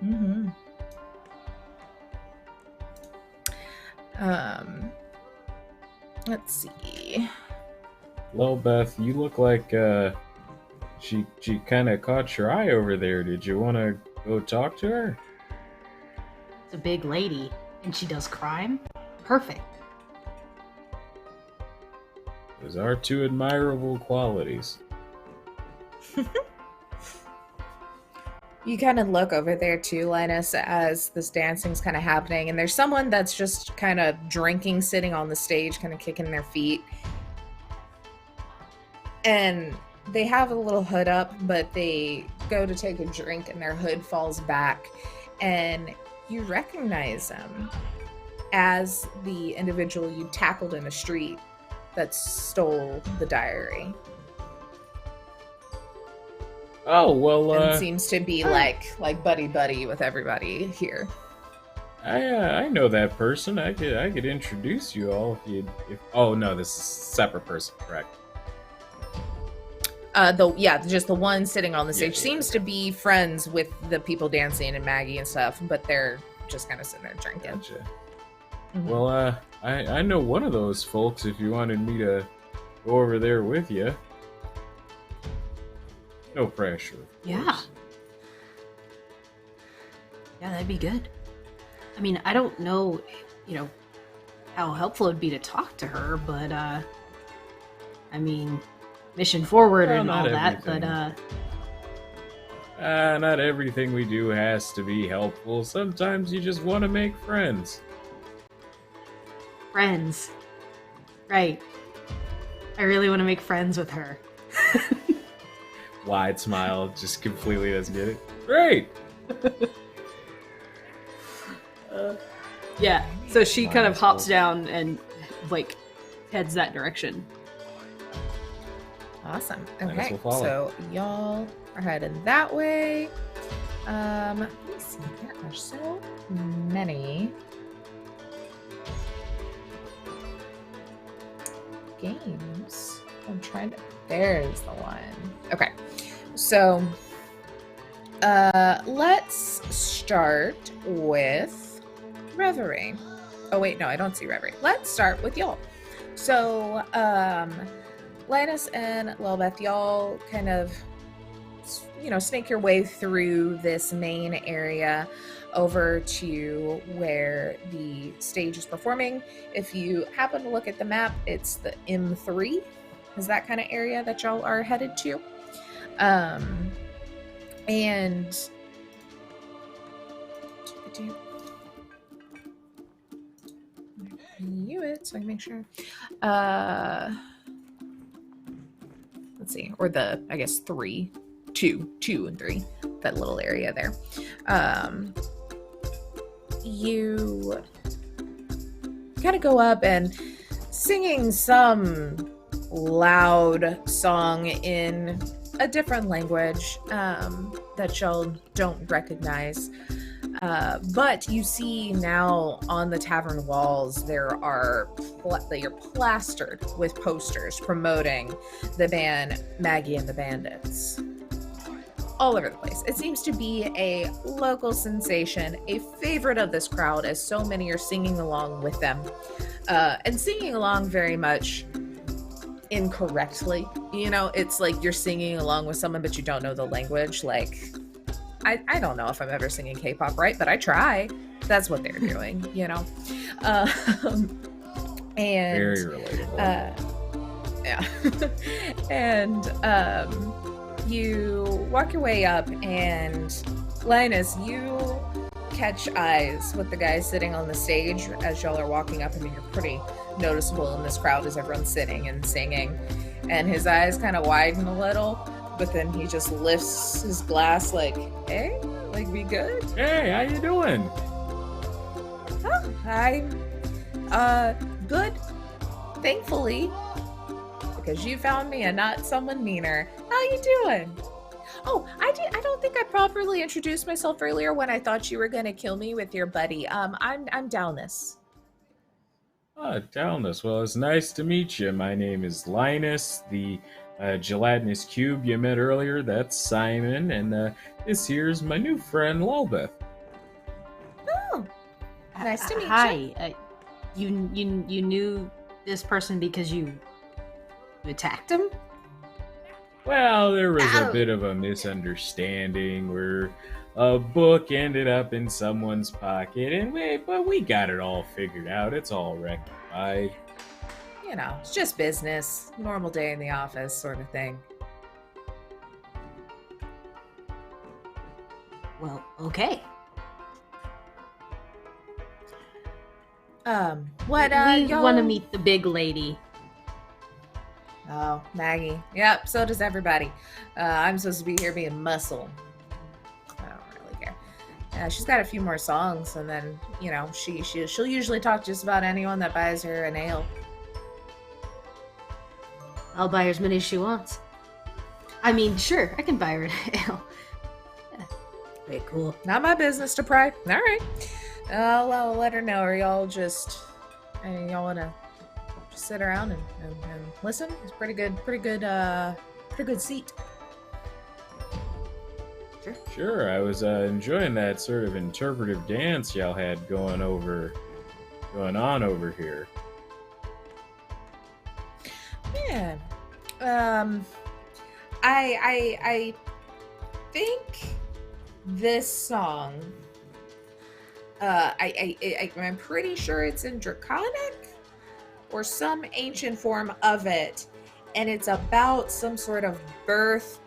Speaker 2: Mm-hmm. Let's see.
Speaker 4: Lelbeth, you look like she kind of caught your eye over there. Did you want to go talk to her?
Speaker 5: It's a big lady, and she does crime? Perfect.
Speaker 4: Those are two admirable qualities.
Speaker 2: You kind of look over there too, Linus, as this dancing's kind of happening, and there's someone that's just kind of drinking, sitting on the stage, kind of kicking their feet. And they have a little hood up, but they go to take a drink and their hood falls back, and you recognize them as the individual you tackled in the street that stole the diary.
Speaker 4: Oh, well,
Speaker 2: and seems to be like buddy with everybody here.
Speaker 4: I know that person. I could introduce you all if. Oh no, this is a separate person, correct?
Speaker 2: Just the one sitting on the stage
Speaker 4: Yeah.
Speaker 2: seems to be friends with the people dancing and Maggie and stuff, but they're just kind of sitting there drinking.
Speaker 4: Gotcha.
Speaker 2: Mhm.
Speaker 4: Well, I know one of those folks if you wanted me to go over there with you. No pressure. Of
Speaker 5: Yeah.
Speaker 4: course.
Speaker 5: Yeah, that'd be good. I mean, I don't know, how helpful it'd be to talk to her, but I mean, mission forward
Speaker 4: Well,
Speaker 5: and all
Speaker 4: not
Speaker 5: that, but
Speaker 4: not everything we do has to be helpful. Sometimes you just want to make friends.
Speaker 5: friends. Right. I really want to make friends with her.
Speaker 4: Wide smile, just completely doesn't get it. Great!
Speaker 5: Yeah. So she kind of hops down and like heads that direction.
Speaker 2: Awesome.
Speaker 4: Linus
Speaker 2: Okay,
Speaker 4: will follow.
Speaker 2: so y'all are headed that way. Let me see. There are so many games. I'm trying to. There's the one. Okay, so let's start with Reverie. Oh wait, no, I don't see Reverie. Let's start with y'all. So, Linus and Lelbeth, y'all kind of, snake your way through this main area over to where the stage is performing. If you happen to look at the map, it's the M3 is that kind of area that y'all are headed to. And you it so I can make sure. Let's see, or I guess two and three, that little area there. You kind of go up and singing some loud song in a different language that y'all don't recognize. But you see now on the tavern walls, you're plastered with posters promoting the band Maggie and the Bandits. All over the place. It seems to be a local sensation, a favorite of this crowd, as so many are singing along with them. And singing along very much incorrectly. It's like you're singing along with someone, but you don't know the language. Like, I don't know if I'm ever singing K-pop right, but I try. That's what they're doing, And
Speaker 4: Very relatable.
Speaker 2: yeah. And you walk your way up, and Linus, you catch eyes with the guy sitting on the stage as y'all are walking up. I mean, you're pretty noticeable in this crowd as everyone's sitting and singing. And his eyes kind of widen a little, but then he just lifts his glass like, hey, like, we good?
Speaker 4: Hey, how you doing?
Speaker 2: Oh, I'm good, thankfully, because you found me and not someone meaner. How you doing? Oh, I don't think I properly introduced myself earlier when I thought you were gonna kill me with your buddy. I'm Dalnus.
Speaker 4: Dalnus. Well, it's nice to meet you. My name is Linus. The gelatinous cube you met earlier, that's Simon. And this here's my new friend, Lelbeth.
Speaker 2: Oh, nice to meet you.
Speaker 5: Hi. You knew this person because you attacked him?
Speaker 4: Well, there was
Speaker 2: Ow.
Speaker 4: a bit of a misunderstanding where a book ended up in someone's pocket, but we got it all figured out. It's all rectified.
Speaker 2: It's just business, normal day in the office sort of thing.
Speaker 5: Well, okay.
Speaker 2: What
Speaker 5: we
Speaker 2: y'all
Speaker 5: want to meet the big lady.
Speaker 2: Oh, Maggie. Yep, so does everybody. I'm supposed to be here being muscle. I don't really care. She's got a few more songs, and then, she'll usually talk just about anyone that buys her an ale.
Speaker 5: I'll buy her as many as she wants. I mean, sure, I can buy her an ale. Very cool.
Speaker 2: Not my business to pry. All right. I'll let her know, or y'all want to just sit around and listen? It's pretty good a good seat.
Speaker 4: Sure, I was enjoying that sort of interpretive dance y'all had going on over here.
Speaker 2: Yeah. I think this song. I'm pretty sure it's in Draconic or some ancient form of it, and it's about some sort of birth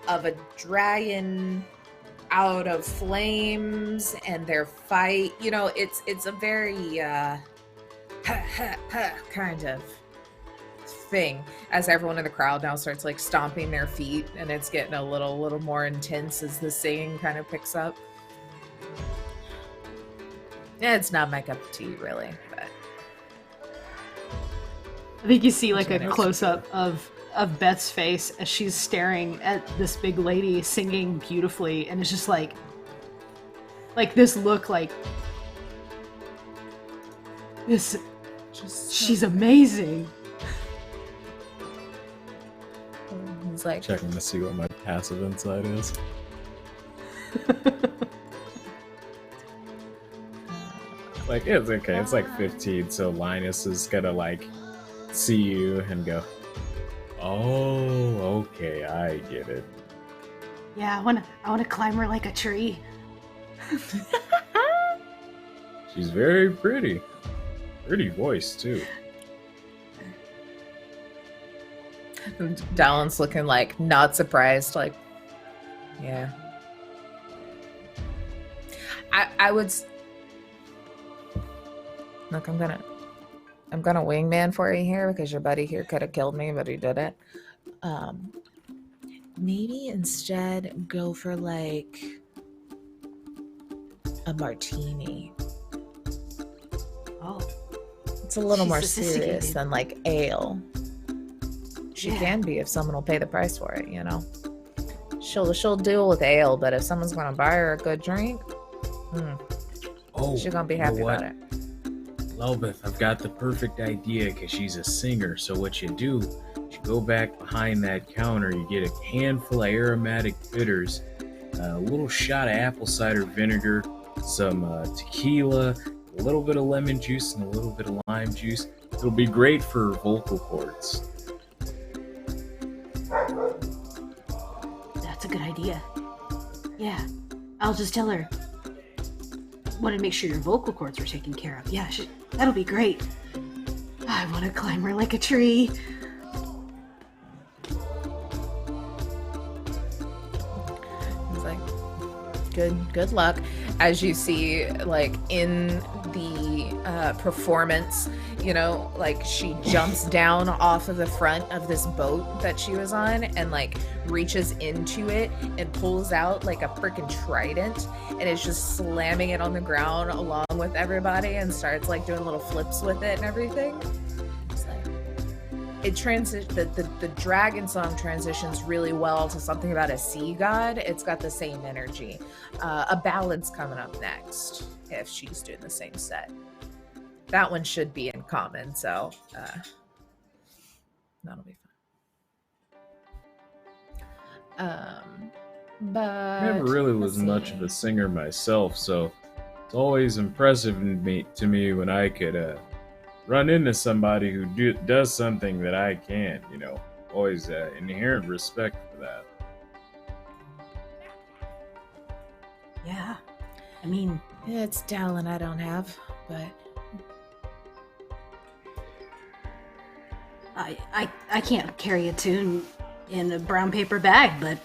Speaker 2: of a dragon out of flames and their fight. You know, it's a very kind of thing, as everyone in the crowd now starts like stomping their feet, and it's getting a little more intense as the singing kind of picks up. It's not my cup of tea, really, but
Speaker 5: I think you see like a close-up of Beth's face as she's staring at this big lady singing beautifully, and it's just like this look like this. She's amazing.
Speaker 2: He's like
Speaker 4: Checking to see what my passive insight is. Like, it's okay, it's like 15, so Linus is gonna like see you and go, oh, okay, I get it.
Speaker 5: Yeah, I wanna climb her like a tree.
Speaker 4: She's very pretty. Pretty voice too.
Speaker 2: Dallin's looking like not surprised, like, yeah. I would look. I'm gonna wingman for you here because your buddy here could have killed me, but he didn't. Maybe instead go for like a martini.
Speaker 5: Oh,
Speaker 2: It's a little
Speaker 5: She's
Speaker 2: more serious
Speaker 5: sophisticated.
Speaker 2: than like ale. She
Speaker 5: Yeah.
Speaker 2: can be if someone will pay the price for it, you know. She'll deal with ale, but if someone's gonna buy her a good drink,
Speaker 4: Oh,
Speaker 2: she's gonna be
Speaker 4: you know
Speaker 2: happy
Speaker 4: what?
Speaker 2: about it.
Speaker 4: Lelbeth, I've got the perfect idea because she's a singer. So what you do, you go back behind that counter, you get a handful of aromatic bitters, a little shot of apple cider vinegar, some tequila, a little bit of lemon juice, and a little bit of lime juice. It'll be great for vocal cords.
Speaker 5: that's a good idea. Yeah, I'll just tell her. Want to make sure your vocal cords are taken care of. Yeah, that'll be great. I want to climb her like a tree.
Speaker 2: It's like good luck. As you see, like in the performance, you know, like she jumps down off of the front of this boat that she was on and like reaches into it and pulls out like a freaking trident and is just slamming it on the ground along with everybody and starts like doing little flips with it and everything. It's like the dragon song transitions really well to something about a sea god. It's got the same energy. A ballad's coming up next if she's doing the same set. That one should be in common, so that'll be fun. But
Speaker 4: I never really was
Speaker 2: let's
Speaker 4: much
Speaker 2: see.
Speaker 4: of a singer myself, so it's always impressive to me when I could run into somebody who does something that I can't, you know. Always inherent respect for that.
Speaker 5: Yeah, I mean,
Speaker 2: It's talent I don't have, but
Speaker 5: I can't carry a tune in a brown paper bag, but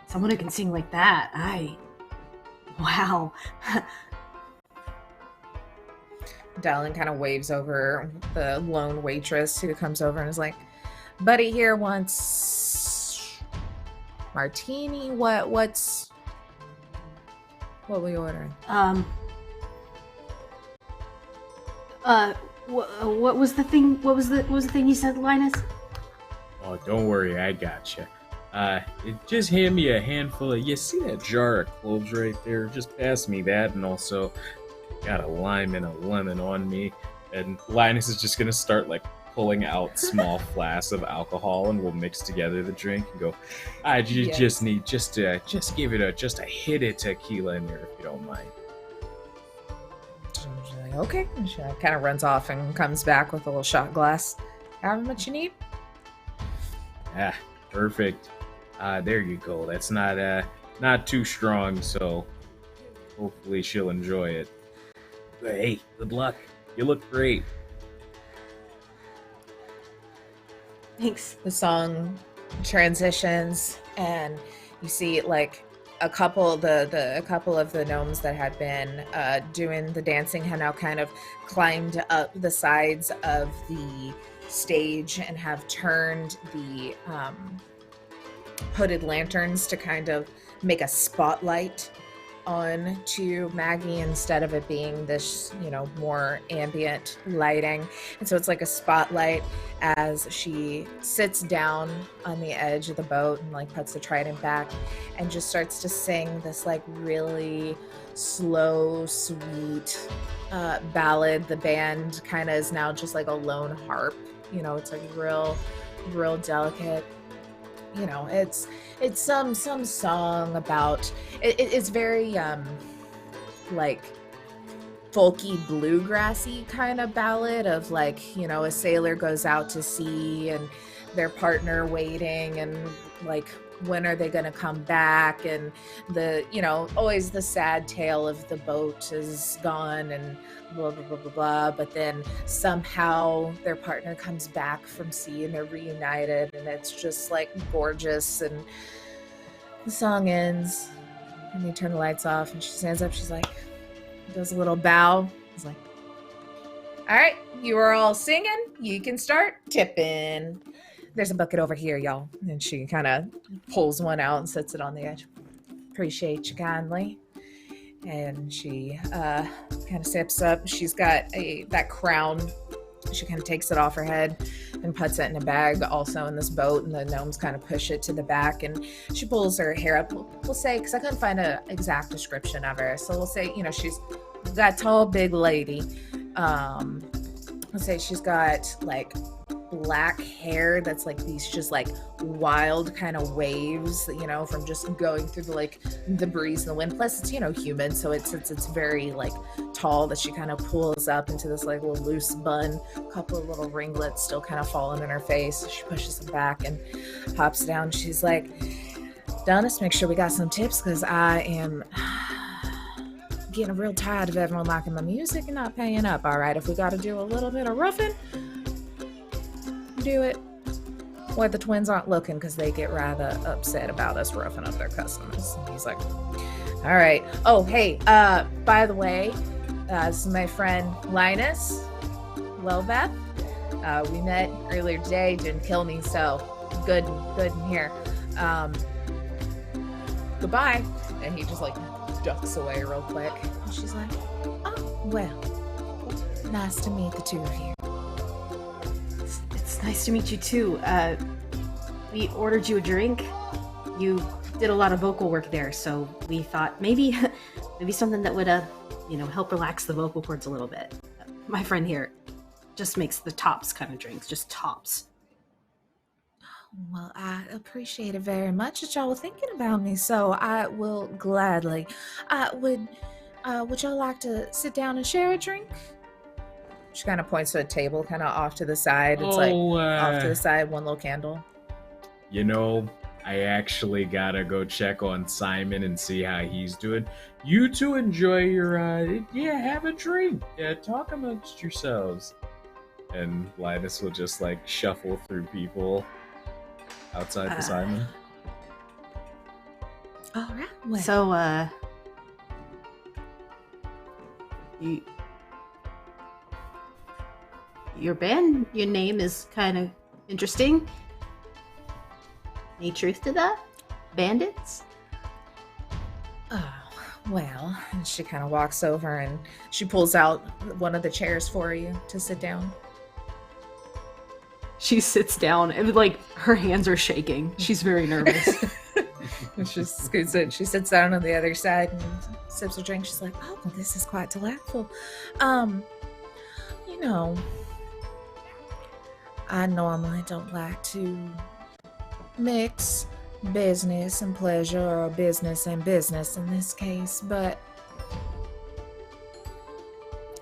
Speaker 5: someone who can sing like that, wow.
Speaker 2: Dallin kind of waves over the lone waitress who comes over and is like, "Buddy here wants martini. What we ordering?"
Speaker 5: What was the thing? What was the thing you said, Linus?
Speaker 4: Oh, don't worry, I gotcha. Just hand me a handful of. You see that jar of cloves right there? Just pass me that, and also got a lime and a lemon on me. And Linus is just gonna start like pulling out small flasks of alcohol, and we'll mix together the drink and go, just need, just give it a hit of tequila in there if you don't mind.
Speaker 2: She's like, okay. And she kind of runs off and comes back with a little shot glass. However much you need.
Speaker 4: Perfect. There you go. That's not too strong, so hopefully she'll enjoy it. But hey, good luck. You look great.
Speaker 5: Thanks.
Speaker 2: The song transitions, and you see like a couple of the gnomes that had been doing the dancing had now kind of climbed up the sides of the stage and have turned the hooded lanterns to kind of make a spotlight on to Maggie instead of it being this, more ambient lighting. And so it's like a spotlight as she sits down on the edge of the boat and like puts the trident back and just starts to sing this like really slow, sweet ballad. The band kind of is now just like a lone harp. It's like real delicate. It's some song about it's very like folky bluegrassy kind of ballad of like, a sailor goes out to sea and their partner waiting and like when are they going to come back, and the always the sad tale of the boat is gone and blah blah blah blah blah, but then somehow their partner comes back from sea and they're reunited, and it's just like gorgeous. And the song ends and they turn the lights off and she stands up, she's like, does a little bow. He's like, all right, you are all singing, you can start tipping. There's a bucket over here, y'all. And she kind of pulls one out and sets it on the edge. Appreciate you kindly. And she kind of steps up. She's got that crown. She kind of takes it off her head and puts it in a bag also in this boat. And the gnomes kind of push it to the back. And she pulls her hair up. We'll say, because I couldn't find an exact description of her. So we'll say, she's that tall, big lady. Let's say she's got like black hair that's like these just like wild kind of waves, from just going through the breeze and the wind. Plus it's human, so it's very like tall that she kind of pulls up into this like little loose bun, a couple of little ringlets still kind of falling in her face. She pushes them back and hops down. She's like, Donis, make sure we got some tips because I am getting real tired of everyone liking my music and not paying up. All right, if we got to do a little bit of roughing, do it where the twins aren't looking because they get rather upset about us roughing up their customers. And he's like, all right. Oh, hey, by the way, this is my friend Linus, Lelbeth. We met earlier today, didn't kill me, so good in here. Goodbye. And he just like ducks away real quick. And she's like, oh, well, nice to meet the two of you.
Speaker 5: It's nice to meet you too. We ordered you a drink. You did a lot of vocal work there, so we thought maybe something that would help relax the vocal cords a little bit. My friend here just makes the tops kind of drinks, just tops.
Speaker 2: Well, I appreciate it very much that y'all were thinking about me, so I will gladly. Would y'all like to sit down and share a drink? She kind of points to a table kind of off to the side. It's off to the side, one little candle.
Speaker 4: I actually gotta go check on Simon and see how he's doing. You two enjoy your, have a drink. Yeah, talk amongst yourselves. And Linus will just like shuffle through people outside the Simon.
Speaker 2: All right. Well.
Speaker 5: So, your band, your name is kind of interesting. Any truth to that? Bandits?
Speaker 2: Oh, well, and she kind of walks over and she pulls out one of the chairs for you to sit down.
Speaker 5: She sits down and like her hands are shaking. She's very nervous.
Speaker 2: And she scoots in. She sits down on the other side and sips her drink. She's like, oh, well, this is quite delightful. I normally don't like to mix business and pleasure, or business and business in this case, but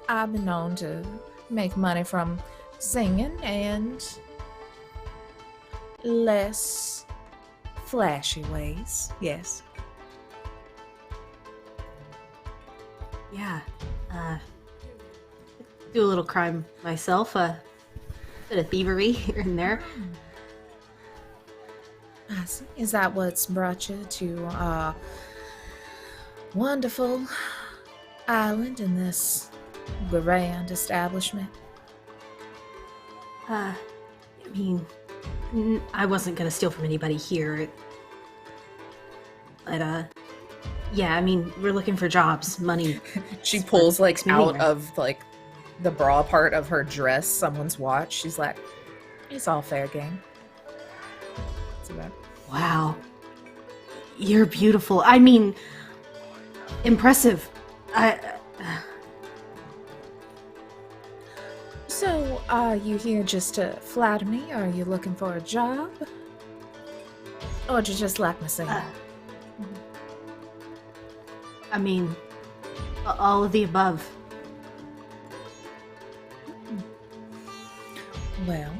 Speaker 2: I've been known to make money from singing and less flashy ways, yes.
Speaker 5: Yeah. Do a little crime myself. Bit of thievery here and there.
Speaker 2: I see. Is that what's brought you to our wonderful island in this grand establishment?
Speaker 5: I mean, I wasn't gonna steal from anybody here. But, yeah, I mean, we're looking for jobs, money.
Speaker 2: She pulls like
Speaker 5: It's me,
Speaker 2: out
Speaker 5: right?
Speaker 2: of like the bra part of her dress someone's watch. She's like, it's all fair game. It's about.
Speaker 5: Wow. You're beautiful. I mean, impressive.
Speaker 2: So, are you here just to flatter me? Are you looking for a job? Or do you just like my singing?
Speaker 5: I mean, all of the above.
Speaker 2: Well,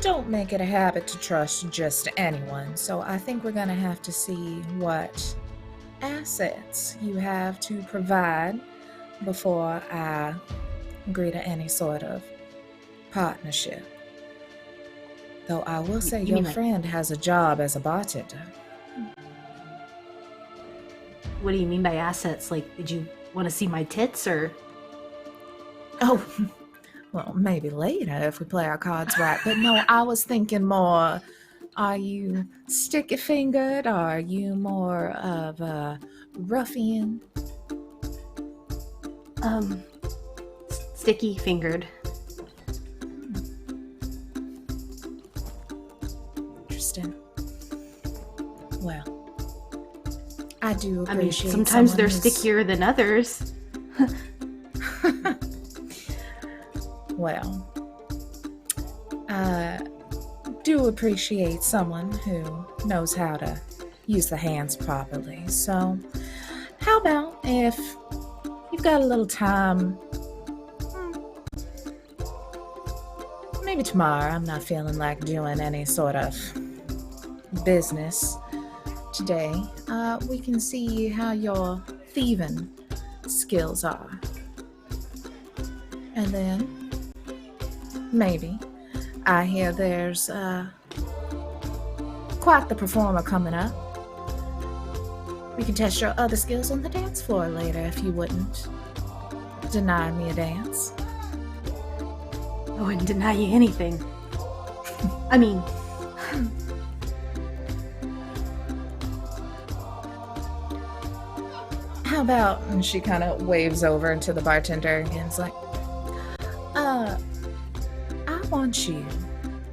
Speaker 2: don't make it a habit to trust just anyone, so I think we're gonna have to see what assets you have to provide before I agree to any sort of partnership. Though I will say
Speaker 5: you
Speaker 2: your
Speaker 5: mean like-
Speaker 2: friend has a job as a bartender.
Speaker 5: What do you mean by assets? Like, did you want to see my tits, or?
Speaker 2: Oh, well, maybe later if we play our cards right. But no, I was thinking more, are you sticky-fingered? Are you more of a ruffian?
Speaker 5: Sticky fingered.
Speaker 2: Interesting. Well, I do
Speaker 5: I mean,
Speaker 2: appreciate
Speaker 5: sometimes
Speaker 2: someone
Speaker 5: they're
Speaker 2: who's-
Speaker 5: stickier than others.
Speaker 2: Well, I do appreciate someone who knows how to use the hands properly. So, how about if you've got a little time, maybe tomorrow? I'm not feeling like doing any sort of business today. We can see how your thieving skills are. And then maybe I hear there's quite the performer coming up. We can test your other skills on the dance floor later if you wouldn't deny me a dance.
Speaker 5: I wouldn't deny you anything. I mean,
Speaker 2: How about, and she kind of waves over into the bartender again. It's like, I want you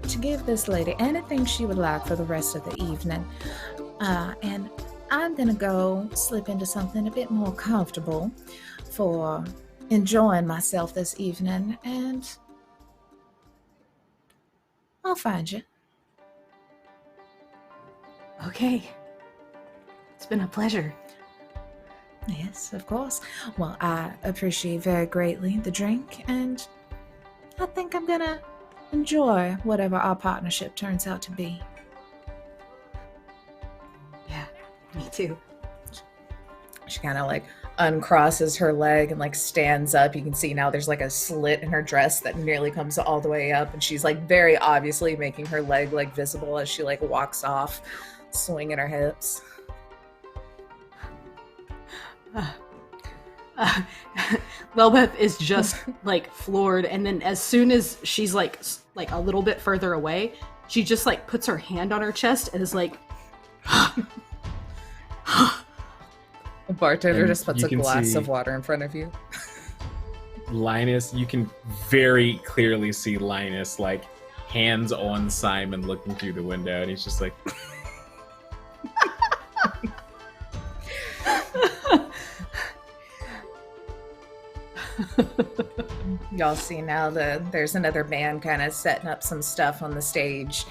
Speaker 2: to give this lady anything she would like for the rest of the evening. And I'm gonna go slip into something a bit more comfortable for enjoying myself this evening, and I'll find you.
Speaker 5: okay. It's been a pleasure.
Speaker 2: Yes, of course. Well, I appreciate very greatly the drink, and I think I'm gonna enjoy whatever our partnership turns out to be.
Speaker 5: Yeah, me too.
Speaker 2: She kind of like uncrosses her leg and like stands up. You can see now there's like a slit in her dress that nearly comes all the way up, and she's like very obviously making her leg like visible as she like walks off, swinging her hips.
Speaker 5: Lelbeth is just like floored, and then as soon as she's like a little bit further away, she just like puts her hand on her chest and is like,
Speaker 2: The bartender
Speaker 4: And
Speaker 2: just puts
Speaker 4: you
Speaker 2: a
Speaker 4: can
Speaker 2: glass
Speaker 4: see-
Speaker 2: of water in front of you.
Speaker 4: Linus, you can very clearly see Linus like hands on Simon looking through the window, and he's just like,
Speaker 2: Y'all see now there's another band kind of setting up some stuff on the stage.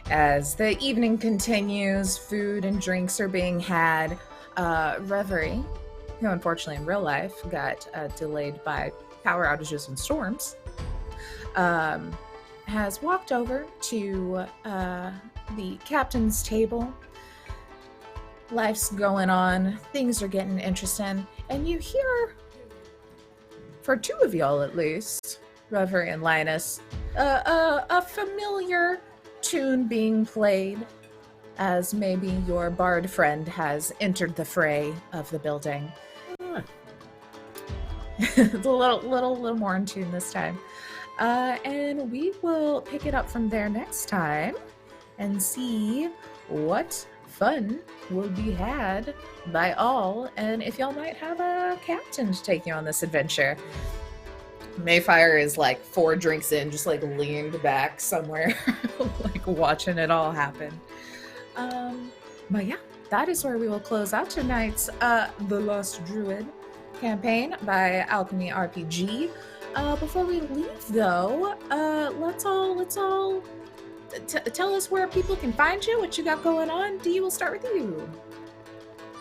Speaker 2: As the evening continues, food and drinks are being had. Reverie, who unfortunately in real life got delayed by power outages and storms, has walked over to the captain's table. Life's going on, things are getting interesting, and you hear, for two of y'all at least, Reverie and Linus, a familiar tune being played as maybe your bard friend has entered the fray of the building. It's a little more in tune this time. And we will pick it up from there next time and see what fun will be had by all, and if y'all might have a captain to take you on this adventure. Mayfire is like 4 drinks in, just like leaned back somewhere, like watching it all happen. But yeah, that is where we will close out tonight's The Lost Druid campaign by Alchemy RPG. Before we leave though, let's all tell us where people can find you, what you got going on. Dee, we'll start with you.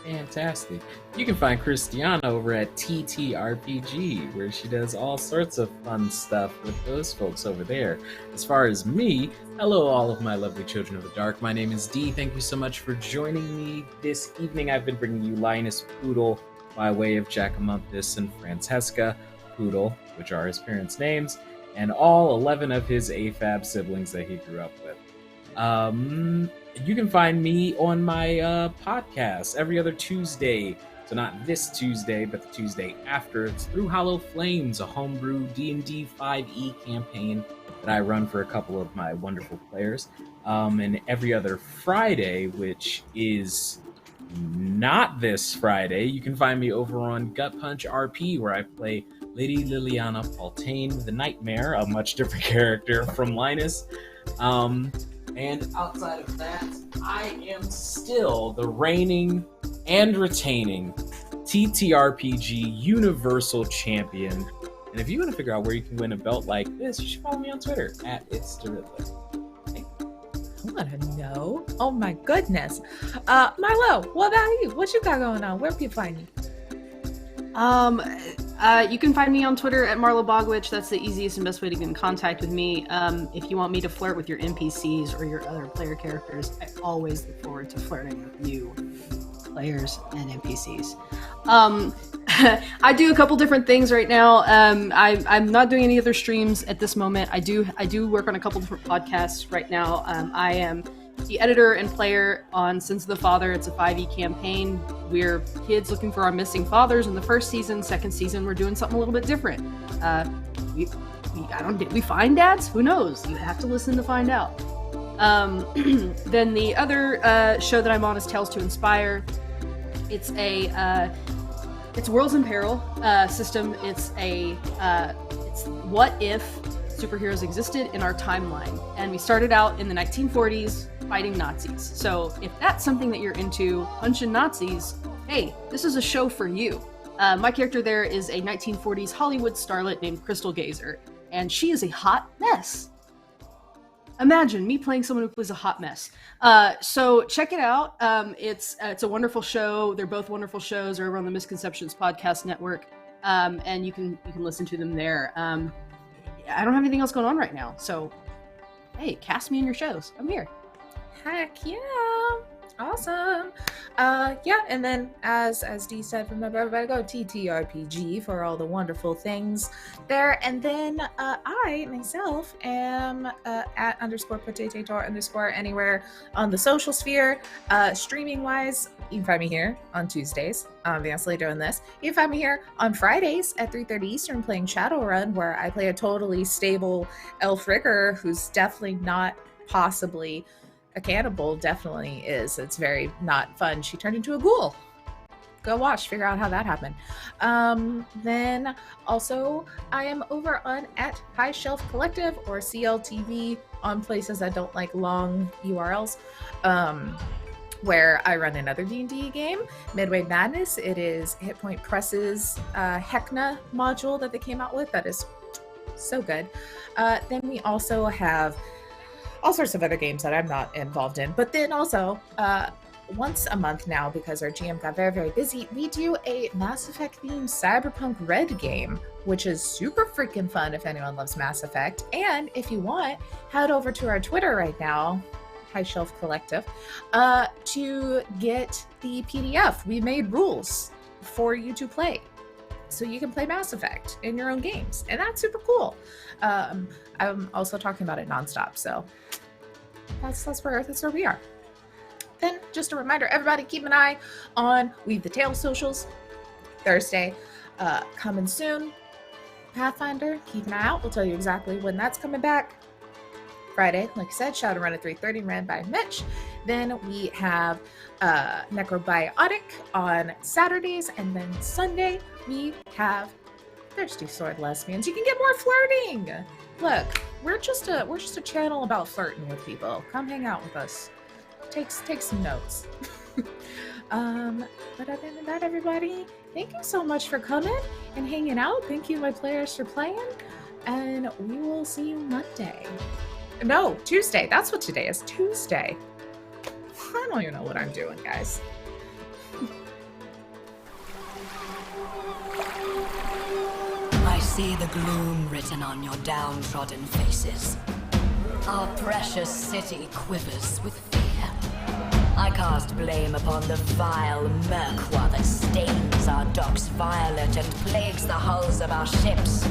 Speaker 4: Fantastic. You can find Christiana over at TTRPG, where she does all sorts of fun stuff with those folks over there. As far as me, hello all of my lovely children of the dark. My name is Dee. Thank you so much for joining me this evening. I've been bringing you Linus Poodle by way of Jacomumpus and Francesca Poodle, which are his parents' names, and all 11 of his AFAB siblings that he grew up with. You can find me on my podcast every other Tuesday. So not this Tuesday, but the Tuesday after. It's Through Hollow Flames, a homebrew D&D 5e campaign that I run for a couple of my wonderful players. And every other Friday, which is not this Friday, you can find me over on Gut Punch RP, where I play Lady Liliana Paltain, the Nightmare, a much different character from Linus. And outside of that, I am still the reigning and retaining TTRPG Universal Champion. And if you want to figure out where you can win a belt like this, you should follow me on Twitter at @itsDerrin.
Speaker 2: I want to know. Oh my goodness. Milo, what about you? What you got going on? Where can people find you?
Speaker 5: You can find me on Twitter at Marlo Bogwitch. That's the easiest and best way to get in contact with me. If you want me to flirt with your NPCs or your other player characters, I always look forward to flirting with you, players and NPCs. I do a couple different things right now. I'm not doing any other streams at this moment. I do work on a couple different podcasts right now. I am the editor and player on Sins of the Father. It's a 5e campaign. We're kids looking for our missing fathers in the first season. Second season, we're doing something a little bit different. Did we find dads? Who knows? You have to listen to find out. Then the other show that I'm on is Tales to Inspire. It's Worlds in Peril system. It's what if superheroes existed in our timeline, and we started out in the 1940s fighting Nazis. So if that's something that you're into, punching Nazis, hey, this is a show for you. My character there is a 1940s Hollywood starlet named Crystal Gazer, and she is a hot mess. Imagine me playing someone who plays a hot mess. So check it out. It's a wonderful show. They're both wonderful shows. They're over on the Misconceptions Podcast Network, and you can listen to them there. I don't have anything else going on right now, so hey, cast me in your shows. I'm here.
Speaker 2: Heck yeah. Awesome. Yeah, and then as Dee said, remember everybody go TTRPG for all the wonderful things there. And then I myself am at _potator_ anywhere on the social sphere. Streaming wise, you can find me here on Tuesdays, obviously doing this. You can find me here on Fridays at 3:30 Eastern playing Shadowrun, where I play a totally stable elf rigger who's definitely not possibly a cannibal. Definitely is. It's very not fun. She turned into a ghoul. Go watch, figure out how that happened. Then also I am over on at High Shelf Collective or CLTV on places that don't like long URLs. where I run another D&D game, Midway Madness. It is Hit Point Press's Hecna module that they came out with that is so good. Then we also have all sorts of other games that I'm not involved in. But then also, once a month now, because our GM got very, very busy, we do a Mass Effect themed Cyberpunk Red game, which is super freaking fun if anyone loves Mass Effect. And if you want, head over to our Twitter right now, High Shelf Collective, to get the PDF. We made rules for you to play, so you can play Mass Effect in your own games, and that's super cool. I'm also talking about it nonstop, so that's where we are. Then, just a reminder, everybody, keep an eye on Weave the Tale socials. Thursday, coming soon. Pathfinder, keep an eye out. We'll tell you exactly when that's coming back. Friday, like I said, Shadowrun at 3:30, ran by Mitch. Then we have Necrobiotic on Saturdays, and then Sunday we have Thirsty Sword Lesbians. You can get more flirting. Look, we're just a channel about flirting with people. Come hang out with us. Take some notes. But other than that, everybody, thank you so much for coming and hanging out. Thank you, my players, for playing, and we will see you Monday. No, Tuesday. That's what today is. Tuesday. I don't even know what I'm doing, guys.
Speaker 1: I see the gloom written on your downtrodden faces. Our precious city quivers with fear. I cast blame upon the vile merqua that stains our docks violet and plagues the hulls of our ships.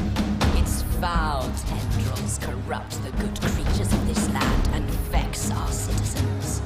Speaker 1: Its foul tendrils corrupt the good creatures of this land and vex our citizens.